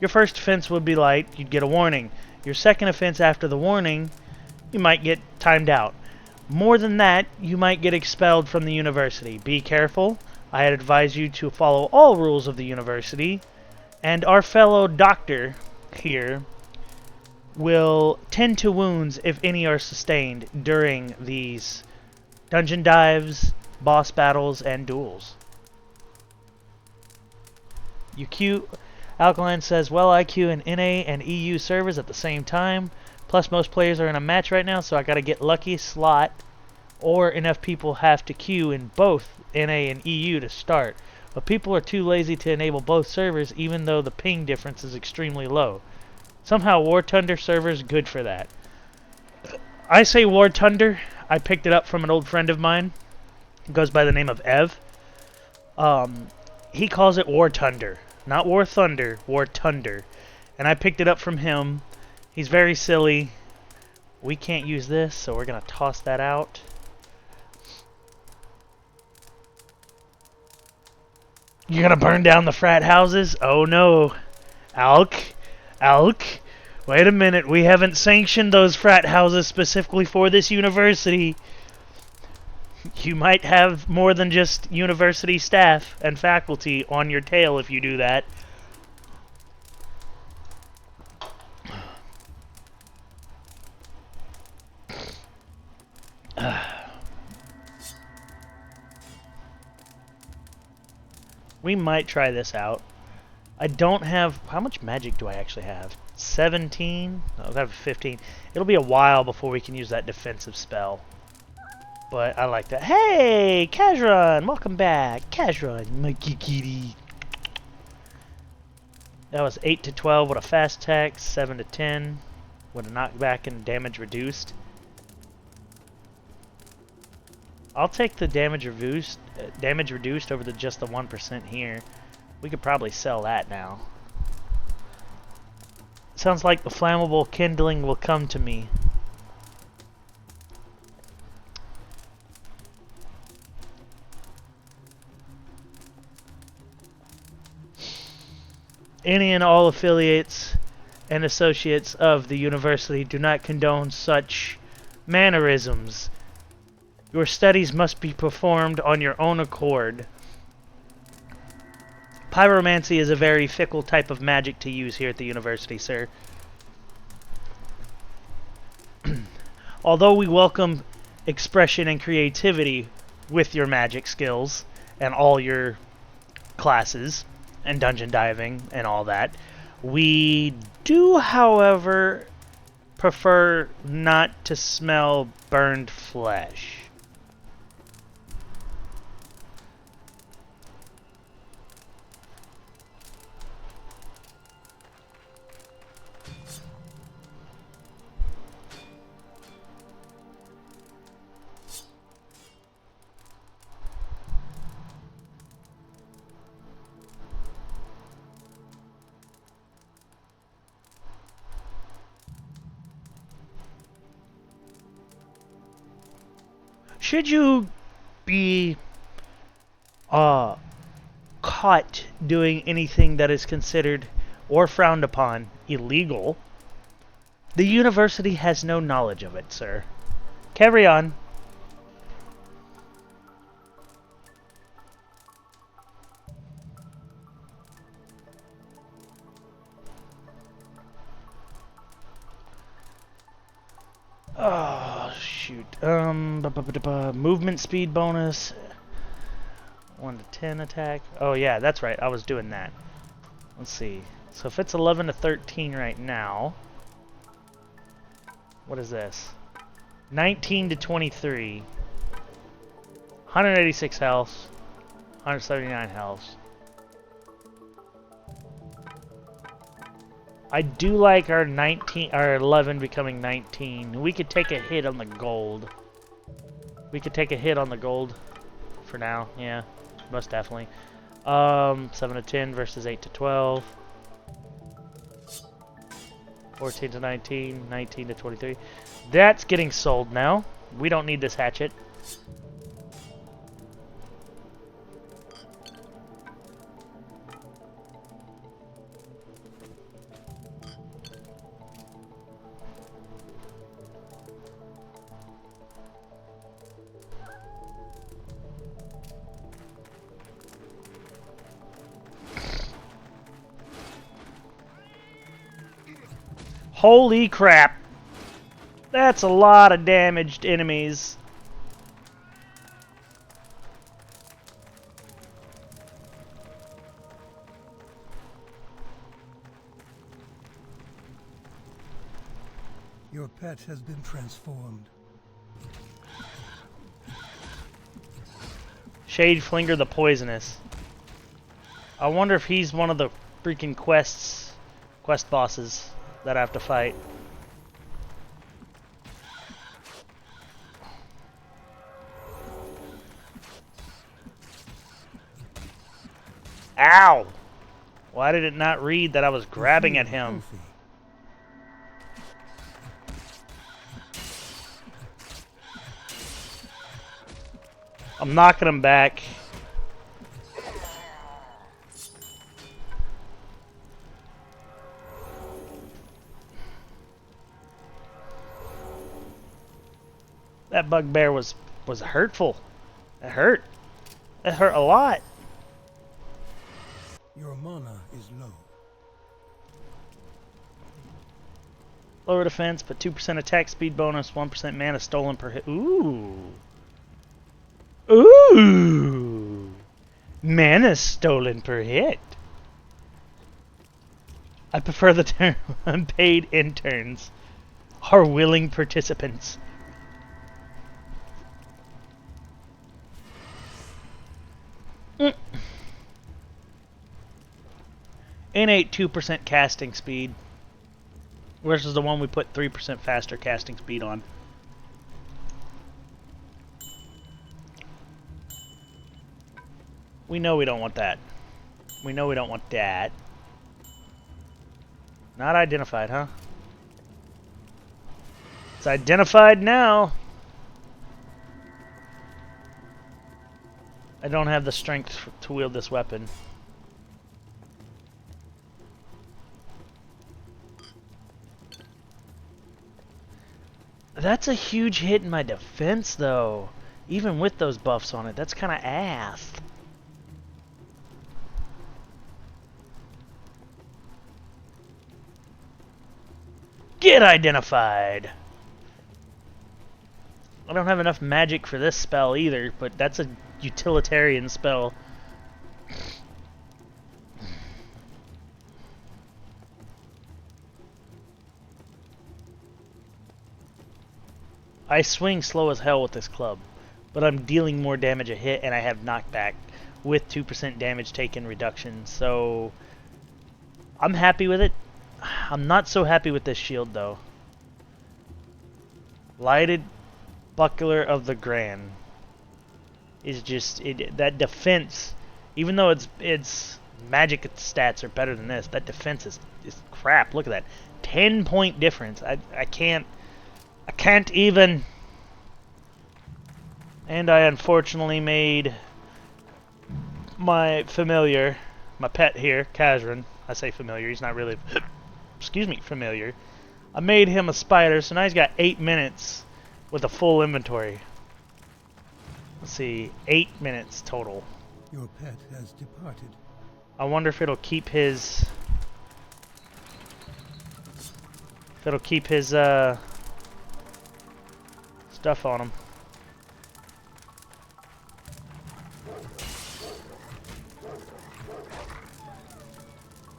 Your first offense would be light, you'd get a warning. Your second offense after the warning, you might get timed out. More than that, you might get expelled from the university. Be careful. I advise you to follow all rules of the university. And our fellow doctor here will tend to wounds if any are sustained during these dungeon dives, boss battles, and duels. Alkaline says, well, IQ and NA and EU servers at the same time. Plus, most players are in a match right now, so I gotta get lucky slot, or enough people have to queue in both NA and EU to start. but people are too lazy to enable both servers even though the ping difference is extremely low. Somehow War Thunder server's good for that. I say War Thunder. I picked it up from an old friend of mine. He goes by the name of Ev. He calls it War Thunder. Not War Thunder, War Thunder. And I picked it up from him. He's very silly. We can't use this, so we're going to toss that out. You're going to burn down the frat houses? Oh no. Alk. Wait a minute. We haven't sanctioned those frat houses specifically for this university. You might have more than just university staff and faculty on your tail if you do that. We might try this out. I don't have... How much magic do I actually have? 17? No, I have 15. It'll be a while before we can use that defensive spell. But I like that. Hey, Kazran! Welcome back. Kazran, my kitty. That was 8 to 12 with a fast attack, 7 to 10 with a knockback and damage reduced. I'll take the damage reduced over just the 1% here. We could probably sell that now. Sounds like the flammable kindling will come to me. Any and all affiliates and associates of the university do not condone such mannerisms. Your studies must be performed on your own accord. Pyromancy is a very fickle type of magic to use here at the university, sir. Although we welcome expression and creativity with your magic skills and all your classes and dungeon diving and all that, we do, however, prefer not to smell burned flesh. Should you be caught doing anything that is considered or frowned upon illegal, the university has no knowledge of it, sir. Carry on. Oh, shoot. Movement speed bonus. 1 to 10 attack. Oh, yeah, that's right. I was doing that. Let's see. So if it's 11 to 13 right now, what is this? 19 to 23. 186 health. 179 health. I do like our 11 becoming 19. We could take a hit on the gold. We could take a hit on the gold for now. Yeah, most definitely. 7 to 10 versus 8 to 12. 14 to 19, 19 to 23. That's getting sold now. We don't need this hatchet. Holy crap! That's a lot of damaged enemies. Your pet has been transformed. Shade Flinger the Poisonous. I wonder if he's one of the freaking quest bosses that I have to fight. Ow! Why did it not read that I was grabbing at him? Trophy. I'm knocking him back. That bugbear was hurtful. It hurt. It hurt a lot. Your mana is low. Lower defense, but 2% attack speed bonus, 1% mana stolen per hit. Ooh. Ooh. Mana stolen per hit. I prefer the term unpaid interns are willing participants. Innate 2% casting speed versus the one we put 3% faster casting speed on. We know we don't want that. We know we don't want that. Not identified, huh? It's identified now. I don't have the strength to wield this weapon. That's a huge hit in my defense, though. Even with those buffs on it, that's kind of ass. Get identified! I don't have enough magic for this spell either, but that's a utilitarian spell. I swing slow as hell with this club, but I'm dealing more damage a hit and I have knockback with 2% damage taken reduction, so I'm happy with it. I'm not so happy with this shield though. Lighted Buckler of the Grand is just that defense, even though its magic stats are better than this, that defense is crap. Look at that. 10-point difference. I can't even. And I unfortunately made my familiar, my pet here, Kazran. I say familiar, he's not really excuse me, familiar. I made him a spider, so now he's got 8 minutes with a full inventory. Let's see, 8 minutes total. Your pet has departed. I wonder if it'll keep his... stuff on him.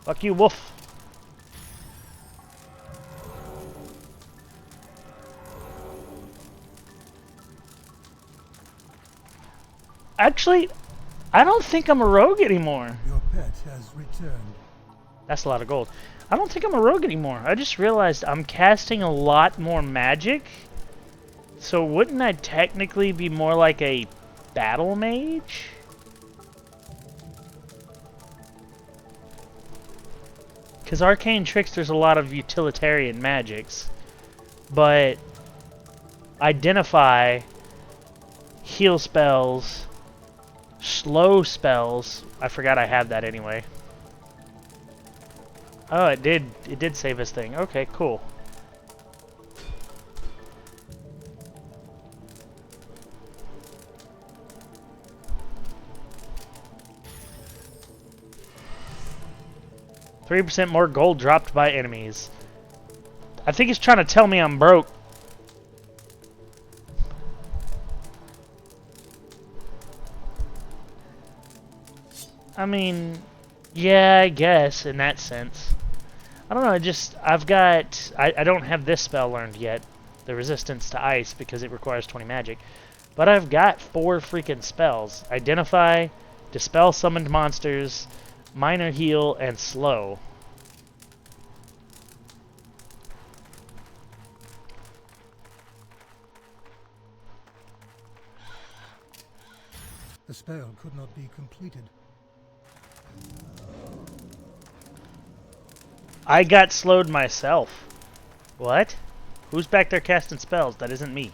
Fuck you, wolf. Actually, I don't think I'm a rogue anymore. Your pet has returned. That's a lot of gold. I don't think I'm a rogue anymore. I just realized I'm casting a lot more magic. So wouldn't I technically be more like a battle mage? Because Arcane Trickster's a lot of utilitarian magics. But Identify, heal spells, slow spells. I forgot I have that anyway. Oh, it did save his thing. Okay, cool. %3 more gold dropped by enemies. I think he's trying to tell me I'm broke. I mean, yeah, I guess in that sense. I don't know, I don't have this spell learned yet, the resistance to ice, because it requires 20 magic. But I've got 4 freaking spells. Identify, Dispel Summoned Monsters, Minor heal and slow. The spell could not be completed. I got slowed myself. What? Who's back there casting spells? That isn't me.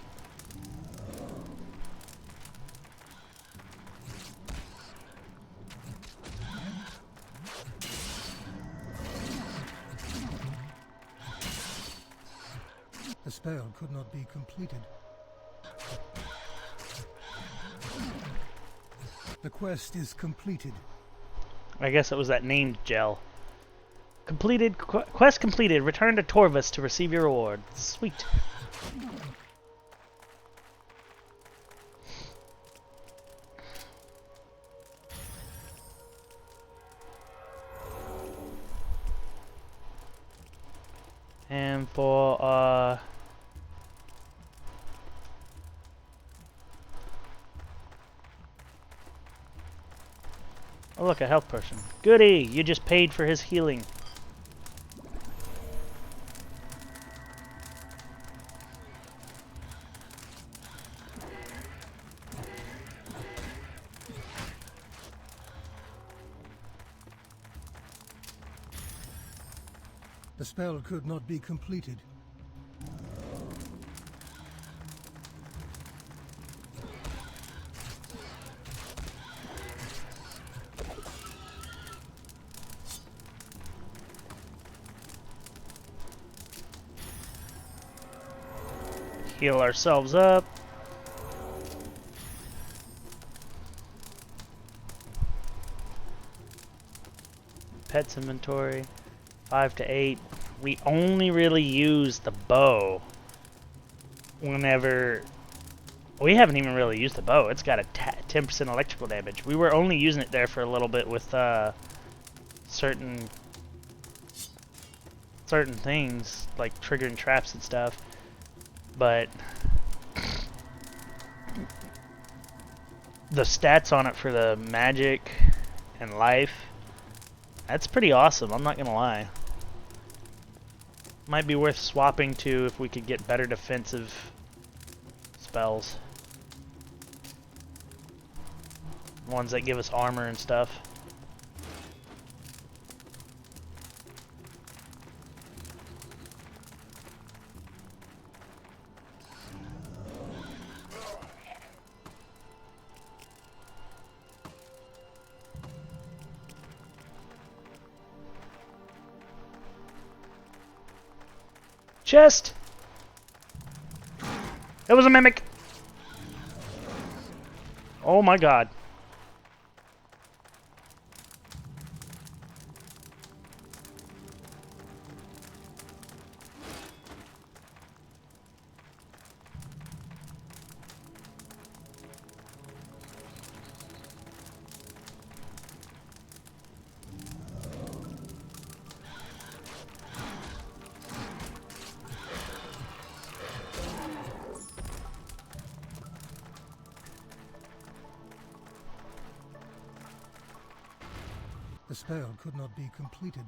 The spell could not be completed. The quest is completed. I guess it was that named gel. Completed. Quest completed. Return to Torvus to receive your reward. Sweet. And for oh look, a health potion. Goody! You just paid for his healing. The spell could not be completed. Heal ourselves up. Pets inventory. 5 to 8. We only really use the bow whenever... We haven't even really used the bow. It's got a 10% electrical damage. We were only using it there for a little bit with certain things, like triggering traps and stuff. But the stats on it for the magic and life, that's pretty awesome, I'm not gonna lie. Might be worth swapping to if we could get better defensive spells. Ones that give us armor and stuff. Chest! It was a mimic! Oh my god. The spell could not be completed.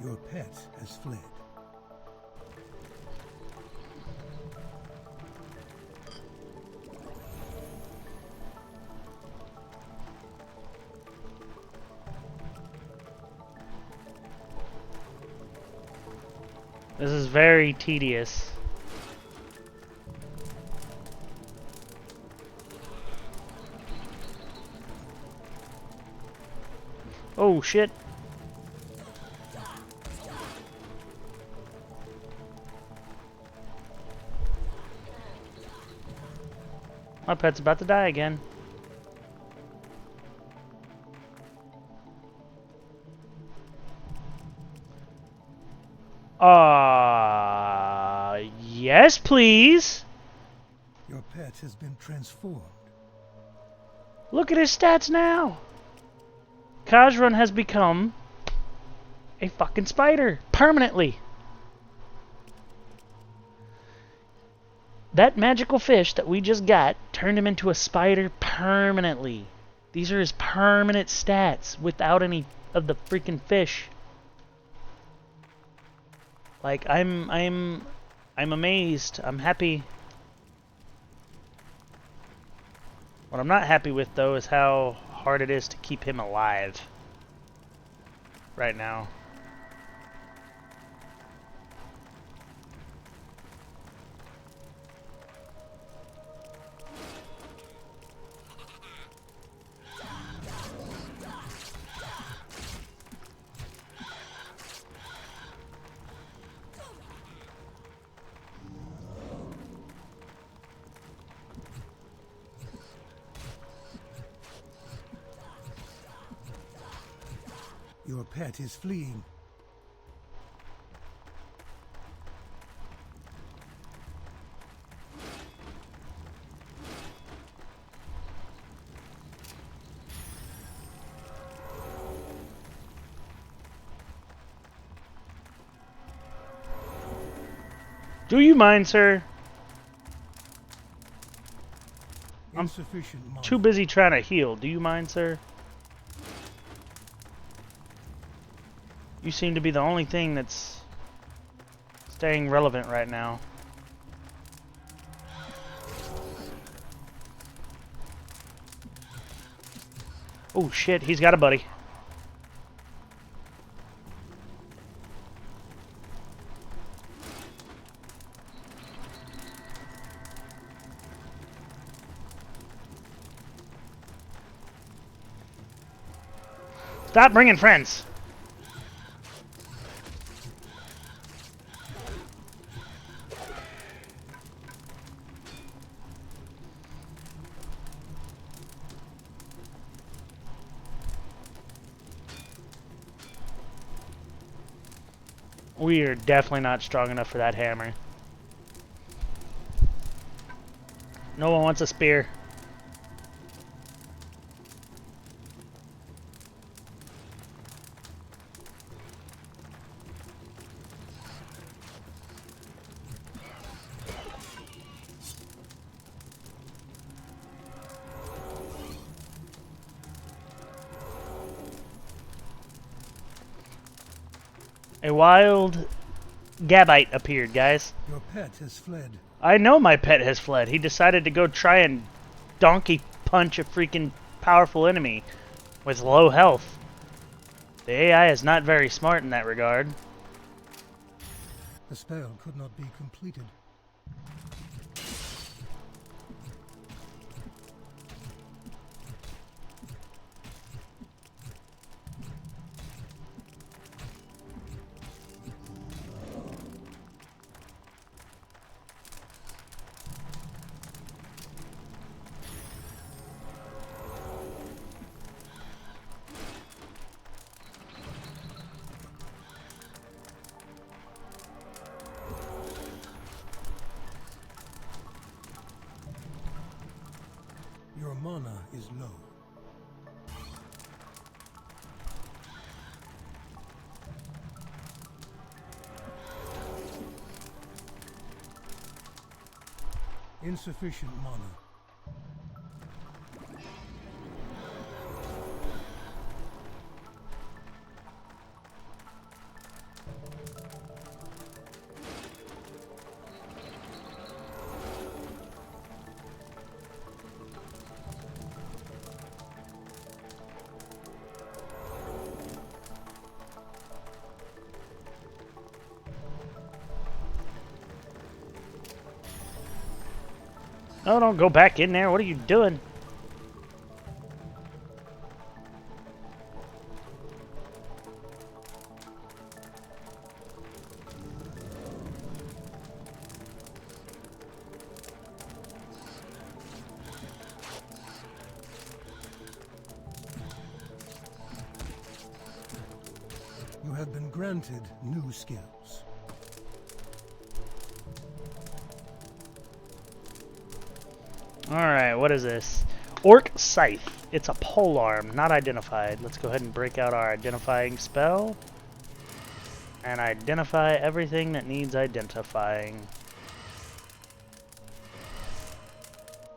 Your pet has fled. This is very tedious. Oh shit. My pet's about to die again. Yes, please. Your pet has been transformed. Look at his stats now. Kajran has become a fucking spider permanently. That magical fish that we just got turned him into a spider permanently. These are his permanent stats without any of the freaking fish. Like I'm amazed. I'm happy. What I'm not happy with though is how hard it is to keep him alive right now. Your pet is fleeing. Do you mind, sir? Insufficient mana. Too busy trying to heal. Do you mind, sir? You seem to be the only thing that's staying relevant right now. Oh shit, he's got a buddy. Stop bringing friends. We are definitely not strong enough for that hammer. No one wants a spear. A wild Gabite appeared, guys. Your pet has fled. I know my pet has fled. He decided to go try and donkey punch a freaking powerful enemy with low health. The AI is not very smart in that regard. The spell could not be completed. Your mana is low. Insufficient mana. No, don't go back in there. What are you doing? You have been granted new skills. Alright, what is this? Orc Scythe. It's a polearm, not identified. Let's go ahead and break out our identifying spell. And identify everything that needs identifying.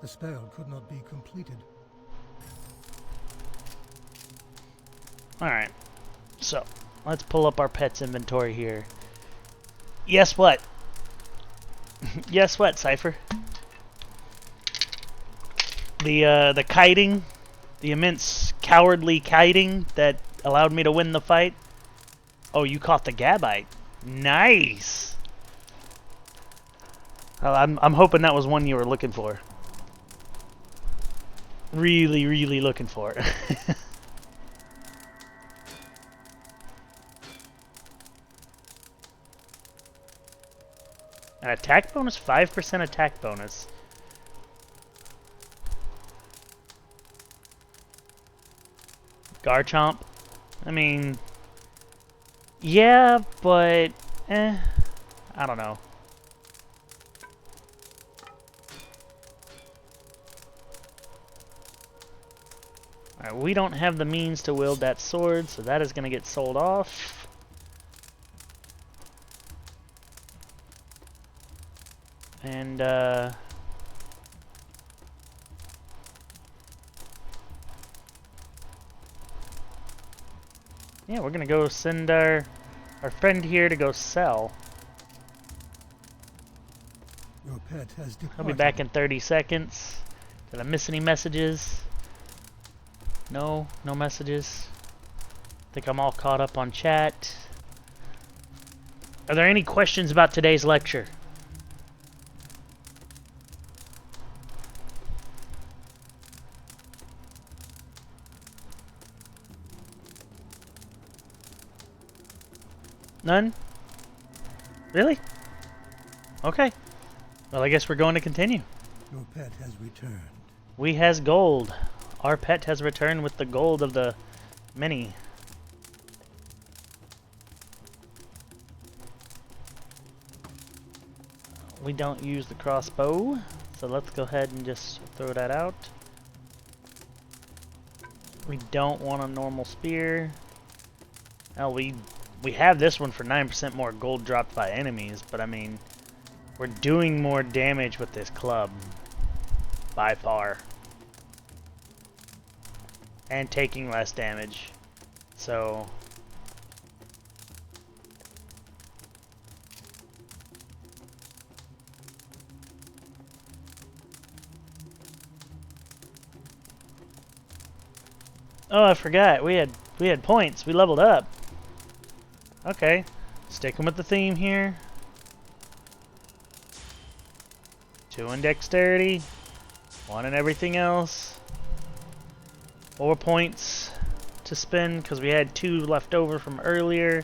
The spell could not be completed. Alright, so let's pull up our pet's inventory here. Guess what? Guess what, Cypher? The kiting, the immense cowardly kiting that allowed me to win the fight. Oh, you caught the Gabite. Nice. I'm hoping that was one you were looking for. Really, really looking for it. An attack bonus? 5% attack bonus. Garchomp? I mean... yeah, but... I don't know. Alright, we don't have the means to wield that sword, so that is going to get sold off. And, yeah, we're gonna go send our friend here to go sell. Your pet has departed. I'll be back in 30 seconds. Did I miss any messages? No, no messages. Think I'm all caught up on chat. Are there any questions about today's lecture? None? Really? Okay. Well, I guess we're going to continue. Your pet has returned. We has gold. Our pet has returned with the gold of the many. We don't use the crossbow, so let's go ahead and just throw that out. We don't want a normal spear. Hell, we have this one for 9% more gold dropped by enemies, but I mean, we're doing more damage with this club. By far. And taking less damage. So... oh, I forgot. We had points. We leveled up. Okay. Sticking with the theme here. 2 in dexterity. 1 in everything else. 4 points to spend because we had 2 left over from earlier.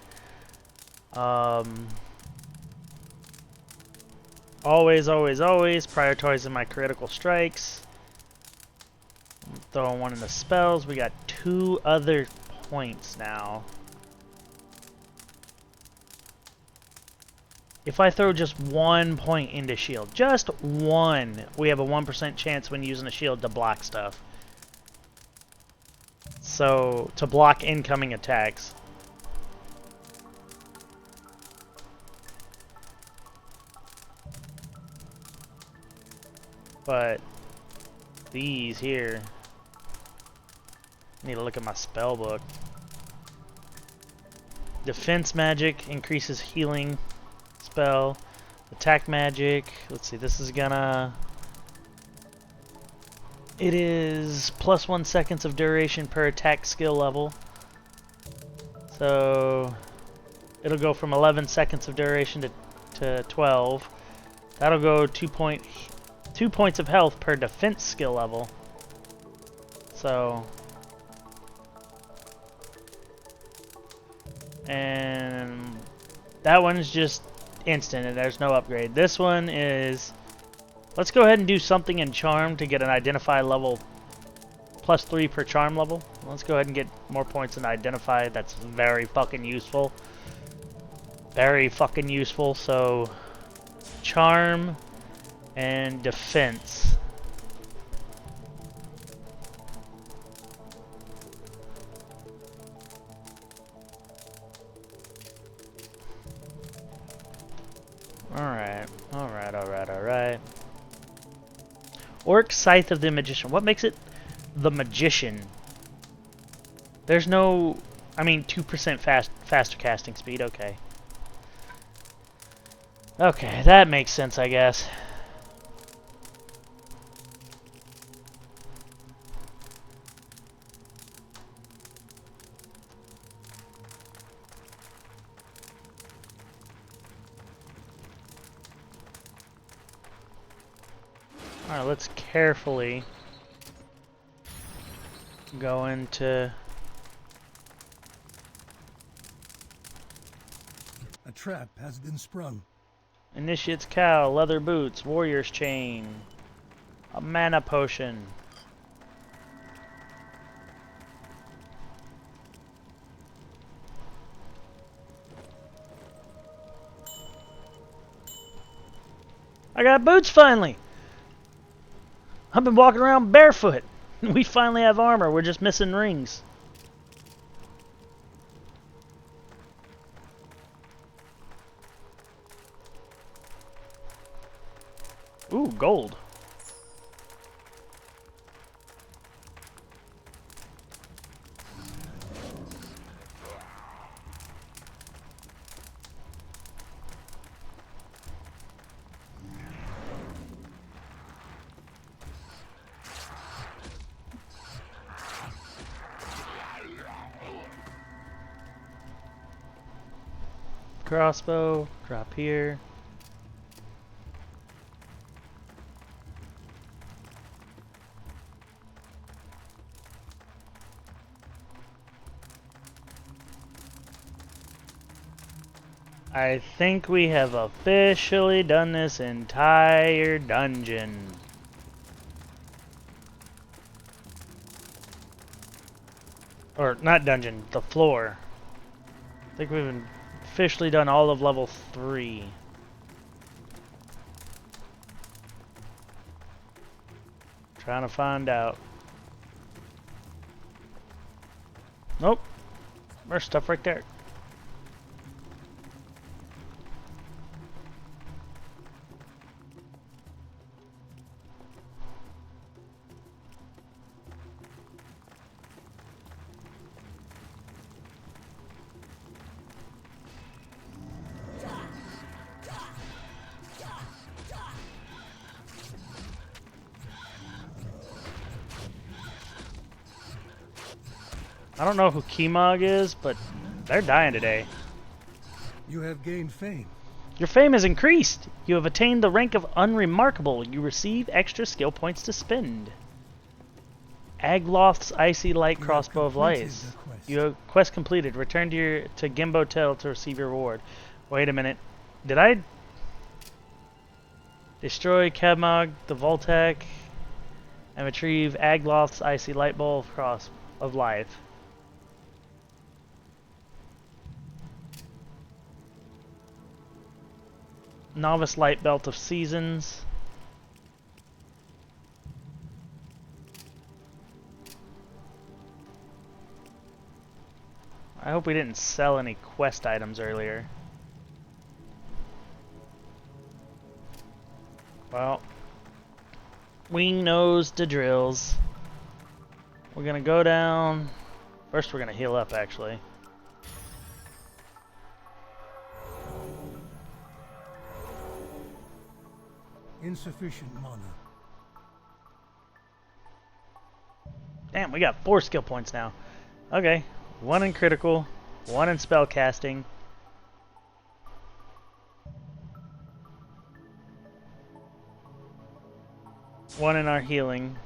Always, always, always prioritizing my critical strikes. Throwing 1 in the spells. We got 2 other points now. If I throw just 1 point into shield, just 1, we have a 1% chance when using a shield to block stuff. So, to block incoming attacks. But these here, I need to look at my spell book. Defense magic increases healing spell. Attack magic, let's see, this is gonna... it is plus 1 seconds of duration per attack skill level. So it'll go from 11 seconds of duration to 12. That'll go 2 points of health per defense skill level. So... and that one's just instant and there's no upgrade. This one is... let's go ahead and do something in charm to get an identify level plus 3 per charm level. Let's go ahead and get more points in identify. That's very fucking useful. Very fucking useful. So charm and defense. Alright, alright. Orc Scythe of the Magician. What makes it the Magician? There's no... I mean, 2% faster casting speed. Okay. Okay, that makes sense, I guess. Alright, let's carefully go into... A trap has been sprung. Initiate's Cow, Leather Boots, Warrior's Chain, a Mana Potion. I got boots finally! I've been walking around barefoot. We finally have armor, we're just missing rings. Ooh, gold. Crossbow, drop here. I think we have officially done this entire dungeon. Or, not dungeon, the floor. I think we've officially done all of level 3. Trying to find out. Nope. There's stuff right there. I don't know who Kimog is, but they're dying today. You have gained fame. Your fame has increased. You have attained the rank of Unremarkable. You receive extra skill points to spend. Agloth's Icy Light Crossbow of Lights. You have quest completed. Return to Gimbo Tell to receive your reward. Wait a minute. Did I destroy Kevmog, the Voltec, and retrieve Agloth's Icy Light Bowl of Life? Novice Light Belt of Seasons. I hope we didn't sell any quest items earlier. Well, we knows the drills. We're gonna go down. First we're gonna heal up, actually. Insufficient mana. Damn, we got 4 skill points now. Okay, 1 in critical, 1 in spell casting. One in our healing.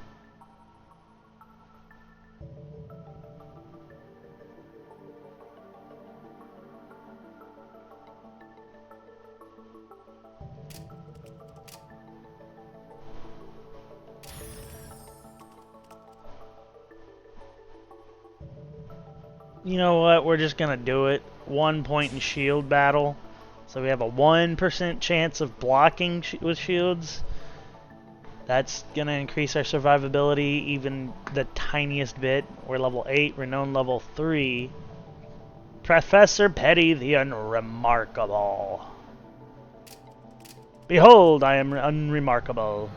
You know what? We're just gonna do it. 1 point in shield battle. So we have a 1% chance of blocking with shields. That's gonna increase our survivability even the tiniest bit. We're level 8, renown level 3. Professor Petty the Unremarkable. Behold, I am unremarkable.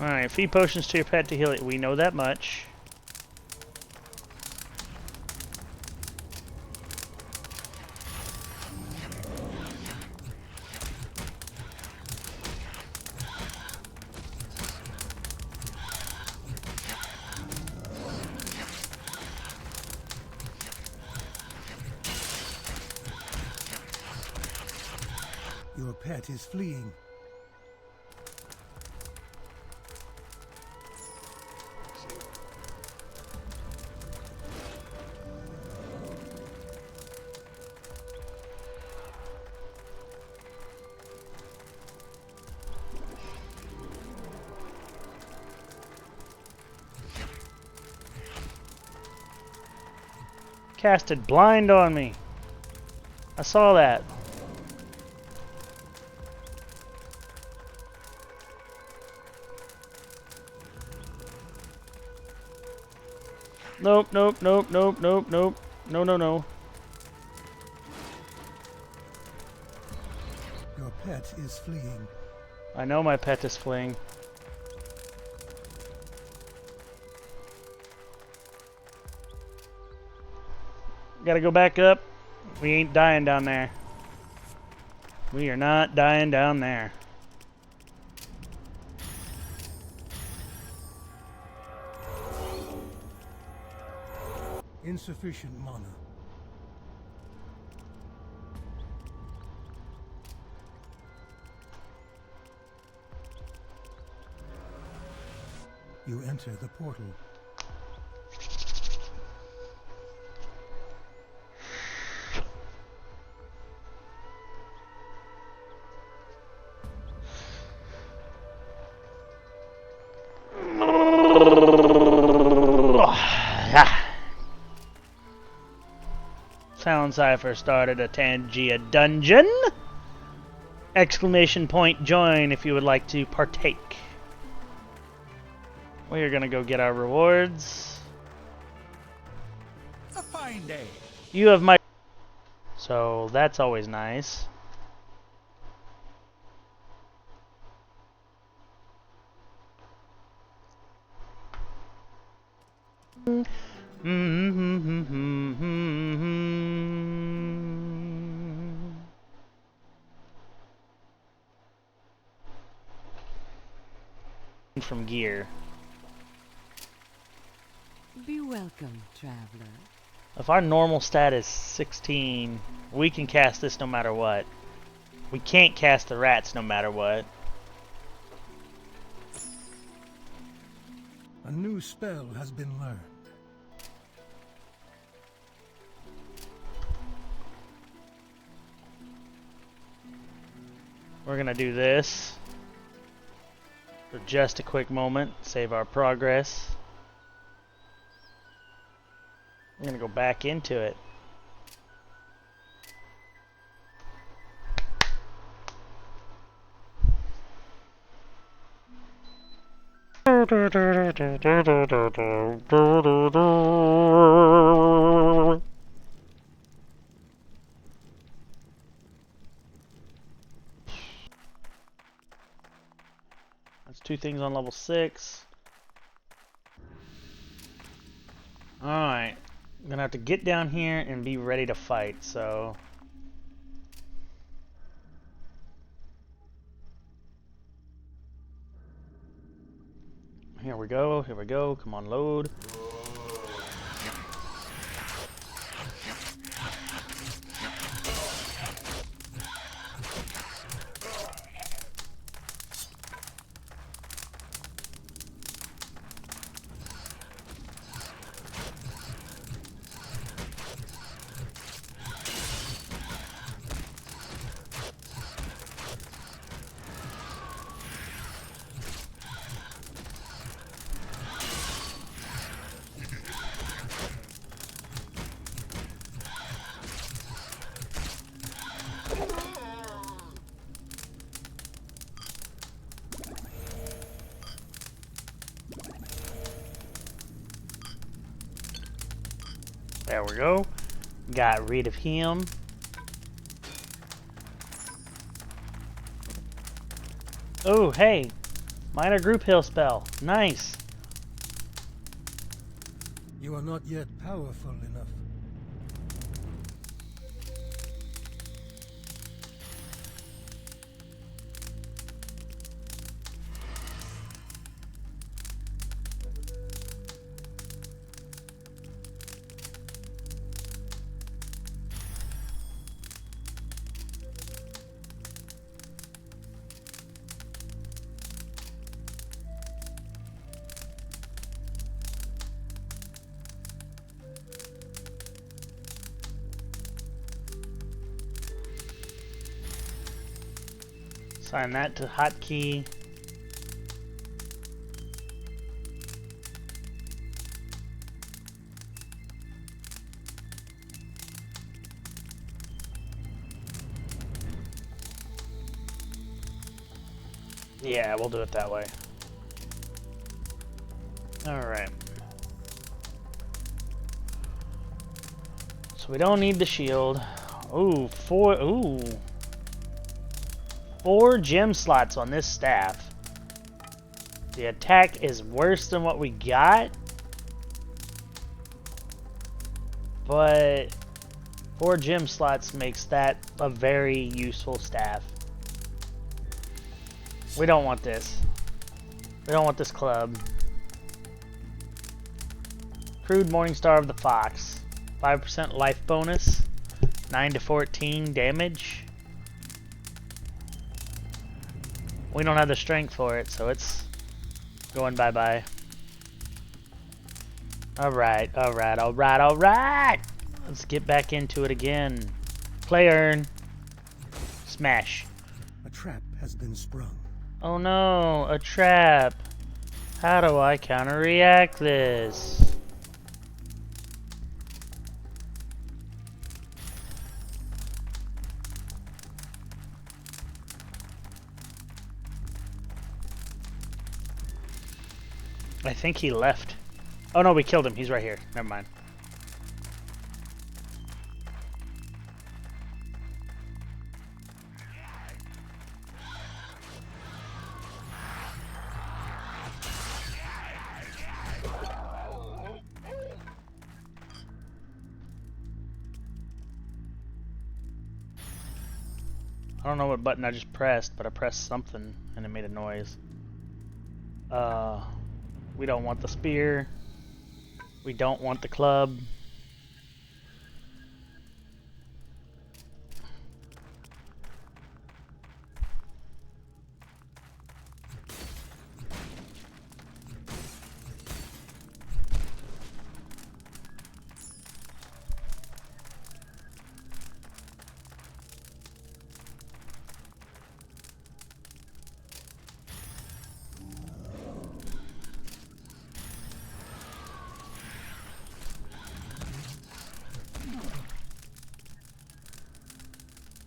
Alright, feed potions to your pet to heal it. We know that much. Your pet is fleeing. Casted blind on me. I saw that. Nope, nope, nope, nope, nope, nope. No, no, no. Your pet is fleeing. I know my pet is fleeing. Gotta go back up. We ain't dying down there. We are not dying down there. Insufficient mana. You enter the portal. Sound Cipher started a Tangia dungeon. Exclamation point join if you would like to partake. We are gonna go get our rewards. A fine day. You have my... So that's always nice. From gear. Be welcome, traveler. If our normal stat is 16, we can cast this no matter what. We can't cast the rats no matter what. A new spell has been learned. We're gonna do this for just a quick moment, save our progress. I'm gonna go back into it. That's 2 things on level 6. Alright. I'm gonna have to get down here and be ready to fight, so... Here we go, come on, load. There we go. Got rid of him. Oh, hey. Minor group heal spell. Nice. You are not yet powerful enough. Assign that to hotkey. Yeah, we'll do it that way. Alright. So we don't need the shield. Ooh, four gem slots on this staff. The attack is worse than what we got. But 4 gem slots makes that a very useful staff. We don't want this. We don't want this club. Crude Morningstar of the Fox. 5% life bonus. 9 to 14 damage. We don't have the strength for it, so it's going bye-bye. Alright, alright, alright, alright! Let's get back into it again. Play earn. Smash. A trap has been sprung. Oh no, a trap. How do I counter-react this? I think he left. Oh no, we killed him. He's right here. Never mind. I don't know what button I just pressed, but I pressed something and it made a noise. We don't want the spear. We don't want the club.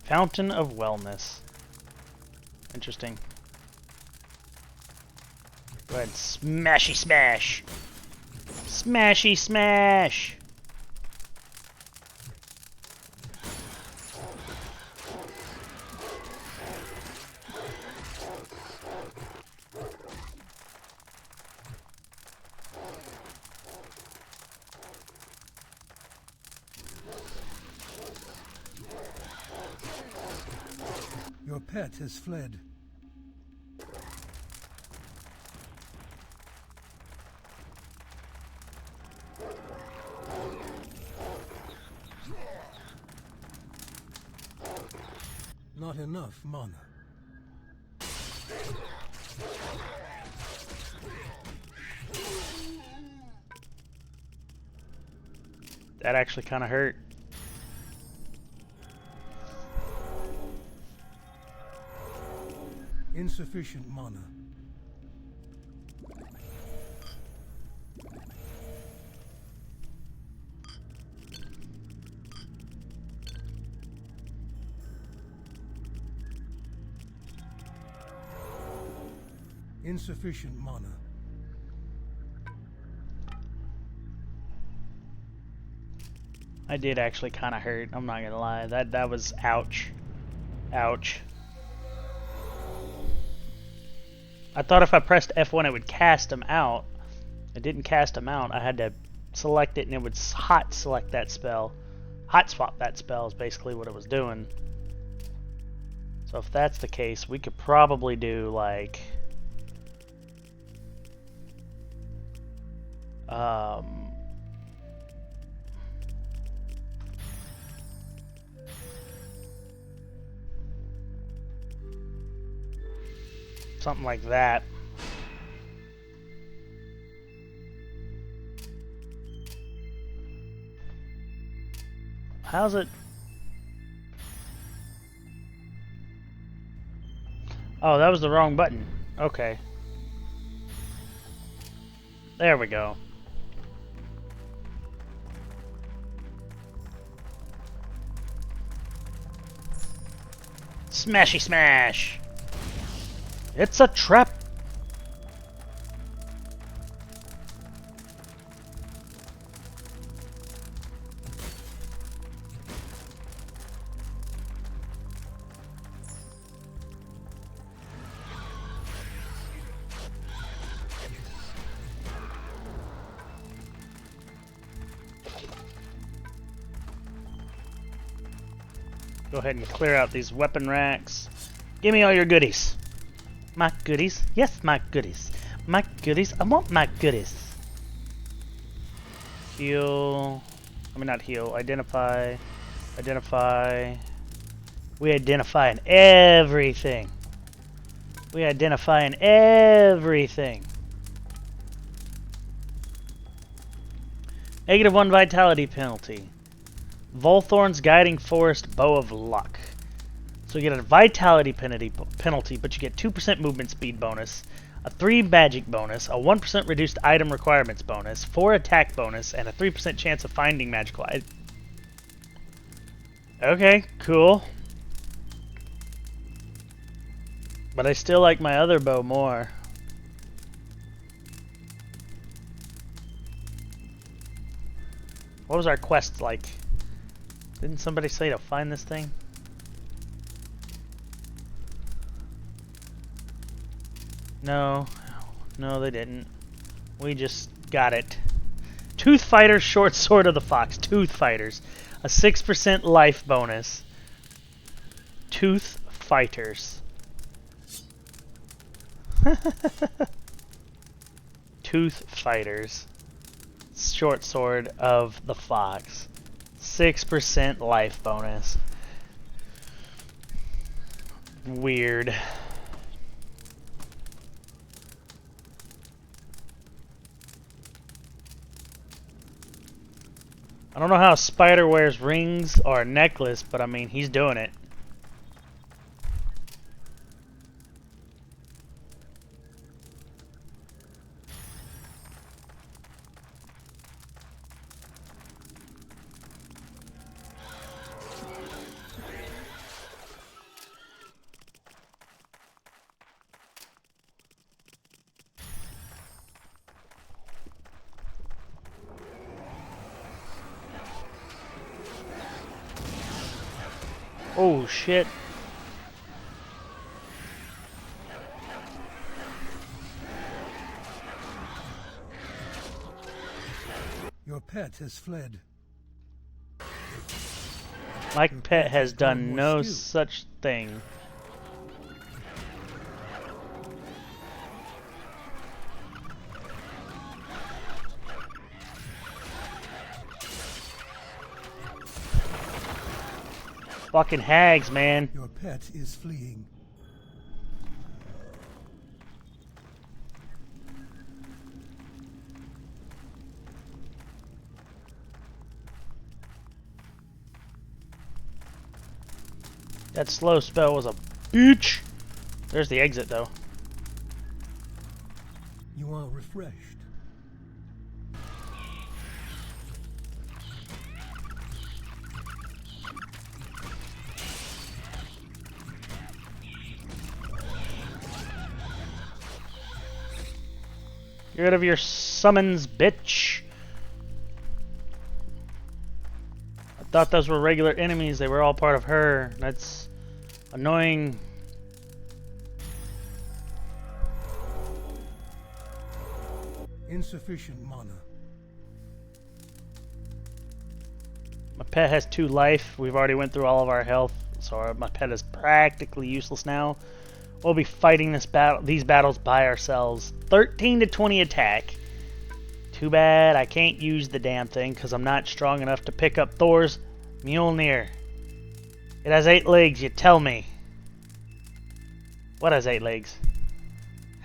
Fountain of Wellness. Interesting. Go ahead, smashy smash! Smashy smash! Your pet has fled. Not enough mana. That actually kind of hurt. Insufficient mana. Insufficient mana. I did actually kind of hurt. I'm not gonna lie. That was ouch. Ouch. I thought if I pressed F1 it would cast him out. It didn't cast him out. I had to select it and it would hot select that spell. Hot swap that spell is basically what it was doing. So if that's the case, we could probably do like something like that. How's it? Oh, that was the wrong button. Okay. There we go. Smashy smash! It's a trap! Go ahead and clear out these weapon racks. Give me all your goodies. My goodies? Yes, my goodies. My goodies? I want my goodies. Heal. I mean, not heal. Identify. Identify. We identifying everything. We identifying everything. -1 vitality penalty. Volthorn's Guiding Forest Bow of Luck. So you get a vitality penalty, but you get 2% movement speed bonus, a 3 magic bonus, a 1% reduced item requirements bonus, 4 attack bonus, and a 3% chance of finding magical items. Okay, cool. But I still like my other bow more. What was our quest like? Didn't somebody say to find this thing? No. No, they didn't. We just got it. Tooth Fighters, Short Sword of the Fox. Tooth Fighters. A 6% life bonus. Tooth Fighters. Tooth Fighters. Short Sword of the Fox. 6% life bonus. Weird. I don't know how a spider wears rings or a necklace, but I mean, he's doing it. Oh shit. Your pet has fled. My pet has done no such thing. Fucking hags, man. Your pet is fleeing. That slow spell was a bitch. There's the exit, though. You are refreshed. Get rid of your summons, bitch. thought those were regular enemies. They were all part of her. That's annoying. Insufficient mana. My pet has 2 life. We've already went through all of our health, so my pet is practically useless now. We'll be fighting these battles by ourselves. 13 to 20 attack. Too bad I can't use the damn thing because I'm not strong enough to pick up Thor's Mjolnir. It has 8 legs, you tell me. What has 8 legs?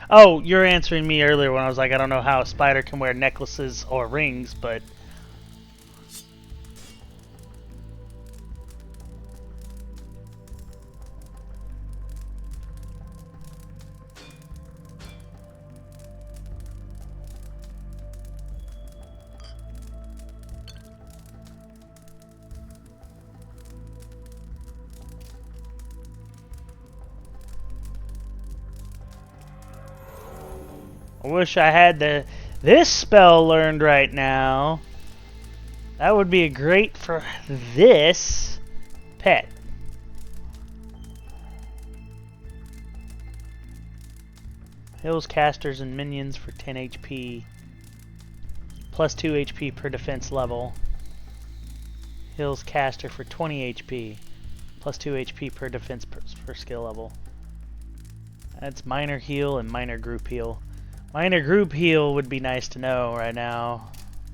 Oh, you're answering me earlier when I was like, I don't know how a spider can wear necklaces or rings, but... I wish I had this spell learned right now. That would be great for this pet. Heals casters and minions for 10 HP. Plus 2 HP per defense level. Heals caster for 20 HP. Plus 2 HP per defense per skill level. That's minor heal and minor group heal. Minor group heal would be nice to know right now.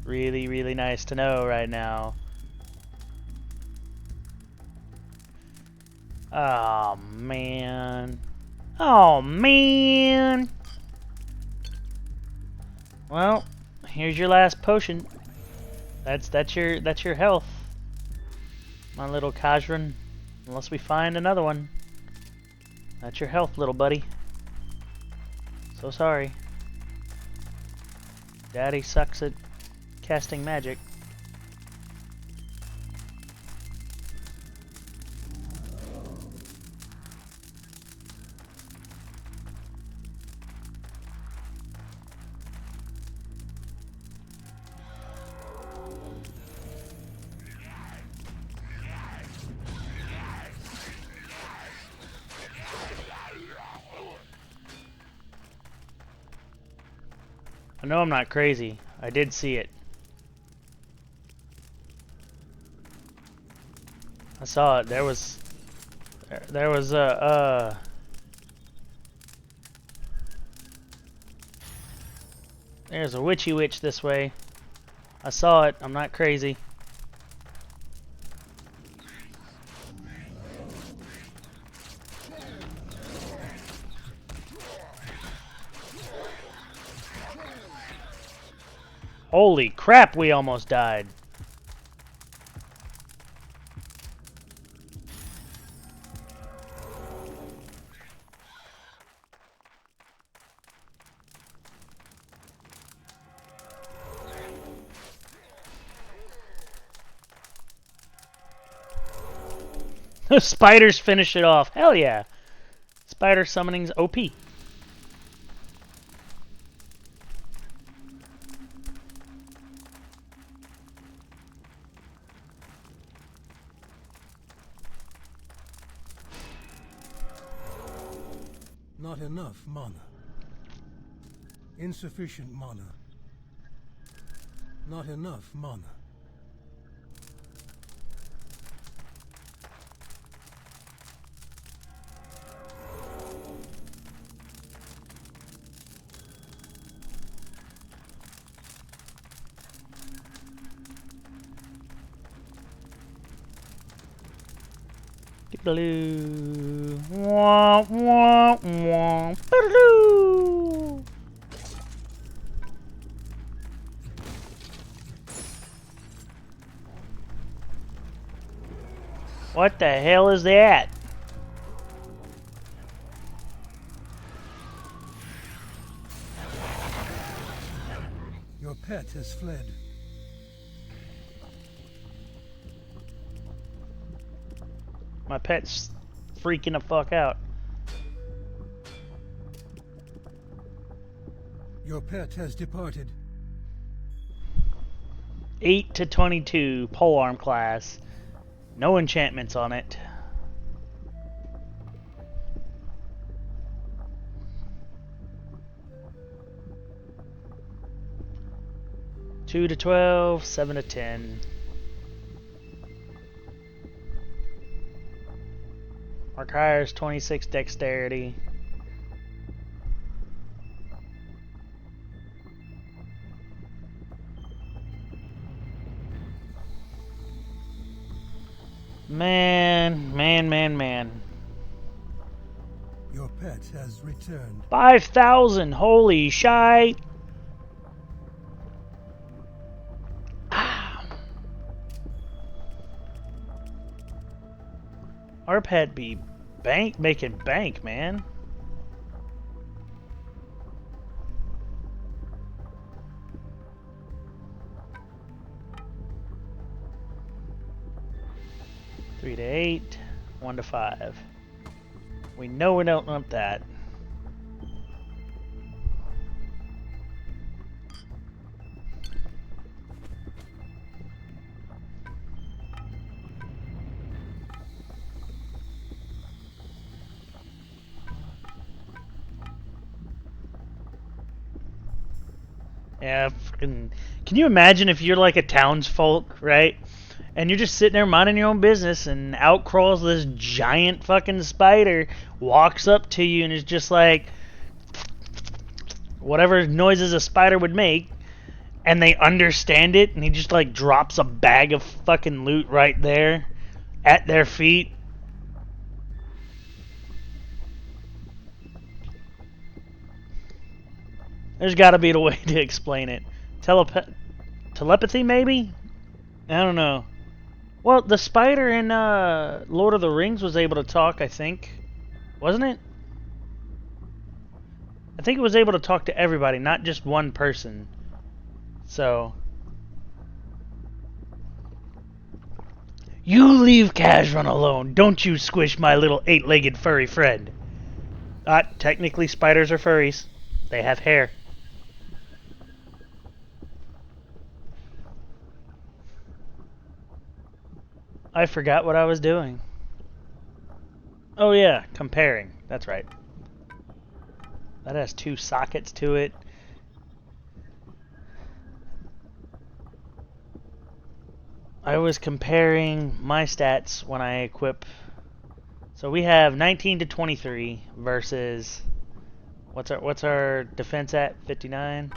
Really, really nice to know right now. Oh, man. Oh, man. Well, here's your last potion. That's your health. My little Kajran. Unless we find another one. That's your health, little buddy. So sorry. Daddy sucks at casting magic. I know I'm not crazy. I did see it. I saw it. There was a there's a witchy witch this way. I saw it. I'm not crazy. Holy crap, we almost died. The spiders finish it off. Hell yeah. Spider summoning's OP. Not enough mana. Insufficient mana. Not enough mana. Blue. Wah, wah, wah. Blue. What the hell is that? Your pet has fled. My pet's freaking the fuck out. Your pet has departed. 8 to 22 polearm class. No enchantments on it. Two to 12, 7 to 10. Requires 26 dexterity. Man. Your pet has returned. 5,000, holy shite. Ah. Our pet be making bank, man. Three to 8, 1 to 5. We know we don't want that. Yeah, can you imagine if you're like a townsfolk, right? And you're just sitting there minding your own business, and out crawls this giant fucking spider, walks up to you, and is just like, whatever noises a spider would make, and they understand it, and he just like drops a bag of fucking loot right there at their feet. There's got to be a way to explain it. Telepathy, maybe? I don't know. Well, the spider in Lord of the Rings was able to talk, I think. Wasn't it? I think it was able to talk to everybody, not just one person. So... You leave Kazran alone. Don't you squish my little 8-legged furry friend. Technically spiders are furries. They have hair. I forgot what I was doing. Oh yeah, comparing. That's right. That has 2 sockets to it. I was comparing my stats when I equip. So we have 19 to 23 versus what's our defense at? 59,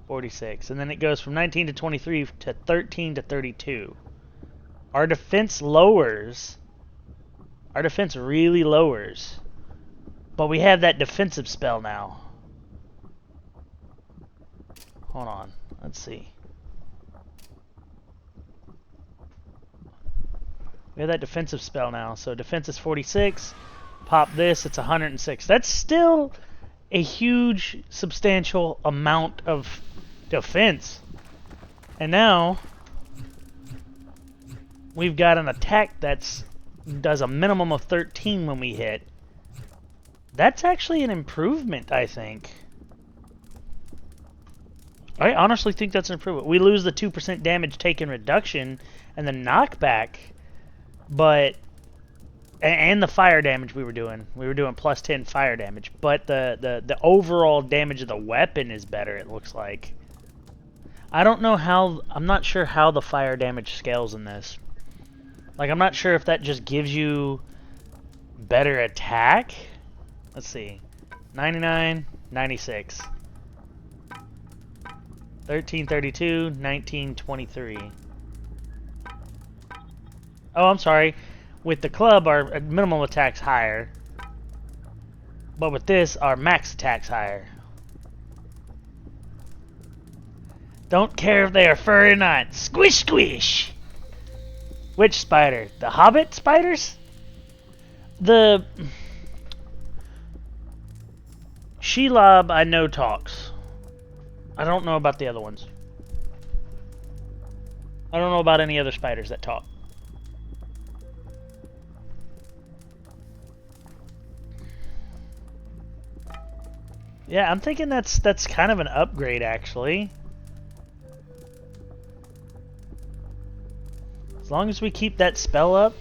46, and then it goes from 19 to 23 to 13 to 32. Our defense lowers. Our defense really lowers. But we have that defensive spell now. Hold on. Let's see. We have that defensive spell now. So defense is 46. Pop this, it's 106. That's still a huge, substantial amount of defense. And now we've got an attack that's does a minimum of 13 when we hit. That's actually an improvement, I think. I honestly think that's an improvement. We lose the 2% damage taken reduction and the knockback, but and the fire damage we were doing. We were doing plus 10 fire damage, but the overall damage of the weapon is better, it looks like. I don't know how, I'm not sure how the fire damage scales in this. Like, I'm not sure if that just gives you better attack. Let's see. 99, 96. 1332, 1923. Oh, I'm sorry. With the club, our minimum attack's higher. But with this, our max attack's higher. Don't care if they are furry or not. Squish, squish! Which spider? The Hobbit spiders? The Shelob I know talks. I don't know about the other ones. I don't know about any other spiders that talk. Yeah, I'm thinking that's kind of an upgrade, actually. As long as we keep that spell up.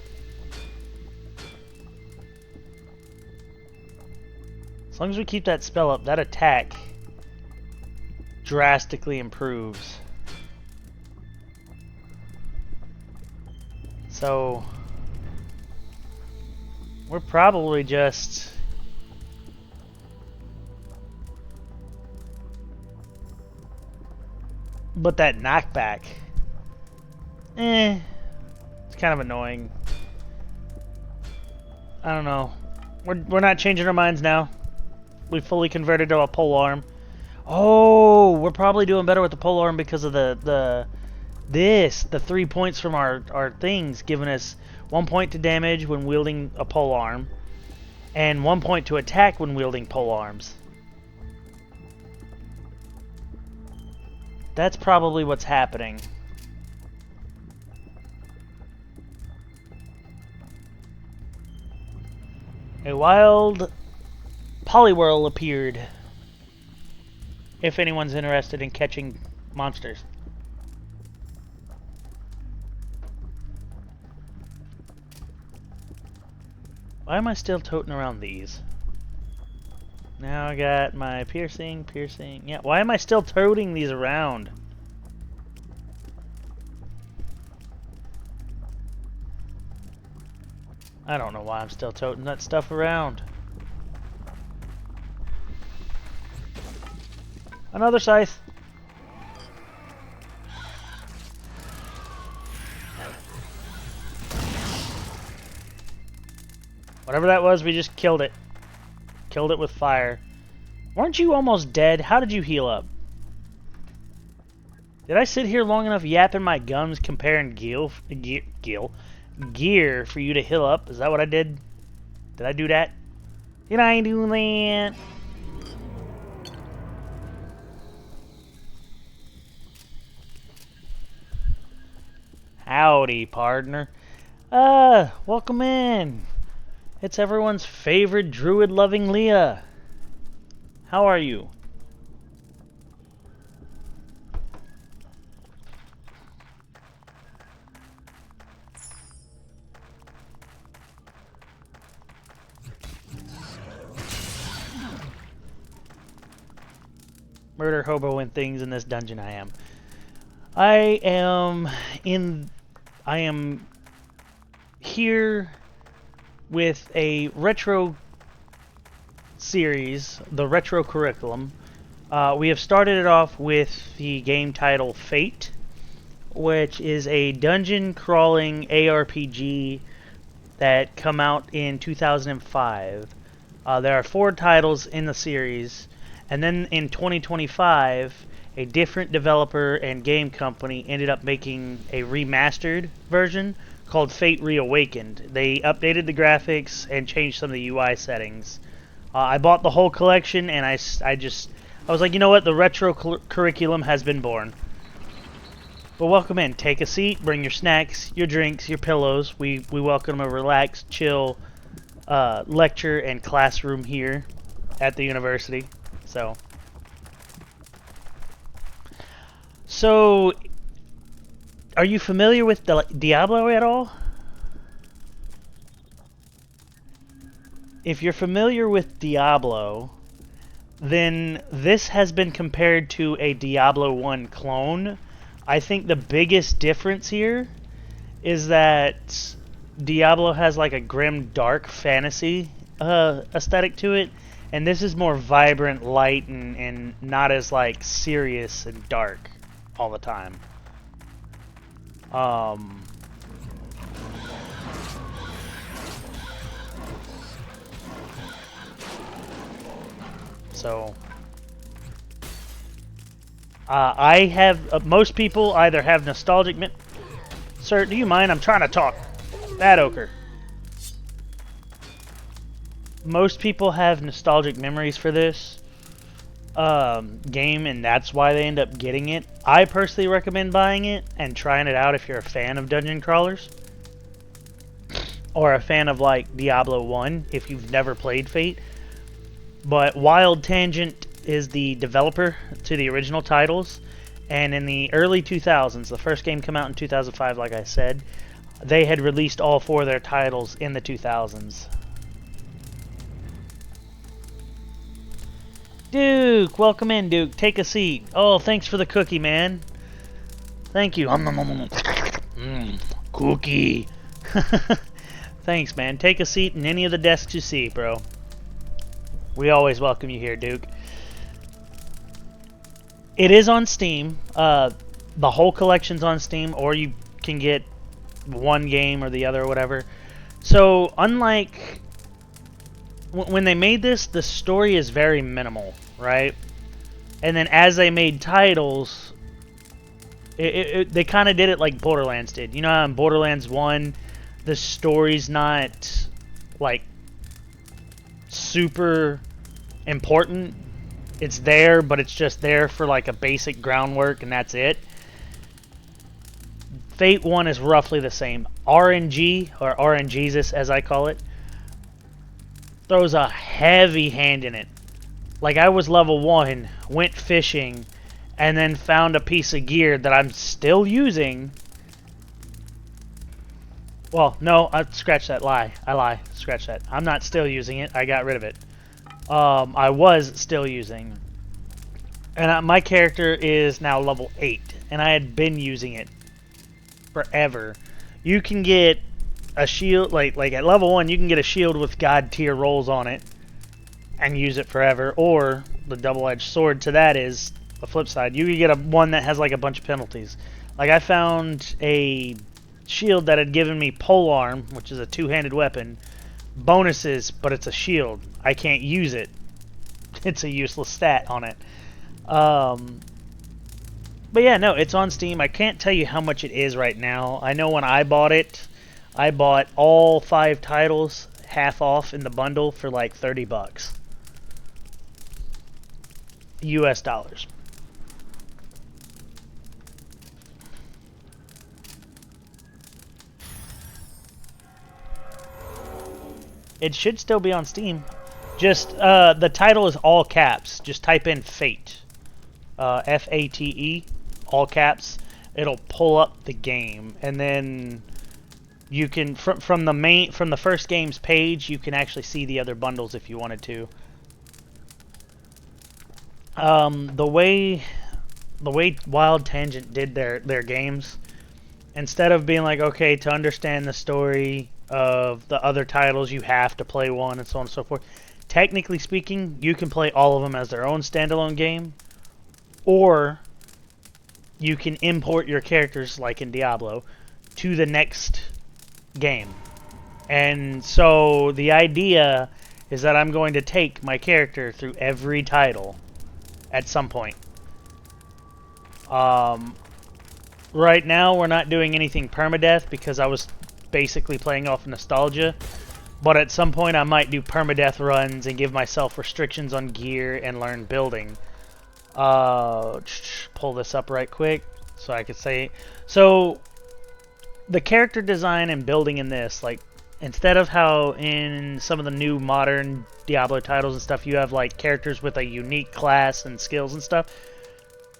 As long as we keep that spell up, that attack drastically improves. So we're probably just but that knockback, it's kind of annoying. I don't know. We're not changing our minds now. We fully converted to a polearm. Oh, we're probably doing better with the polearm because of the 3 points from our things, giving us 1 point to damage when wielding a polearm, and 1 point to attack when wielding polearms. That's probably what's happening. A wild Poliwhirl appeared. If anyone's interested in catching monsters. Why am I still toting around these? Now I got my piercing. Yeah, why am I still toting these around? I don't know why I'm still toting that stuff around. Another scythe. Whatever that was, we just killed it. Killed it with fire. Weren't you almost dead? How did you heal up? Did I sit here long enough yapping my gums comparing gear for you to heal up? Is that what I did? Did I do that? Did I do that? Howdy, partner. Welcome in. It's everyone's favorite druid-loving Leah. How are you? Murder hobo and things in this dungeon I am. I am here with a retro series, the retro curriculum. We have started it off with the game title Fate, which is a dungeon crawling ARPG that come out in 2005. There are 4 titles in the series, and then in 2025 a different developer and game company ended up making a remastered version called Fate Reawakened. They updated the graphics and changed some of the UI settings. I bought the whole collection, and I was like, you know what, the retro curriculum has been born. But welcome in. Take a seat, bring your snacks, your drinks, your pillows. We welcome a relaxed, chill lecture and classroom here at the university. So, are you familiar with Diablo at all? If you're familiar with Diablo, then this has been compared to a Diablo 1 clone. I think the biggest difference here is that Diablo has like a grim, dark fantasy aesthetic to it, and this is more vibrant, light, and not as like serious and dark all the time. So I have most people either have nostalgic Sir, do you mind? I'm trying to talk. Bad ochre. Most people have nostalgic memories for this game, and that's why they end up getting it. I personally recommend buying it and trying it out if you're a fan of dungeon crawlers, or a fan of like Diablo 1 if you've never played Fate. But Wild Tangent is the developer to the original titles, and in the early 2000s, the first game came out in 2005, like I said, they had released all 4 of their titles in the 2000s. Duke, welcome in, Duke. Take a seat. Oh, thanks for the cookie, man. Thank you. Cookie. Thanks, man. Take a seat in any of the desks you see, bro. We always welcome you here, Duke. It is on Steam. The whole collection's on Steam, or you can get one game or the other or whatever. So, unlike when they made this, the story is very minimal, right? And then as they made titles, they kind of did it like Borderlands did. You know how in Borderlands 1, the story's not, like, super important. It's there, but it's just there for, like, a basic groundwork, and that's it. Fate 1 is roughly the same. RNG, or RNGesus as I call it, throws a heavy hand in it. Like, I was level 1, went fishing, and then found a piece of gear that I'm still using. Well, no, scratch that. Lie. I lie. Scratch that. I'm not still using it. I got rid of it. I was still using. And my character is now level 8, and I had been using it forever. You can get a shield, like at level 1, you can get a shield with God tier rolls on it and use it forever. Or the double-edged sword to that is the flip side. You can get one that has like a bunch of penalties. Like I found a shield that had given me polearm, which is a two-handed weapon, bonuses, but it's a shield. I can't use it. It's a useless stat on it. But yeah, no, it's on Steam. I can't tell you how much it is right now. I know when I bought it, I bought all 5 titles half off in the bundle for like $30 US dollars. It should still be on Steam. Just the title is all caps. Just type in Fate, F-A-T-E, all caps. It'll pull up the game, and then you can from the first game's page, you can actually see the other bundles if you wanted to. The way Wild Tangent did their games, instead of being like, okay, to understand the story of the other titles you have to play one and so on and so forth. Technically speaking, you can play all of them as their own standalone game, or you can import your characters, like in Diablo, to the next game. And so the idea is that I'm going to take my character through every title at some point. Right now we're not doing anything permadeath because I was basically playing off nostalgia, but at some point I might do permadeath runs and give myself restrictions on gear and learn building. Pull this up right quick so I could say. So the character design and building in this, like, instead of how in some of the new modern Diablo titles and stuff you have like characters with a unique class and skills and stuff,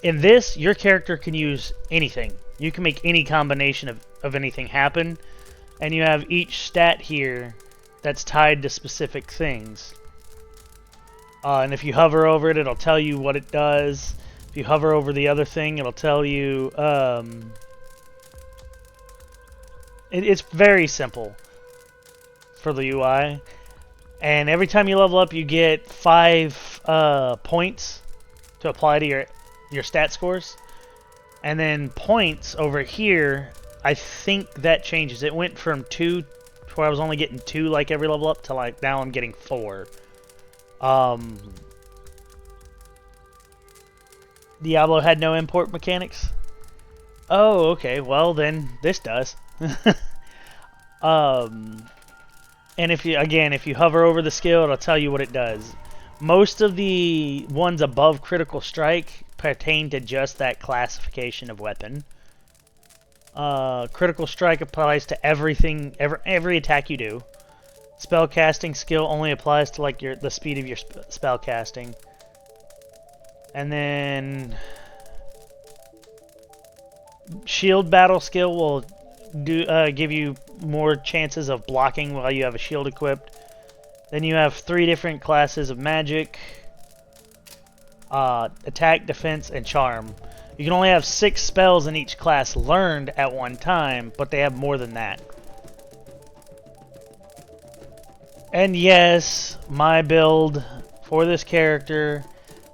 in this your character can use anything. You can make any combination of anything happen. And you have each stat here that's tied to specific things. And if you hover over it, it'll tell you what it does. If you hover over the other thing, it'll tell you... it's very simple for the UI. And every time you level up, you get 5 points to apply to your stat scores. And then points over here... I think that changes. It went from 2 to where I was only getting 2 like every level up to like now I'm getting 4. Diablo had no import mechanics. Oh, okay. Well, then this does. And if you hover over the skill, it'll tell you what it does. Most of the ones above critical strike pertain to just that classification of weapon. Critical strike applies to everything, every attack you do. Spell casting skill only applies to like the speed of your spell casting. And then shield battle skill will give you more chances of blocking while you have a shield equipped. Then you have 3 different classes of magic, attack, defense, and charm. You can only have 6 spells in each class learned at one time, but they have more than that. And yes, my build for this character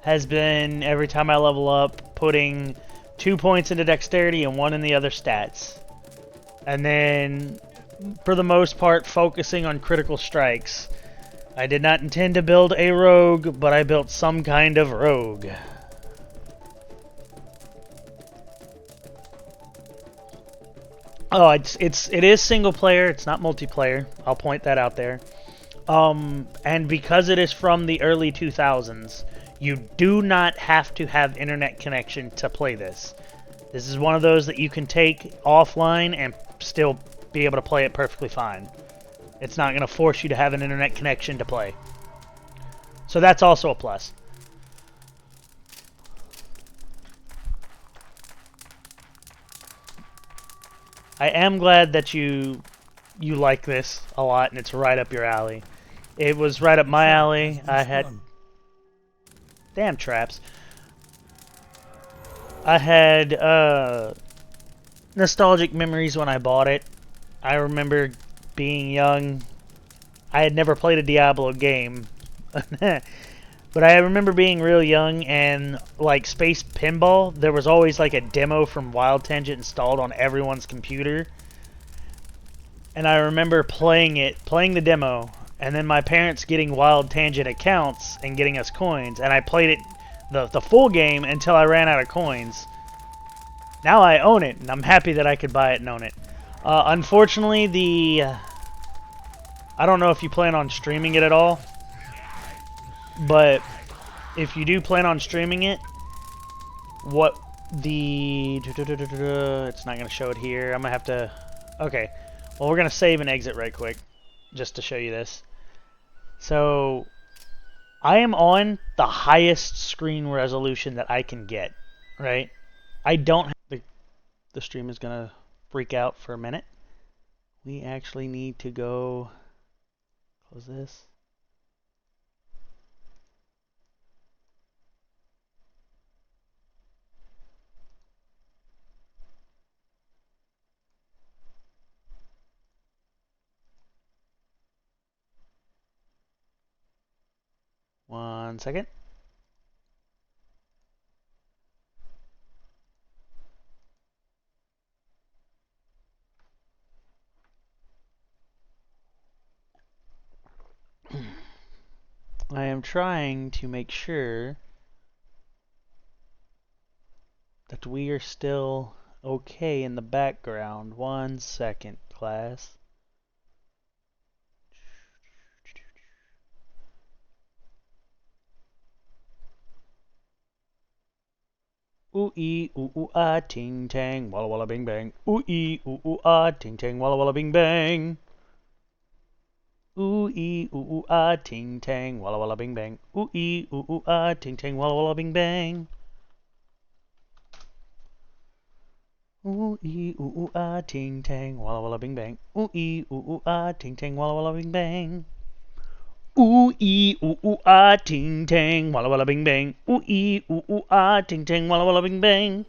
has been, every time I level up, putting 2 points into dexterity and 1 in the other stats. And then, for the most part, focusing on critical strikes. I did not intend to build a rogue, but I built some kind of rogue. Oh, it is single player, it's not multiplayer. I'll point that out there. And because it is from the early 2000s, you do not have to have internet connection to play this. This is one of those that you can take offline and still be able to play it perfectly fine. It's not going to force you to have an internet connection to play. So that's also a plus. I am glad that you like this a lot and it's right up your alley. It was right up my alley. I had... Damn traps. I had nostalgic memories when I bought it. I remember being young. I had never played a Diablo game. But I remember being real young, and like Space Pinball, there was always like a demo from Wild Tangent installed on everyone's computer. And I remember playing the demo, and then my parents getting Wild Tangent accounts and getting us coins, and I played it the full game until I ran out of coins. Now I own it, and I'm happy that I could buy it and own it. Unfortunately, I don't know if you plan on streaming it at all, but if you do plan on streaming it, it's not going to show it here. I'm going to have to... Okay. Well, we're going to save and exit right quick, just to show you this. So, I am on the highest screen resolution that I can get, right? I don't have... The stream is going to freak out for a minute. We actually need to go... Close this. One second. I am trying to make sure that we are still okay in the background. 1 second, class. Ooh ee ooh ooh ah ting tang walla walla bing bang. Ooh ee ooh ooh ah ting tang walla walla bing bang. Ooh ee ooh ooh ah ting tang walla walla bing bang. Ooh ee ooh ooh ah ting tang walla walla bing bang. Ooh ee ooh ooh ah ting tang walla walla bing bang. Ooh ee ooh ooh ah ting tang walla walla bing bang. Ooh ee ooh ooh ah ting tang walla walla bing bang. Ooh ee ooh ooh ah ting tang walla walla bing bang.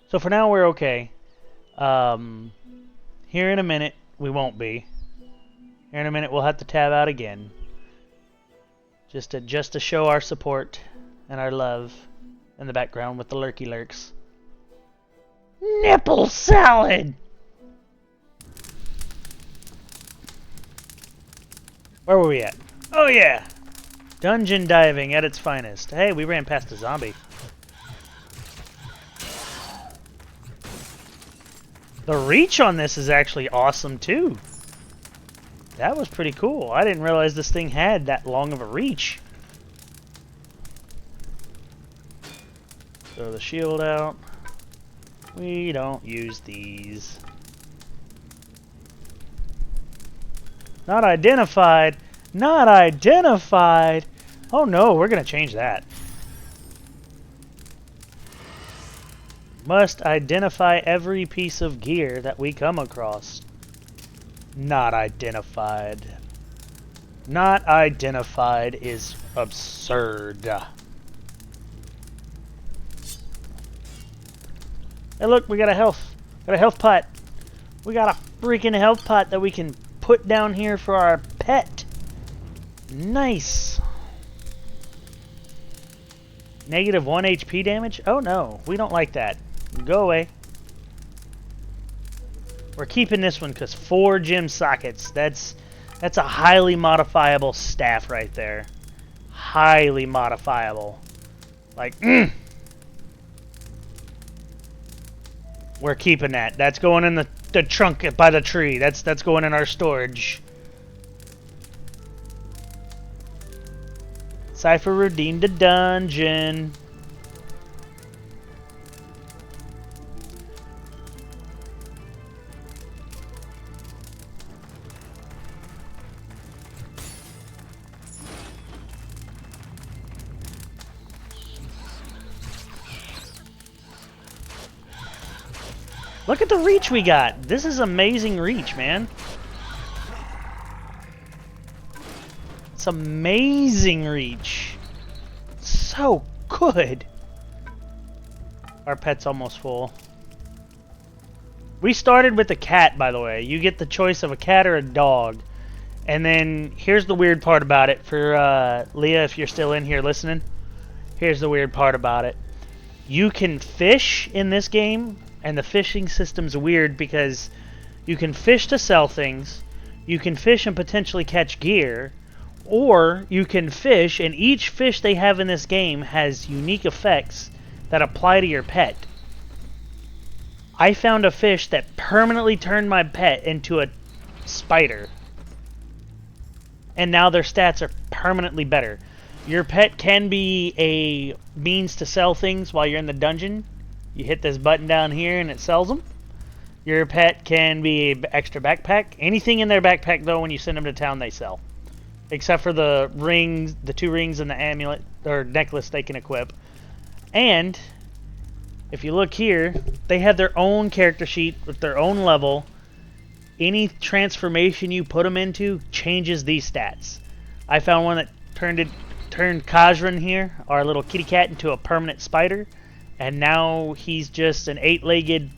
So for now we're okay. Here in a minute we won't be. Here in a minute we'll have to tab out again. Just to show our support and our love in the background with the lurky lurks. Nipple salad! Where were we at? Oh yeah! Dungeon diving at its finest. Hey, we ran past a zombie. The reach on this is actually awesome too. That was pretty cool. I didn't realize this thing had that long of a reach. Throw the shield out. We don't use these. Not identified. Not identified. Oh no, we're gonna change that. Must identify every piece of gear that we come across. Not identified. Not identified is absurd. Hey look, we got a health pot. We got a freaking health pot that we can put down here for our pet. Nice. Negative 1 HP damage? Oh no, we don't like that. Go away. We're keeping this one because 4 gem sockets. That's a highly modifiable staff right there. Highly modifiable. Like, We're keeping that. That's going in the trunk by the tree. That's going in our storage. Cypher redeemed a dungeon. Look at the reach we got. This is amazing reach, man. It's amazing reach. So good. Our pet's almost full. We started with a cat, by the way. You get the choice of a cat or a dog. And then here's the weird part about it. For Leah, if you're still in here listening. Here's the weird part about it. You can fish in this game. And the fishing system's weird because you can fish to sell things, you can fish and potentially catch gear, or you can fish and each fish they have in this game has unique effects that apply to your pet. I found a fish that permanently turned my pet into a spider. And now their stats are permanently better. Your pet can be a means to sell things while you're in the dungeon. You hit this button down here and it sells them. Your pet can be an extra backpack. Anything in their backpack, though, when you send them to town, they sell. Except for the rings, the 2 rings and the amulet or necklace they can equip. And if you look here, they have their own character sheet with their own level. Any transformation you put them into changes these stats. I found one that turned Kajran here, our little kitty cat, into a permanent spider. And now he's just an 8-legged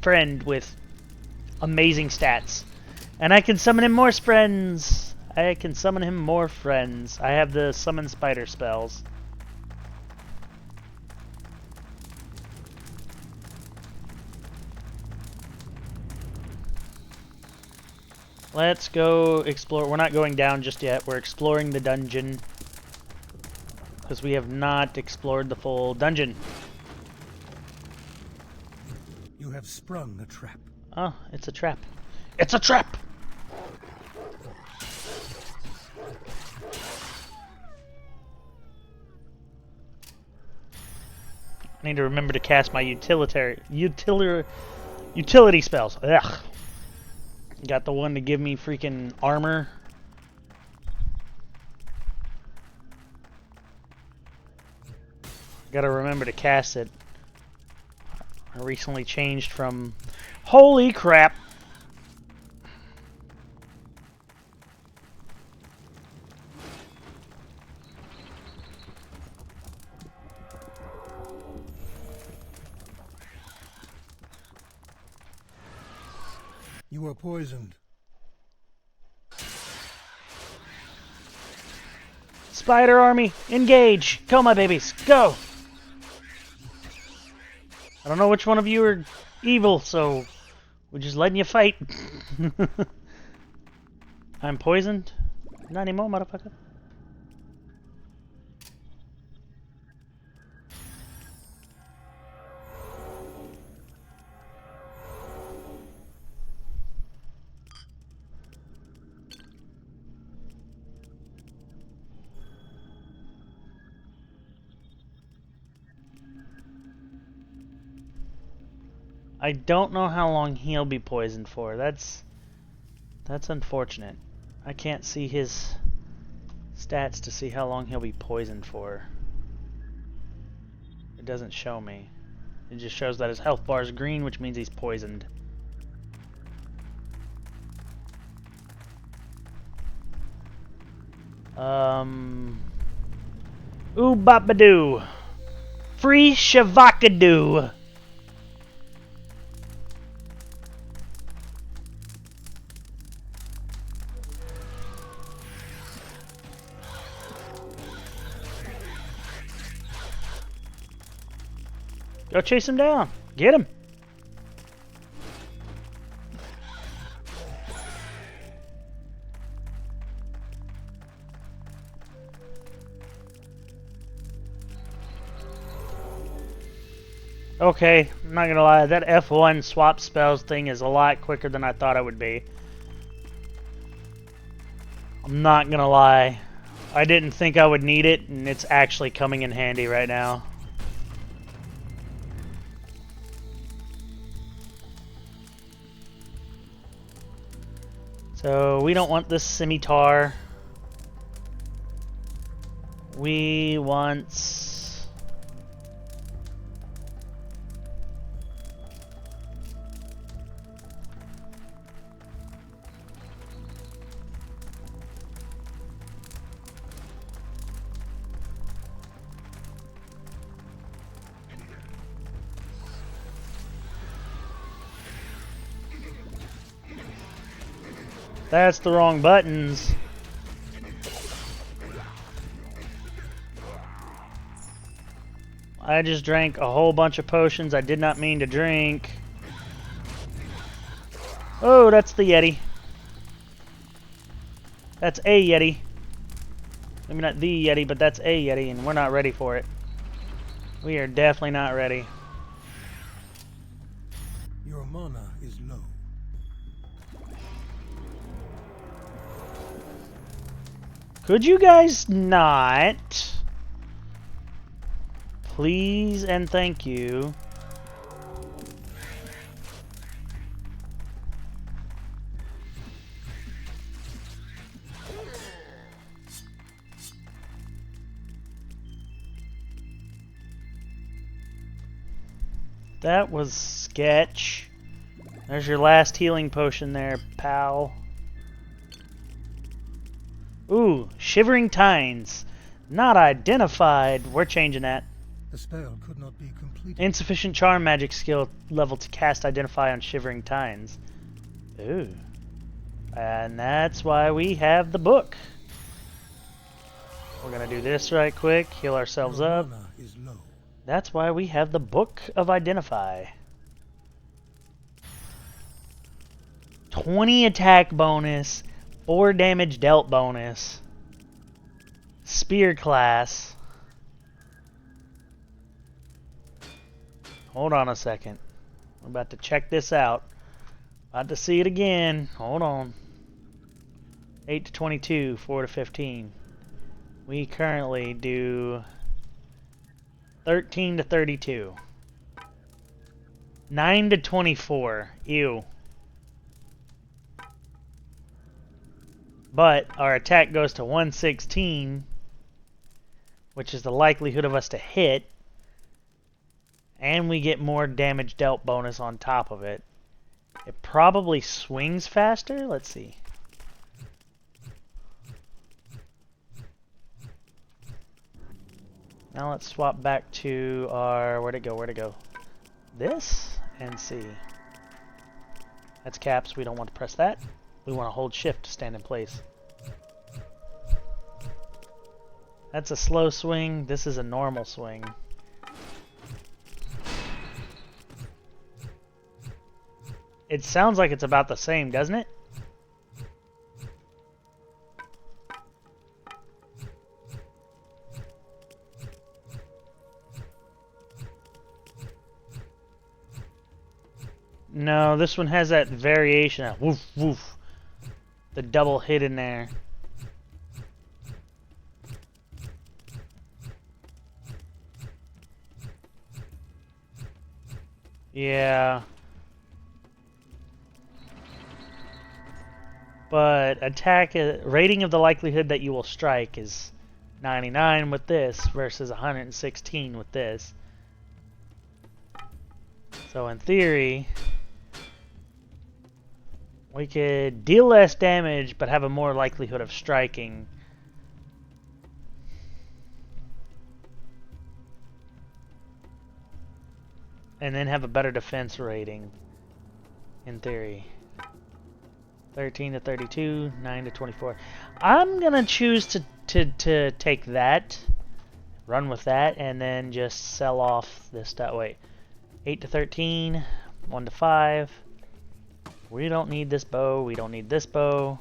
friend with amazing stats. And I can summon him more friends. I have the summon spider spells. Let's go explore. We're not going down just yet. We're exploring the dungeon. Because we have not explored the full dungeon. You have sprung a trap. Oh, it's a trap. It's a trap! I need to remember to cast my utility spells. Ugh. Got the one to give me freaking armor. Gotta remember to cast it. I recently changed from... Holy crap! You are poisoned. Spider army, engage! Go, my babies, go! I don't know which one of you are evil, so we're just letting you fight. I'm poisoned? Not anymore, motherfucker. I don't know how long he'll be poisoned for. That's unfortunate. I can't see his stats to see how long he'll be poisoned for. It doesn't show me. It just shows that his health bar is green, which means he's poisoned. Ooh babadoo. Free Shavakadoo. Go chase him down. Get him. Okay, I'm not gonna lie, that F1 swap spells thing is a lot quicker than I thought it would be. I'm not gonna lie. I didn't think I would need it, and it's actually coming in handy right now. So, we don't want this scimitar. We want... That's the wrong buttons. I just drank a whole bunch of potions I did not mean to drink. Oh, that's the Yeti. That's a Yeti. Maybe not the Yeti, but that's a Yeti, and we're not ready for it. We are definitely not ready. Your mana is low. Could you guys not? Please and thank you. That was sketch. There's your last healing potion there, pal. Ooh, Shivering Tines. Not identified. We're changing that. The spell could not be completed. Insufficient charm magic skill level to cast Identify on Shivering Tines. Ooh. And that's why we have the book. We're gonna do this right quick, heal ourselves Your up. mana is low. That's why we have the Book of Identify. 20 attack bonus, 4 damage dealt bonus, spear class. Hold on a second. We're about to check this out. About to see it again. Hold on. 8 to 22, 4 to 15. We currently do 13 to 32. 9 to 24. Ew. But our attack goes to 116, which is the likelihood of us to hit. And we get more damage dealt bonus on top of it. It probably swings faster. Let's see. Now let's swap back to our... Where'd it go? Where'd it go? This? And see. That's caps. We don't want to press that. We want to hold shift to stand in place. That's a slow swing. This is a normal swing. It sounds like it's about the same, doesn't it? No, this one has that variation of woof woof. The double hit in there. Yeah. But attack rating of the likelihood that you will strike is 99 with this versus 116 with this. So in theory, we could deal less damage, but have a more likelihood of striking. And then have a better defense rating, in theory. 13 to 32, 9 to 24. I'm gonna choose to take that, run with that, and then just sell off this stuff. Wait, 8 to 13, 1 to 5. We don't need this bow. We don't need this bow.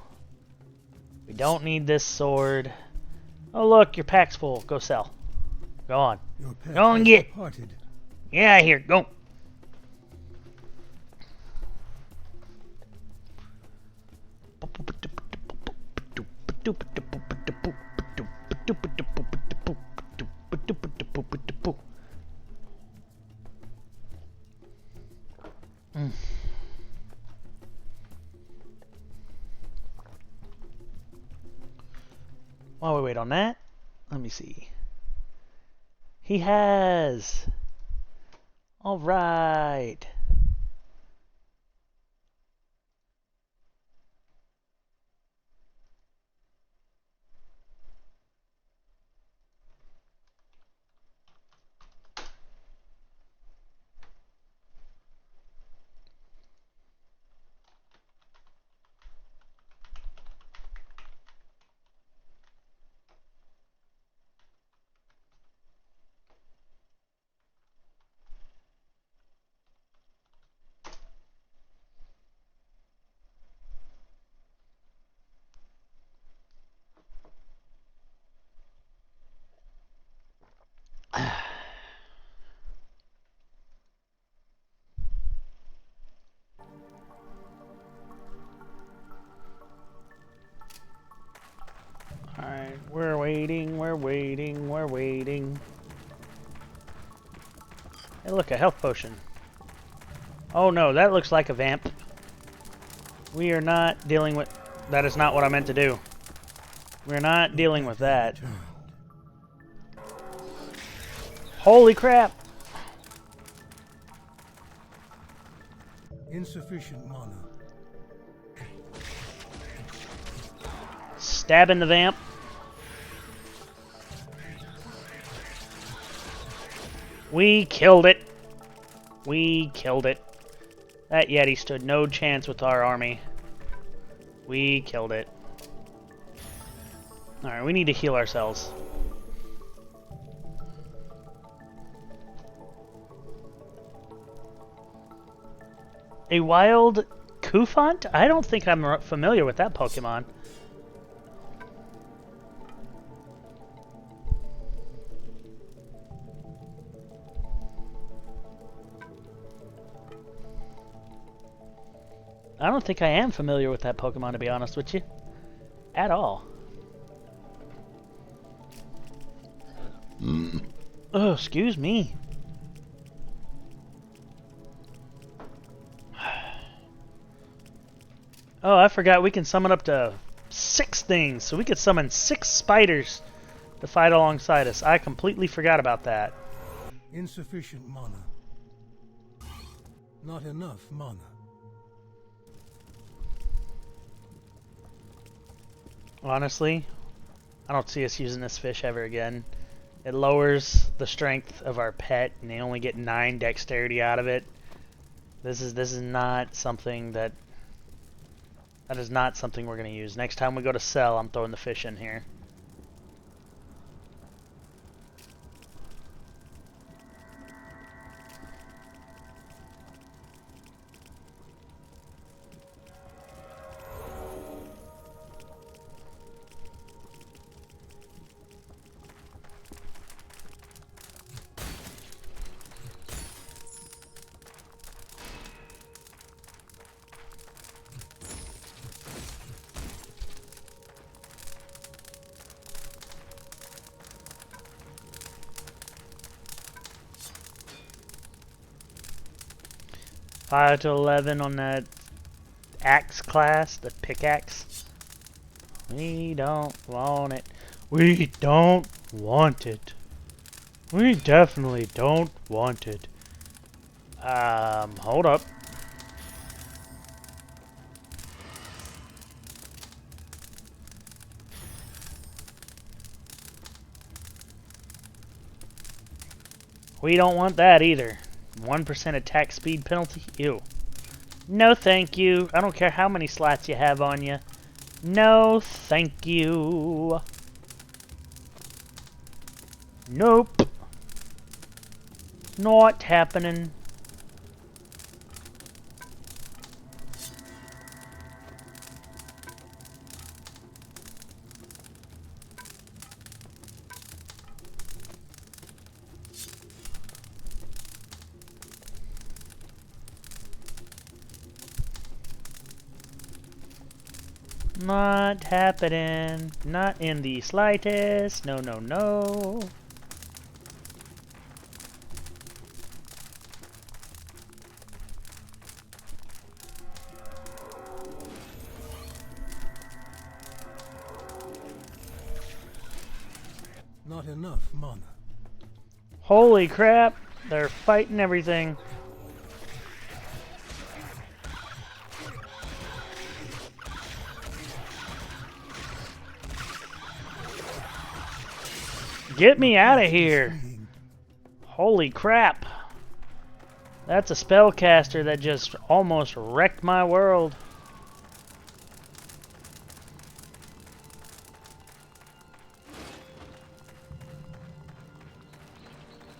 We don't need this sword. Oh look, your pack's full. Go sell. Go on. Your pet Go and has get. departed. Get out of here. Go. While we wait on that, let me see. He has. All right. Alright, we're waiting, we're waiting, we're waiting. Hey look, a health potion. Oh no, that looks like a vamp. We are not dealing with... That is not what I meant to do. We're not dealing with that. Holy crap! Insufficient mana. Stabbing the vamp. We killed it. We killed it. That Yeti stood no chance with our army. We killed it. Alright, we need to heal ourselves. A wild Kufant? I don't think I'm familiar with that Pokemon. I don't think I am familiar with that Pokemon, to be honest with you. At all. Oh, excuse me. Oh, I forgot we can summon up to 6 things. So we could summon 6 spiders to fight alongside us. I completely forgot about that. Insufficient mana. Not enough mana. Honestly, I don't see us using this fish ever again. It lowers the strength of our pet, and they only get 9 dexterity out of it. This is not something that is not something we're gonna use. Next time we go to sell, I'm throwing the fish in here. Five to 11 on that axe class, the pickaxe. We don't want it. We don't want it. We definitely don't want it. Hold up. We don't want that either. 1% attack speed penalty? Ew. No thank you. I don't care how many slots you have on you. No thank you. Nope. Not happening. Not happening. Not in the slightest. No, no, no. Not enough mana. Holy crap. They're fighting everything. Get me out of here. Holy crap. That's a spellcaster that just almost wrecked my world.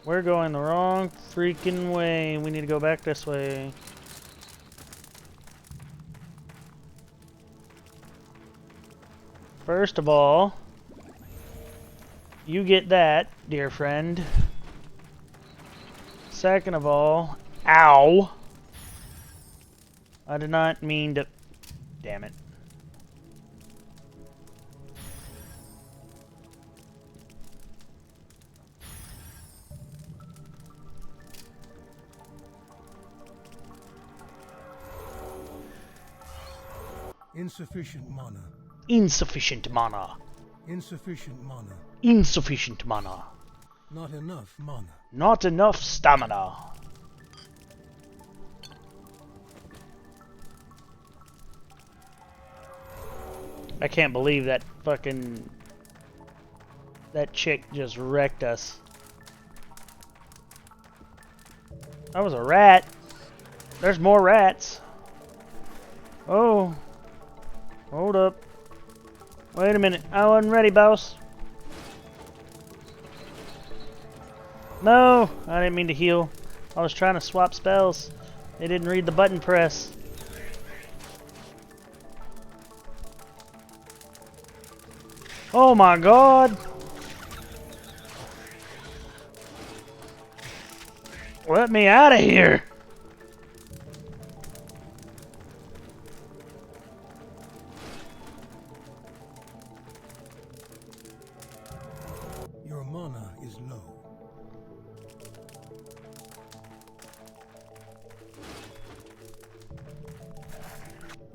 We're going the wrong freaking way. We need to go back this way. First of all, you get that, dear friend. Second of all, ow! I did not mean to... Damn it. Insufficient mana. Insufficient mana. Insufficient mana. Insufficient mana. Not enough mana. Not enough stamina. I can't believe that fucking... That chick just wrecked us. That was a rat. There's more rats. Oh. Hold up. Wait a minute. I wasn't ready, boss. No, I didn't mean to heal. I was trying to swap spells. They didn't read the button press. Oh my god! Let me out of here! Your mana is low.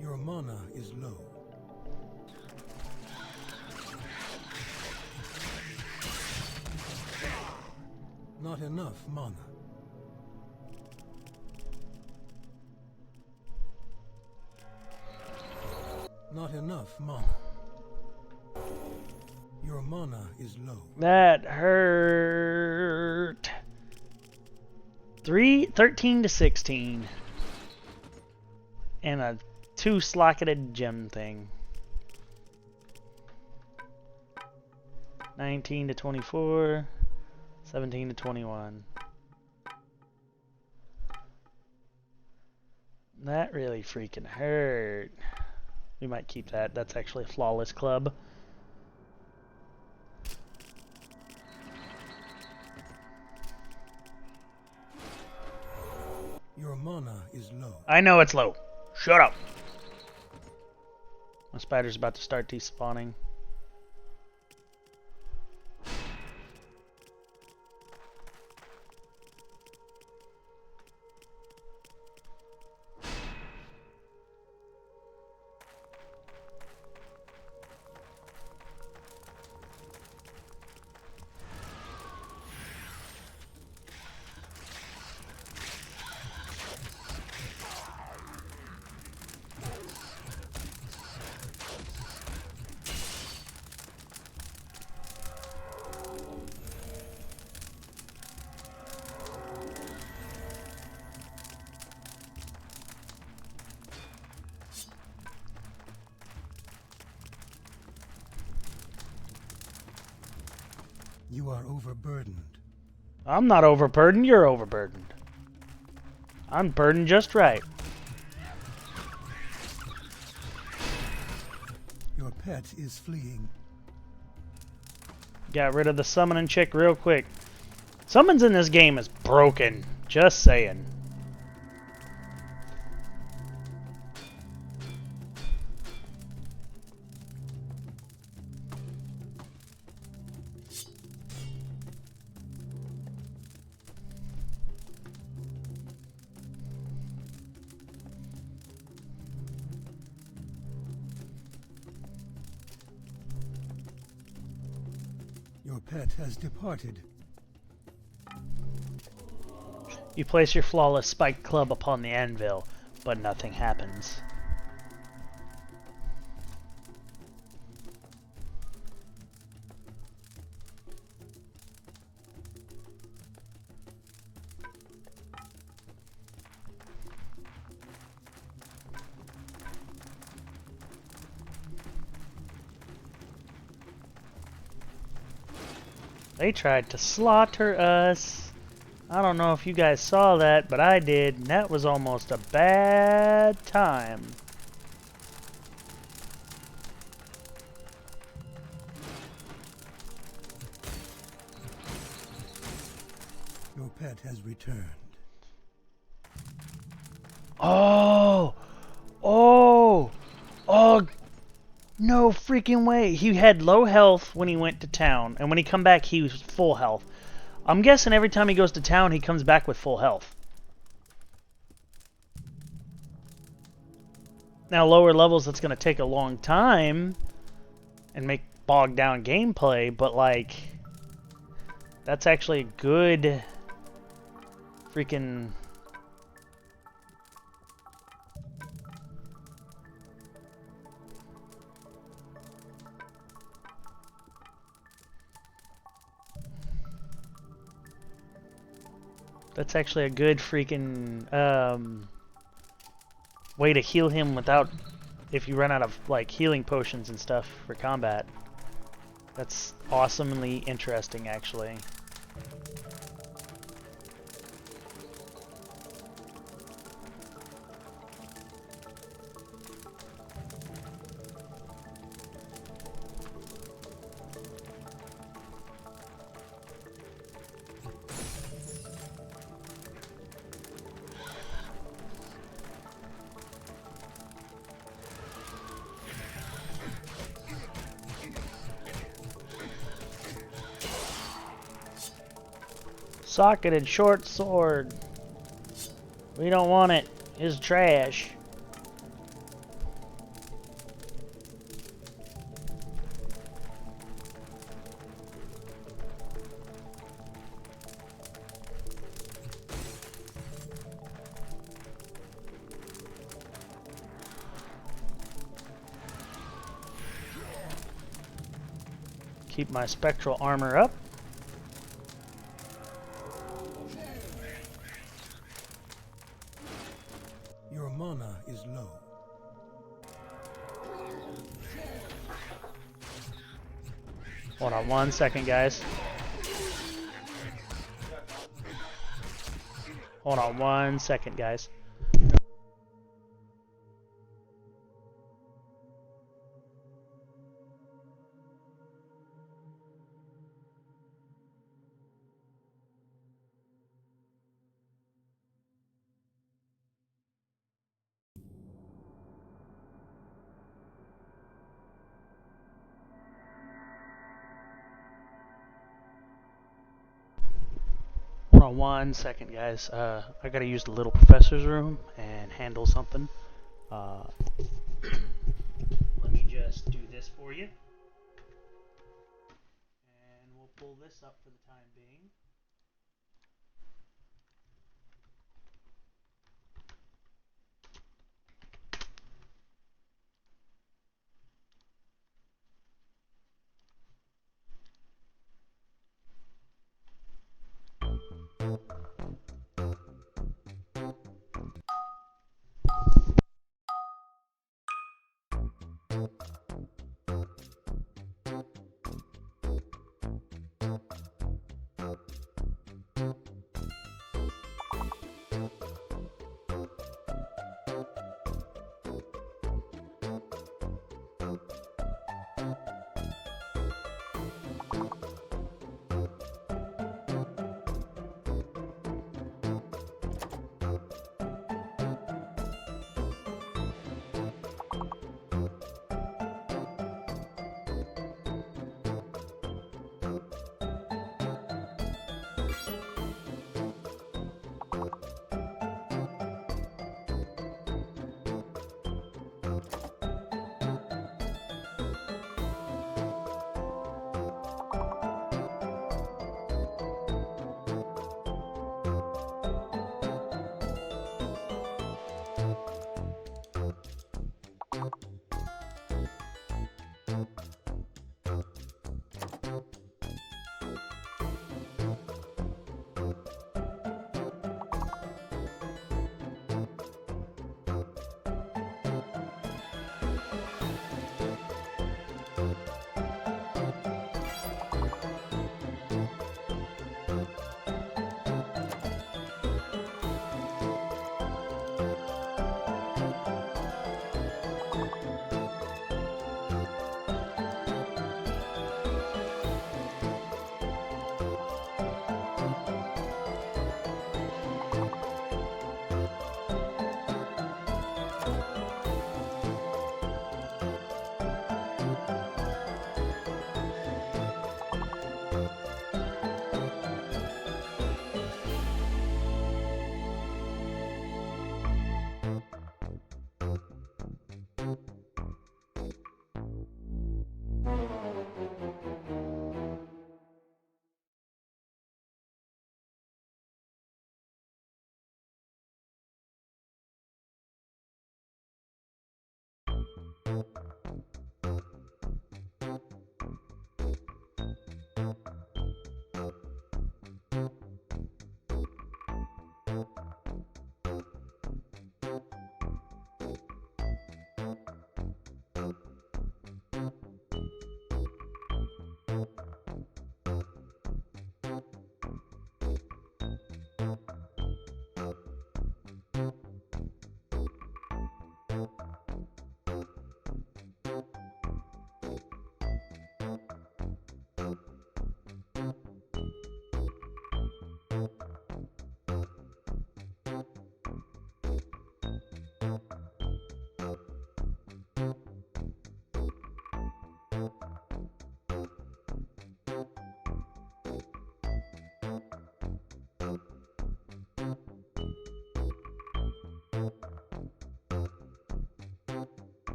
Your mana is low. Not enough mana. Not enough mana. Your mana is low. That hurt. 13 to 16. And a 2-slocketed gem thing. 19 to 24. 17 to 21. That really freaking hurt. We might keep that. That's actually a flawless club. Your mana is low. I know it's low. Shut up. My spider's about to start despawning. You are overburdened. I'm not overburdened, you're overburdened. I'm burdened just right. Your pet is fleeing. Got rid of the summoning chick real quick. Summons in this game is broken. Just saying. Your pet has departed. You place your flawless spiked club upon the anvil, but nothing happens. They tried to slaughter us. I don't know if you guys saw that, but I did, and that was almost a bad time. Your pet has returned. Oh! Oh! Oh! No freaking way. He had low health when he went to town, and when he come back, he was full health. I'm guessing every time he goes to town, he comes back with full health. Now, lower levels, that's going to take a long time and make bogged down gameplay, but, like, that's actually a good freaking... That's actually a good freaking way to heal him without, if you run out of like healing potions and stuff for combat. That's awesomely interesting, actually. Socketed short sword. We don't want it. It's trash. Keep my spectral armor up. Your mana is low. Hold on 1 second, guys. Hold on 1 second, guys. Hold on 1 second, guys. I gotta use the little professor's room and handle something. Let me just do this for you. And we'll pull this up for the time being.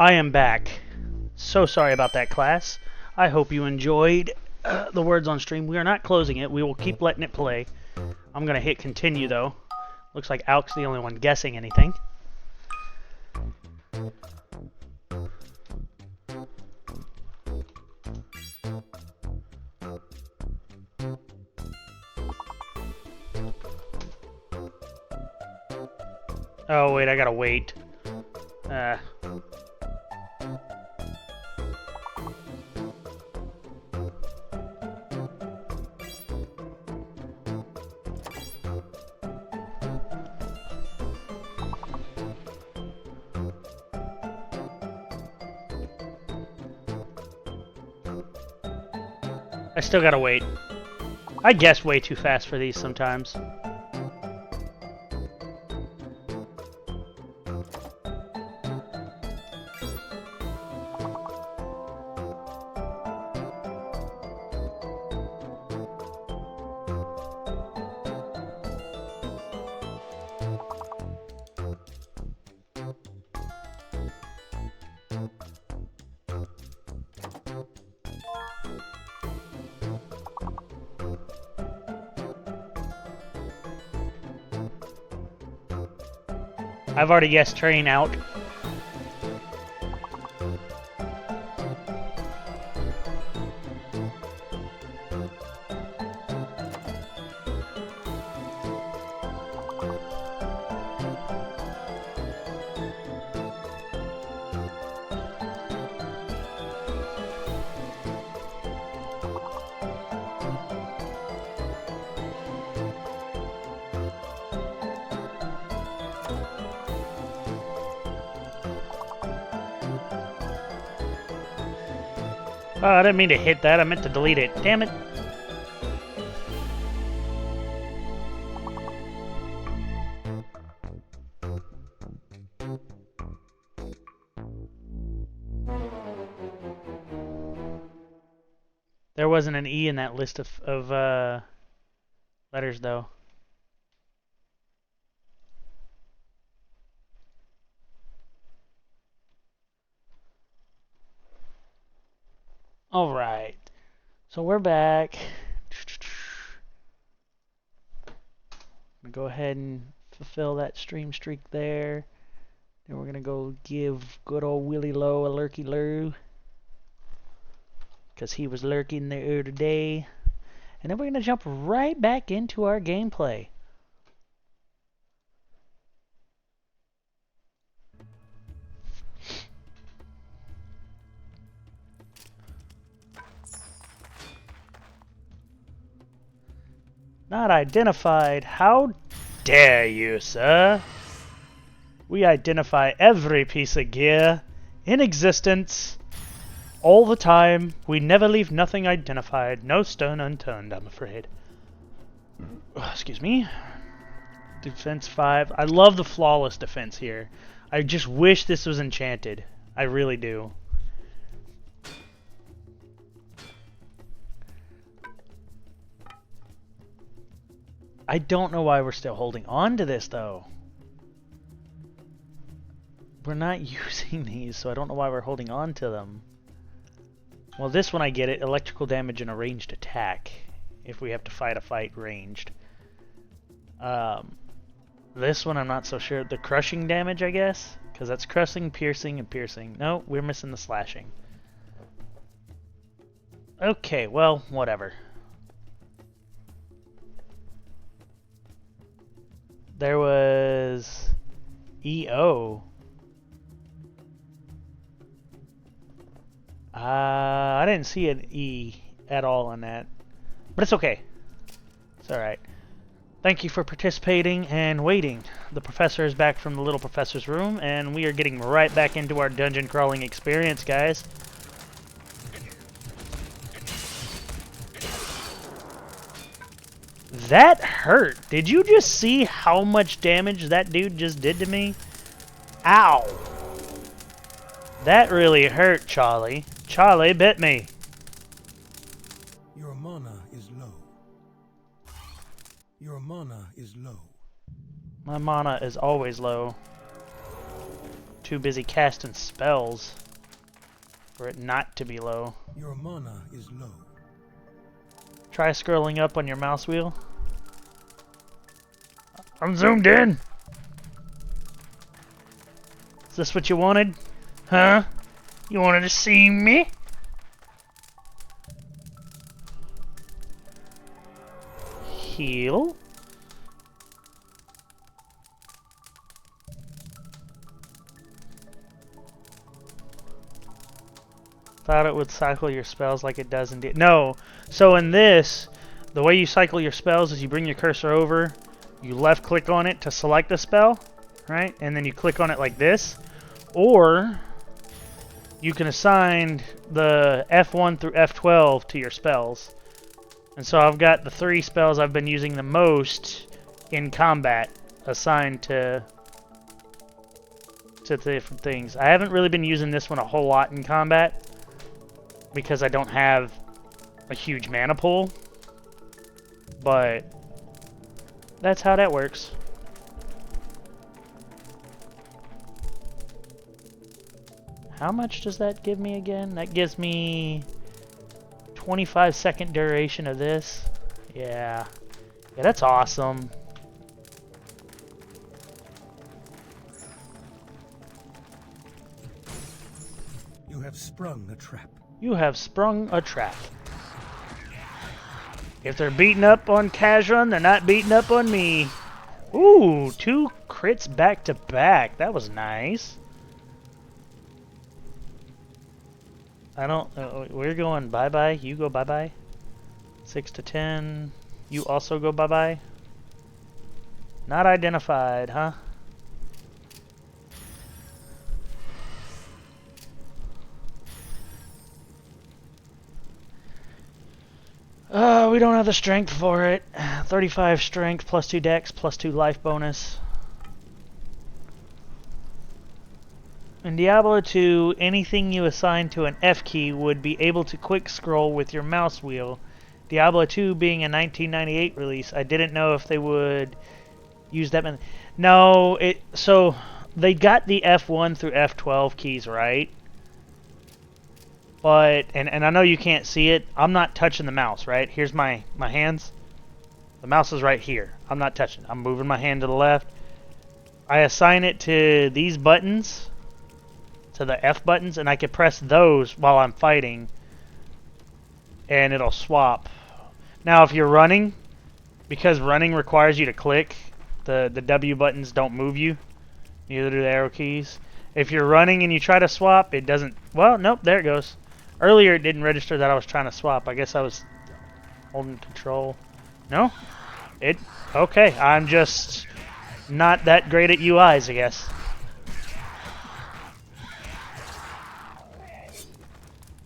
I am back. So sorry about that, class. I hope you enjoyed the words on stream. We are not closing it. We will keep letting it play. I'm going to hit continue, though. Looks like Alk's the only one guessing anything. Oh, wait, I gotta wait. I still gotta wait. I guess way too fast for these sometimes. I've already guessed train out. Oh, I didn't mean to hit that. I meant to delete it. Damn it. There wasn't an E in that list of letters, though. All right. So we're back. I'm gonna go ahead and fulfill that stream streak there. Then we're gonna go give good old Willie Lowe a lurky lurk. Because he was lurking the other day. And then we're going to jump right back into our gameplay. Not identified. How dare you, sir? We identify every piece of gear in existence. All the time. We never leave nothing identified. No stone unturned, I'm afraid. Excuse me. Defense 5. I love the flawless defense here. I just wish this was enchanted. I really do. I don't know why we're still holding on to this, though. We're not using these, so I don't know why we're holding on to them. Well, this one I get it. Electrical damage and a ranged attack. If we have to fight a fight ranged. This one I'm not so sure. The crushing damage, I guess? Because that's crushing, piercing, and piercing. No, we're missing the slashing. Okay, well, whatever. There was... EO. I didn't see an E at all on that. But it's okay. It's alright. Thank you for participating and waiting. The professor is back from the little professor's room, and we are getting right back into our dungeon crawling experience, guys. That hurt. Did you just see how much damage that dude just did to me? Ow. That really hurt, Charlie. Charlie bit me. Your mana is low. Your mana is low. My mana is always low. Too busy casting spells for it not to be low. Your mana is low. Try scrolling up on your mouse wheel. I'm zoomed in. Is this what you wanted? Huh? You wanted to see me? Heal. Thought it would cycle your spells like it does in No. So in this, the way you cycle your spells is you bring your cursor over, you left click on it to select the spell, right? And then you click on it like this. Or you can assign the F1 through F12 to your spells. And so I've got the 3 spells I've been using the most in combat assigned to different things. I haven't really been using this one a whole lot in combat because I don't have a huge mana pool. But that's how that works. How much does that give me again? That gives me 25-second duration of this. Yeah. Yeah, that's awesome. You have sprung a trap. You have sprung a trap. If they're beating up on Kazran, they're not beating up on me. Ooh, 2 crits back to back. That was nice. I don't... we're going bye-bye. You go bye-bye. 6 to 10. You also go bye-bye. Not identified, huh? We don't have the strength for it. 35 strength, plus 2 dex, plus 2 life bonus. In Diablo 2, anything you assign to an F key would be able to quick scroll with your mouse wheel. Diablo 2 being a 1998 release, I didn't know if they would use that method. No, so they got the F1 through F12 keys right. But, and I know you can't see it, I'm not touching the mouse, right? Here's my hands. The mouse is right here. I'm not touching it. I'm moving my hand to the left. I assign it to these buttons, to the F buttons, and I can press those while I'm fighting, and it'll swap. Now, if you're running, because running requires you to click, the W buttons don't move you. Neither do the arrow keys. If you're running and you try to swap, it doesn't... Well, nope, there it goes. Earlier, it didn't register that I was trying to swap. I guess I was holding control. No? Okay, I'm just not that great at UIs, I guess.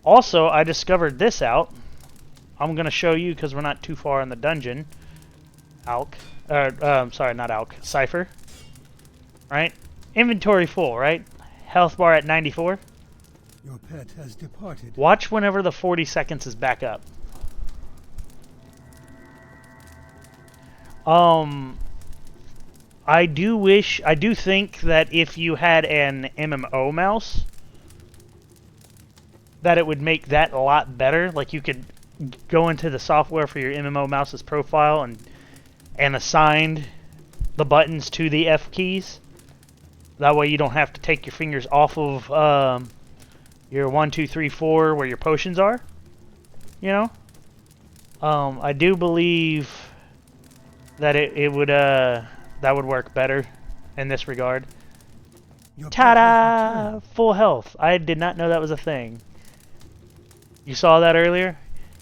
Also, I discovered this out. I'm going to show you because we're not too far in the dungeon. Sorry, not Alk. Cypher. Right? Inventory full, right? Health bar at 94. Your pet has departed. Watch whenever the 40 seconds is back up. I do think that if you had an MMO mouse, that it would make that a lot better. Like you could go into the software for your MMO mouse's profile and assign the buttons to the F keys. That way you don't have to take your fingers off of your 1, 2, 3, 4 where your potions are. You know? I do believe that it would that would work better in this regard. Ta-da! Full health. I did not know that was a thing. You saw that earlier?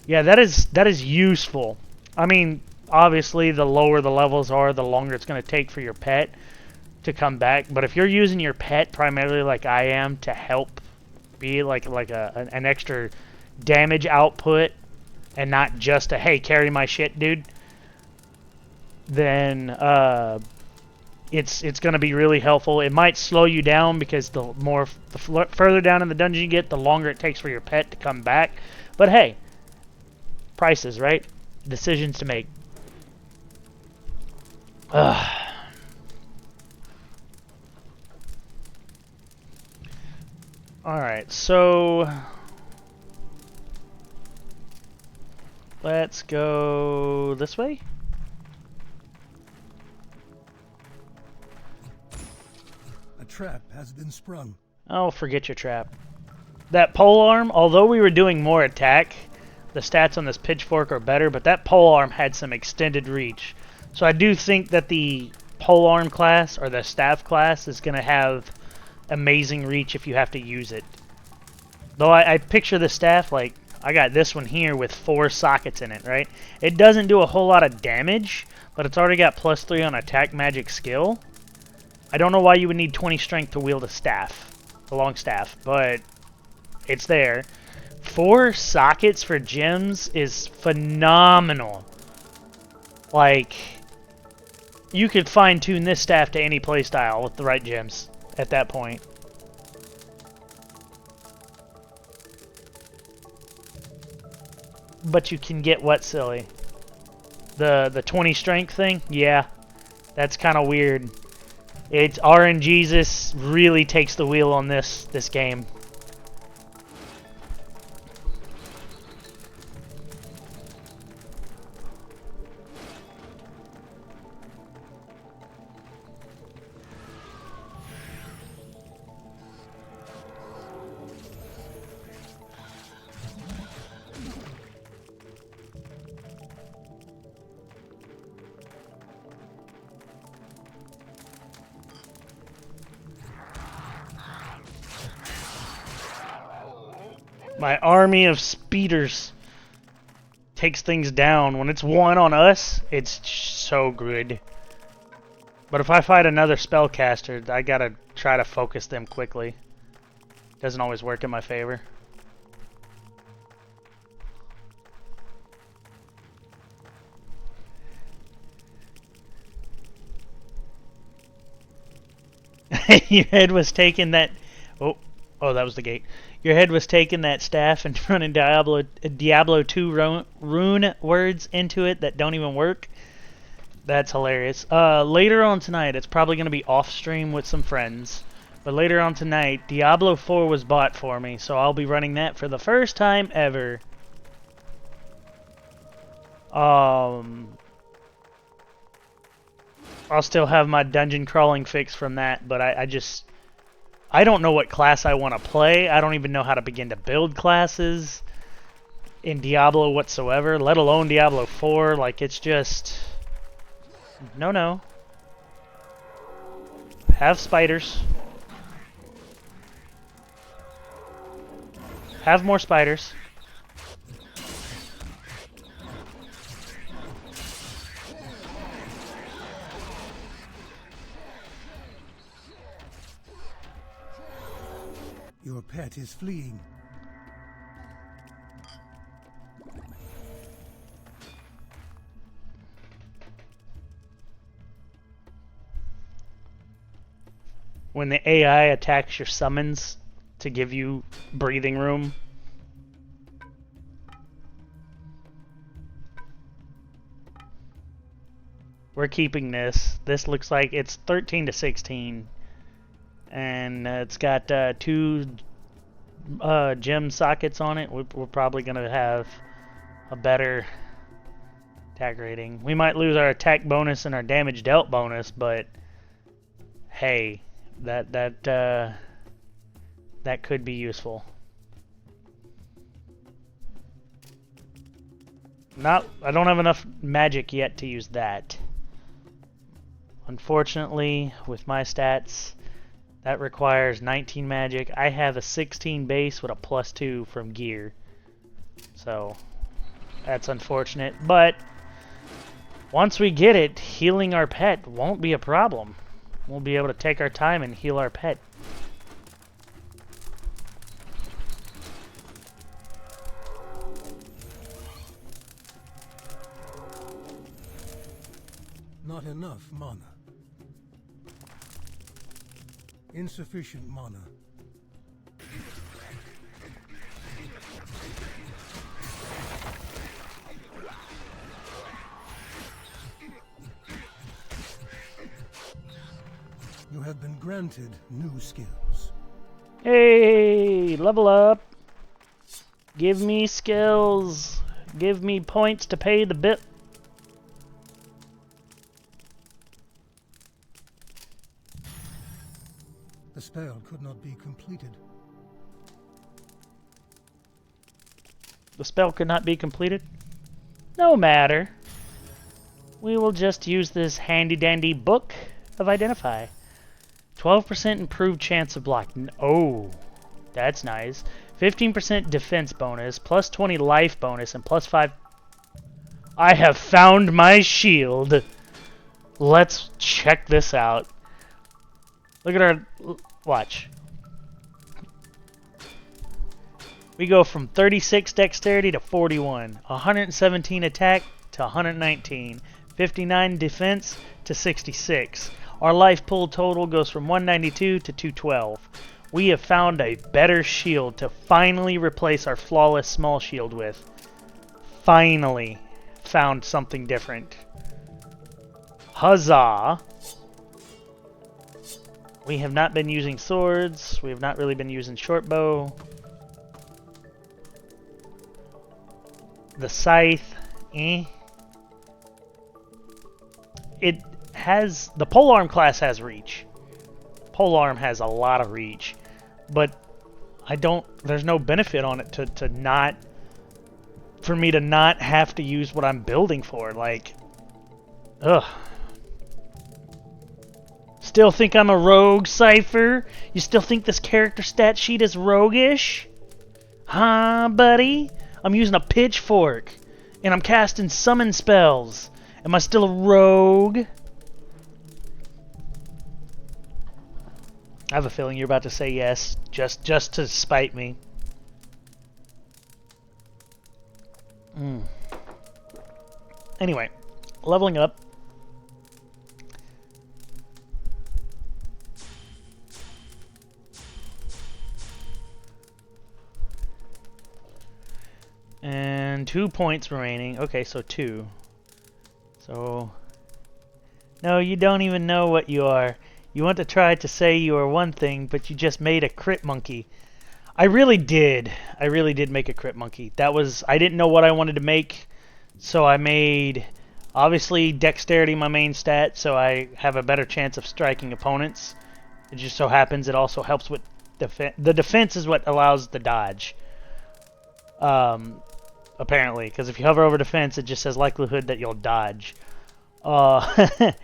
Yeah, that is useful. I mean, obviously the lower the levels are, the longer it's going to take for your pet to come back. But if you're using your pet primarily like I am to help be like an extra damage output and not just a hey, carry my shit, dude, then it's going to be really helpful. It might slow you down because the further down in the dungeon you get, the longer it takes for your pet to come back. But hey, prices, right? Decisions to make. Alright, so let's go this way. A trap has been sprung. Oh, forget your trap. That polearm, although we were doing more attack, the stats on this pitchfork are better, but that polearm had some extended reach. So I do think that the polearm class, or the staff class, is going to have amazing reach if you have to use it. Though I picture the staff like, I got this one here with 4 sockets in it, right? It doesn't do a whole lot of damage, but it's already got +3 on attack magic skill. I don't know why you would need 20 strength to wield a staff, a long staff, but it's there. 4 sockets for gems is phenomenal. Like, you could fine-tune this staff to any playstyle with the right gems at that point. But you can get what, silly? The 20 strength thing? Yeah. That's kind of weird. It's RNGesus really takes the wheel on this game. My army of speeders takes things down. When it's one on us, it's so good. But if I fight another spellcaster, I gotta try to focus them quickly. Doesn't always work in my favor. Your head was taking that. Oh, that was the gate. Your head was taking that staff and running Diablo 2 rune words into it that don't even work. That's hilarious. Later on tonight, it's probably going to be off stream with some friends. But later on tonight, Diablo 4 was bought for me, so I'll be running that for the first time ever. I'll still have my dungeon crawling fix from that, but I don't know what class I want to play. I don't even know how to begin to build classes in Diablo whatsoever, let alone Diablo 4. Like, it's just... No. Have spiders. Have more spiders. Your pet is fleeing. When the AI attacks your summons to give you breathing room. We're keeping this. This looks like it's 13 to 16. And it's got 2 gem sockets on it. We're probably going to have a better attack rating. We might lose our attack bonus and our damage dealt bonus, but hey, that could be useful. I don't have enough magic yet to use that. Unfortunately, with my stats, that requires 19 magic. I have a 16 base with a +2 from gear. So, that's unfortunate. But, once we get it, healing our pet won't be a problem. We'll be able to take our time and heal our pet. Not enough mana. Insufficient mana. You have been granted new skills. Hey, level up. Give me skills. Give me points to pay the bill. The spell could not be completed. The spell could not be completed? No matter. We will just use this handy-dandy book of Identify. 12% improved chance of block. Oh, that's nice. 15% defense bonus, plus 20 life bonus, and plus 5... I have found my shield. Let's check this out. Look at our... Watch. We go from 36 dexterity to 41. 117 attack to 119. 59 defense to 66. Our life pool total goes from 192 to 212. We have found a better shield to finally replace our flawless small shield with. Finally found something different. Huzzah! We have not been using swords. We have not really been using short bow. The scythe, It has... The polearm class has reach. Polearm has a lot of reach. But I don't... There's no benefit on it to not... For me to not have to use what I'm building for. Like... Ugh. Still think I'm a rogue, Cypher? You still think this character stat sheet is roguish? Huh, buddy? I'm using a pitchfork. And I'm casting summon spells. Am I still a rogue? I have a feeling you're about to say yes, just to spite me. Anyway, leveling up. and 2 points remaining. Okay, so 2. So... No, you don't even know what you are. You want to try to say you are one thing, but you just made a crit monkey. I really did. I really did make a crit monkey. That was... I didn't know what I wanted to make, so I made... Obviously, dexterity my main stat, so I have a better chance of striking opponents. It just so happens it also helps with defense. The defense is what allows the dodge. Apparently, because if you hover over defense, it just says likelihood that you'll dodge. And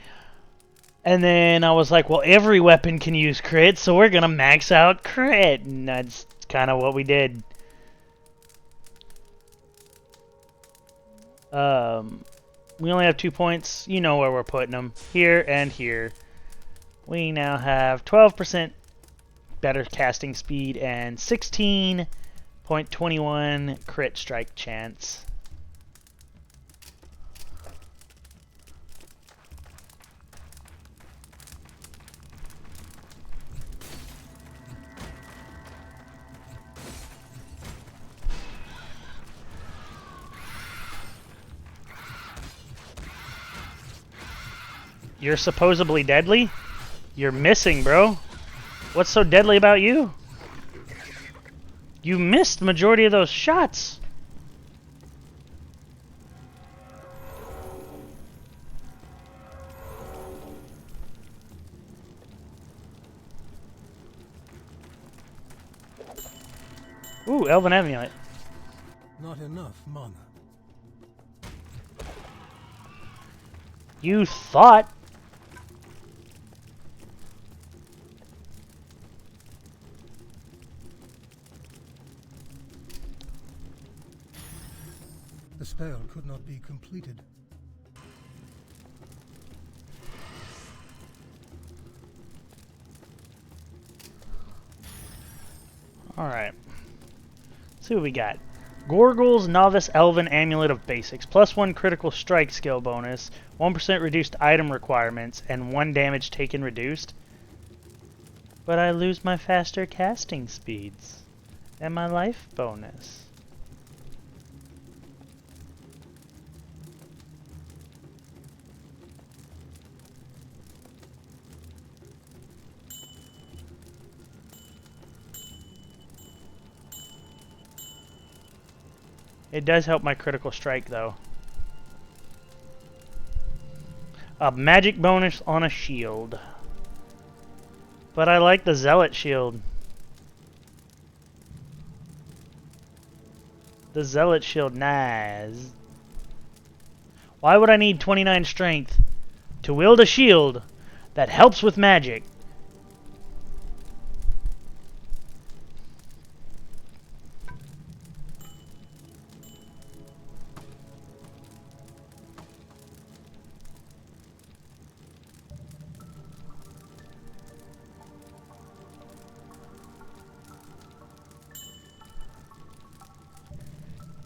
then I was like, well, every weapon can use crit, so we're going to max out crit. And that's kind of what we did. We only have 2 points. You know where we're putting them. Here and here. We now have 12% better casting speed and 16.21 crit strike chance. You're supposedly deadly? You're missing, bro. What's so deadly about you? You missed majority of those shots. Ooh, Elven Amulet. Not enough mana. You thought. The spell could not be completed. Alright. Let's see what we got. Gorgul's Novice Elven Amulet of Basics. +1 critical strike skill bonus. 1% reduced item requirements. And 1 damage taken reduced. But I lose my faster casting speeds. And my life bonus. It does help my critical strike, though. A magic bonus on a shield. But I like the Zealot shield. The Zealot shield, nice. Why would I need 29 strength to wield a shield that helps with magic?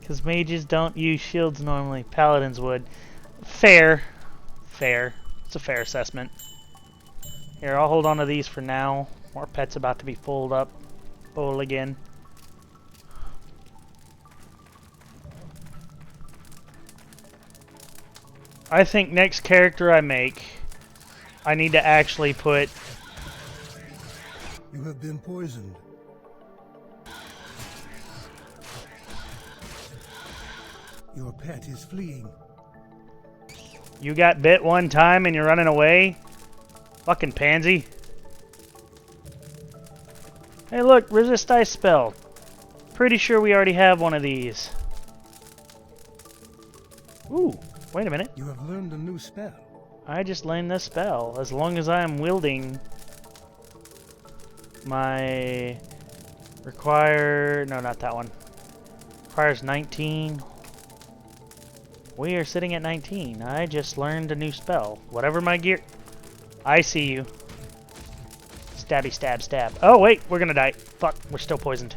Because mages don't use shields normally. Paladins would. Fair. Fair. It's a fair assessment. Here, I'll hold on to these for now. More pets about to be full again. I think next character I make, I need to actually put... You have been poisoned. Your pet is fleeing. You got bit one time and you're running away? Fucking pansy. Hey look, resist ice spell. Pretty sure we already have one of these. Ooh, wait a minute. You have learned a new spell. I just learned this spell. As long as I am wielding my... No, not that one. Requires 19... We are sitting at 19. I just learned a new spell. Whatever my gear... I see you. Stabby, stab, stab. Oh, wait. We're gonna die. Fuck. We're still poisoned.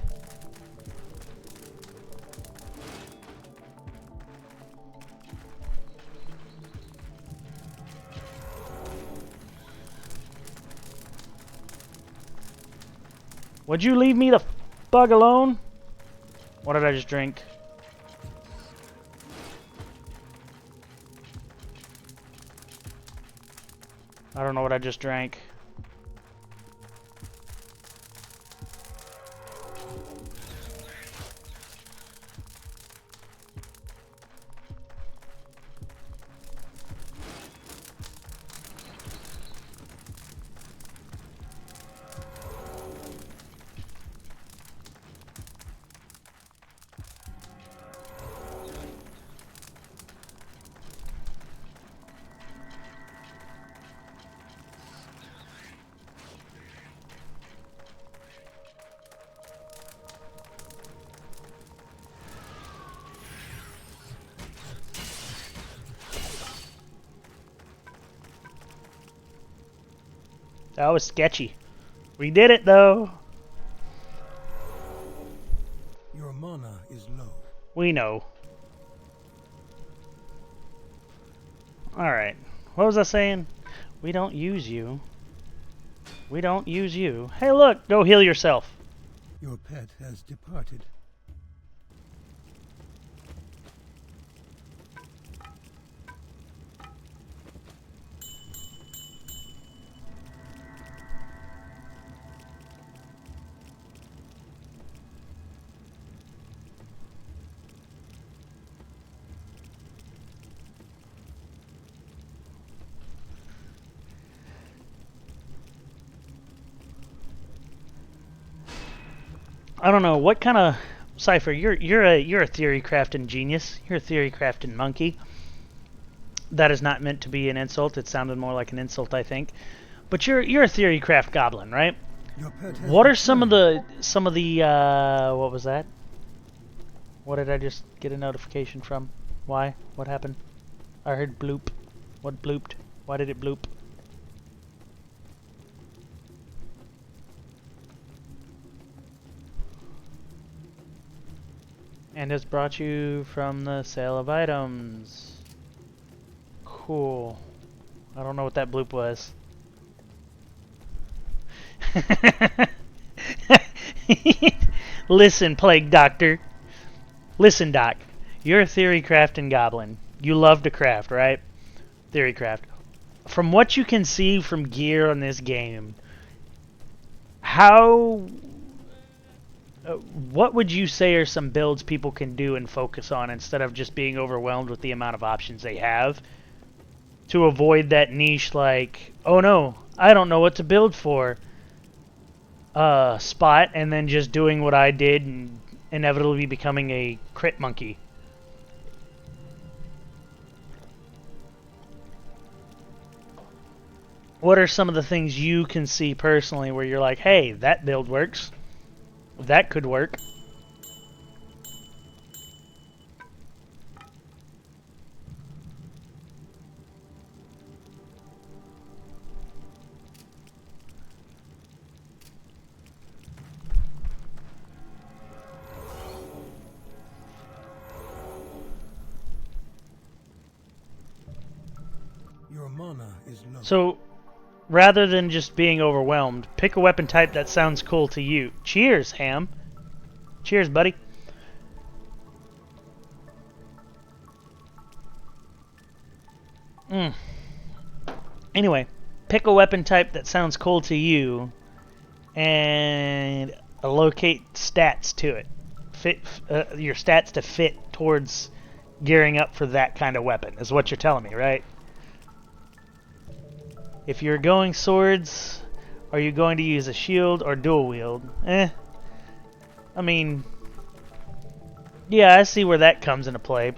Would you leave me the fuck alone? What did I just drink? I don't know what I just drank. That was sketchy. We did it though. Your mana is low. We know. Alright. What was I saying? We don't use you. We don't use you. Hey look! Go heal yourself. Your pet has departed. I don't know what kind of Cypher. You're a theory crafting genius. You're a theory crafting monkey. That is not meant to be an insult. It sounded more like an insult, I think. But you're a theory craft goblin, right? Your pet has What are some of returned. the what was that? What did I just get a notification from? Why? What happened? I heard bloop. What blooped? Why did it bloop? And it's brought you from the sale of items. Cool. I don't know what that bloop was. Listen, Plague Doctor. Listen, Doc. You're a theory crafting goblin. You love to craft, right? Theory craft. From what you can see from gear on this game, how... what would you say are some builds people can do and focus on instead of just being overwhelmed with the amount of options they have to avoid that niche like, oh no, I don't know what to build for spot, and then just doing what I did and inevitably becoming a crit monkey? What are some of the things you can see personally where you're like, hey, that build works? That could work. Your mana is low. So, rather than just being overwhelmed, pick a weapon type that sounds cool to you. Cheers, Ham. Cheers, buddy. Anyway, pick a weapon type that sounds cool to you and allocate stats to it. Fit your stats to fit towards gearing up for that kind of weapon, is what you're telling me, right? If you're going swords, are you going to use a shield or dual wield? I mean, yeah, I see where that comes into play.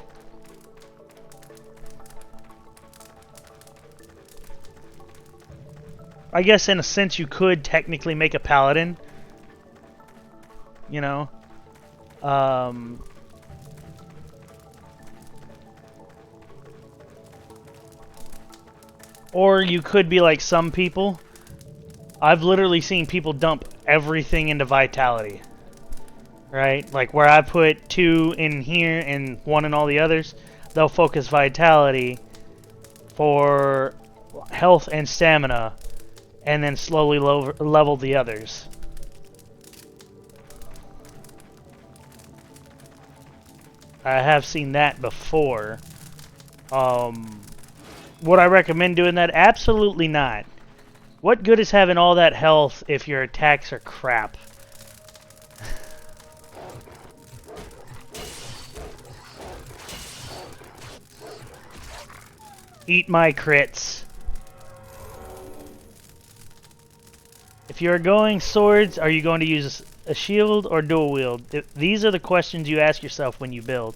I guess in a sense you could technically make a paladin. You know? Or you could be like some people. I've literally seen people dump everything into vitality. Right? Like where I put 2 in here and 1 in all the others, they'll focus vitality for health and stamina and then slowly level the others. I have seen that before. Would I recommend doing that? Absolutely not. What good is having all that health if your attacks are crap? Eat my crits. If you're going swords, are you going to use a shield or dual wield? These are the questions you ask yourself when you build.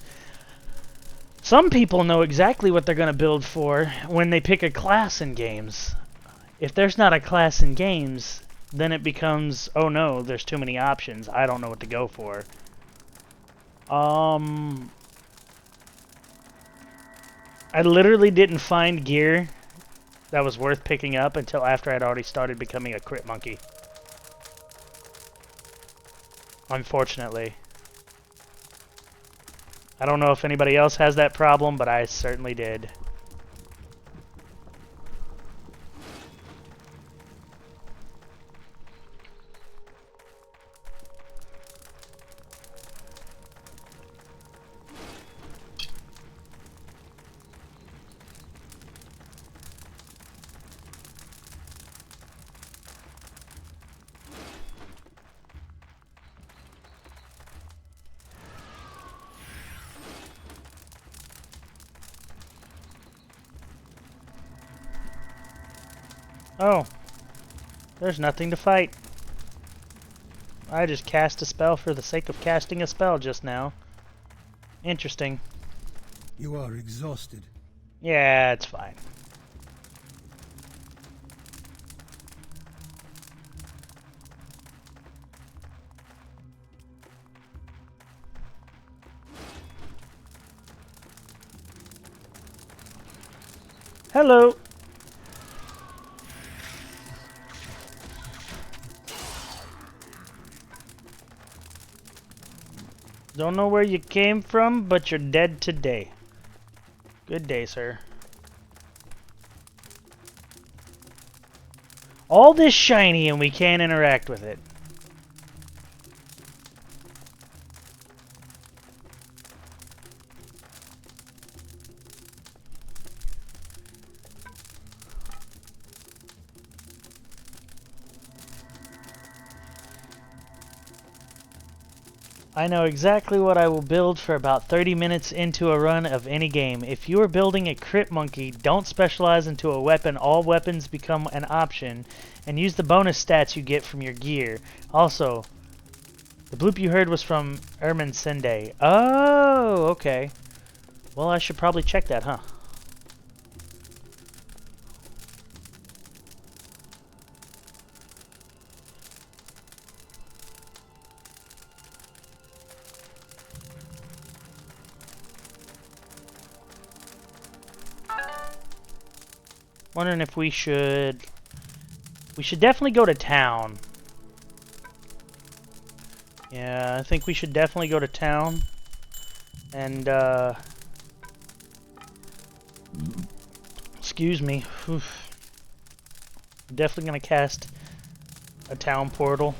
Some people know exactly what they're going to build for when they pick a class in games. If there's not a class in games, then it becomes, oh no, there's too many options. I don't know what to go for. I literally didn't find gear that was worth picking up until after I'd already started becoming a crit monkey. Unfortunately. I don't know if anybody else has that problem, but I certainly did. Oh, there's nothing to fight. I just cast a spell for the sake of casting a spell just now. Interesting. You are exhausted. Yeah, it's fine. Hello. Don't know where you came from, but you're dead today. Good day, sir. All this shiny and we can't interact with it. I know exactly what I will build for about 30 minutes into a run of any game. If you are building a crit monkey, don't specialize into a weapon. All weapons become an option, and use the bonus stats you get from your gear. Also, the bloop you heard was from Ermin Sende. Oh, okay. Well, I should probably check that, huh? Wondering if we should definitely go to town. Yeah, I think we should definitely go to town. And excuse me. Oof. Definitely gonna cast a town portal.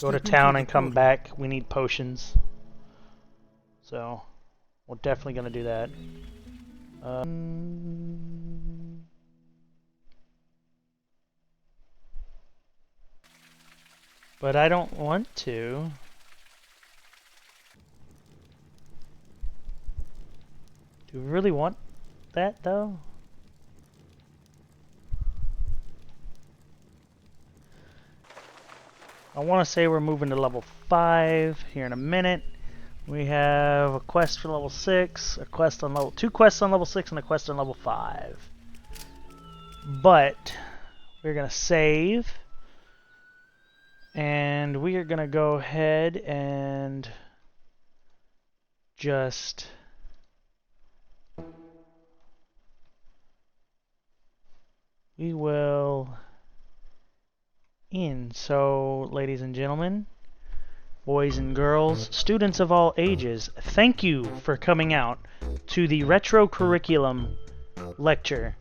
Go to town and come back. We need potions. So we're definitely gonna do that. But I don't want to. Do we really want that, though? I want to say we're moving to level 5 here in a minute. We have a quest for level 6, a quest on level 2 quests on level 6, and a quest on level 5. But we're gonna save. And we are going to go ahead and just we will in. So, ladies and gentlemen, boys and girls, students of all ages, thank you for coming out to the Retro Curriculum lecture.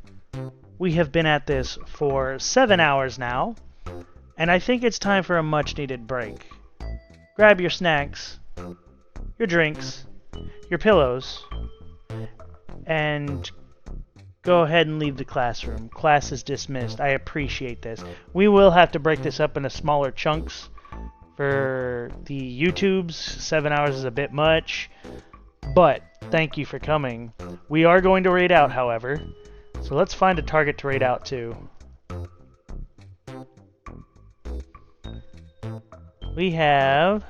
We have been at this for 7 hours now. And I think it's time for a much-needed break. Grab your snacks, your drinks, your pillows, and go ahead and leave the classroom. Class is dismissed. I appreciate this. We will have to break this up into smaller chunks for the YouTubes. 7 hours is a bit much, but thank you for coming. We are going to raid out, however, so let's find a target to raid out to. We have...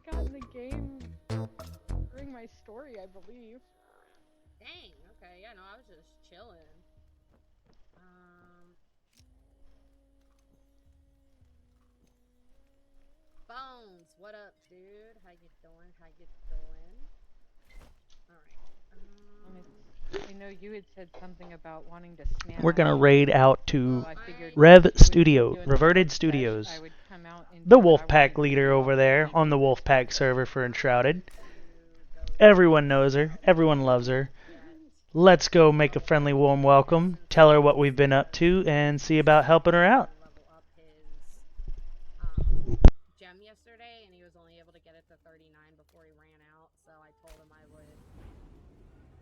Got in the game during my story, I believe. Dang, okay, yeah, no, I was just chilling. Bones, what up, dude? How you doing? How you doing? Alright, I know you had said something about wanting to snap. We're gonna raid out to I figured Rev you would Studio, do another Reverted session, Studios. I would come out and The do what I Wolfpack wanted to leader do over on there TV. on the Wolfpack server for Enshrouded. Everyone knows her. Everyone loves her. Let's go make a friendly warm welcome, tell her what we've been up to, and see about helping her out. level up his gem yesterday, and he was only able to get it to 39 before he ran out, so I told him I would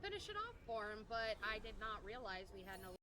finish it off for him, but I did not realize we had no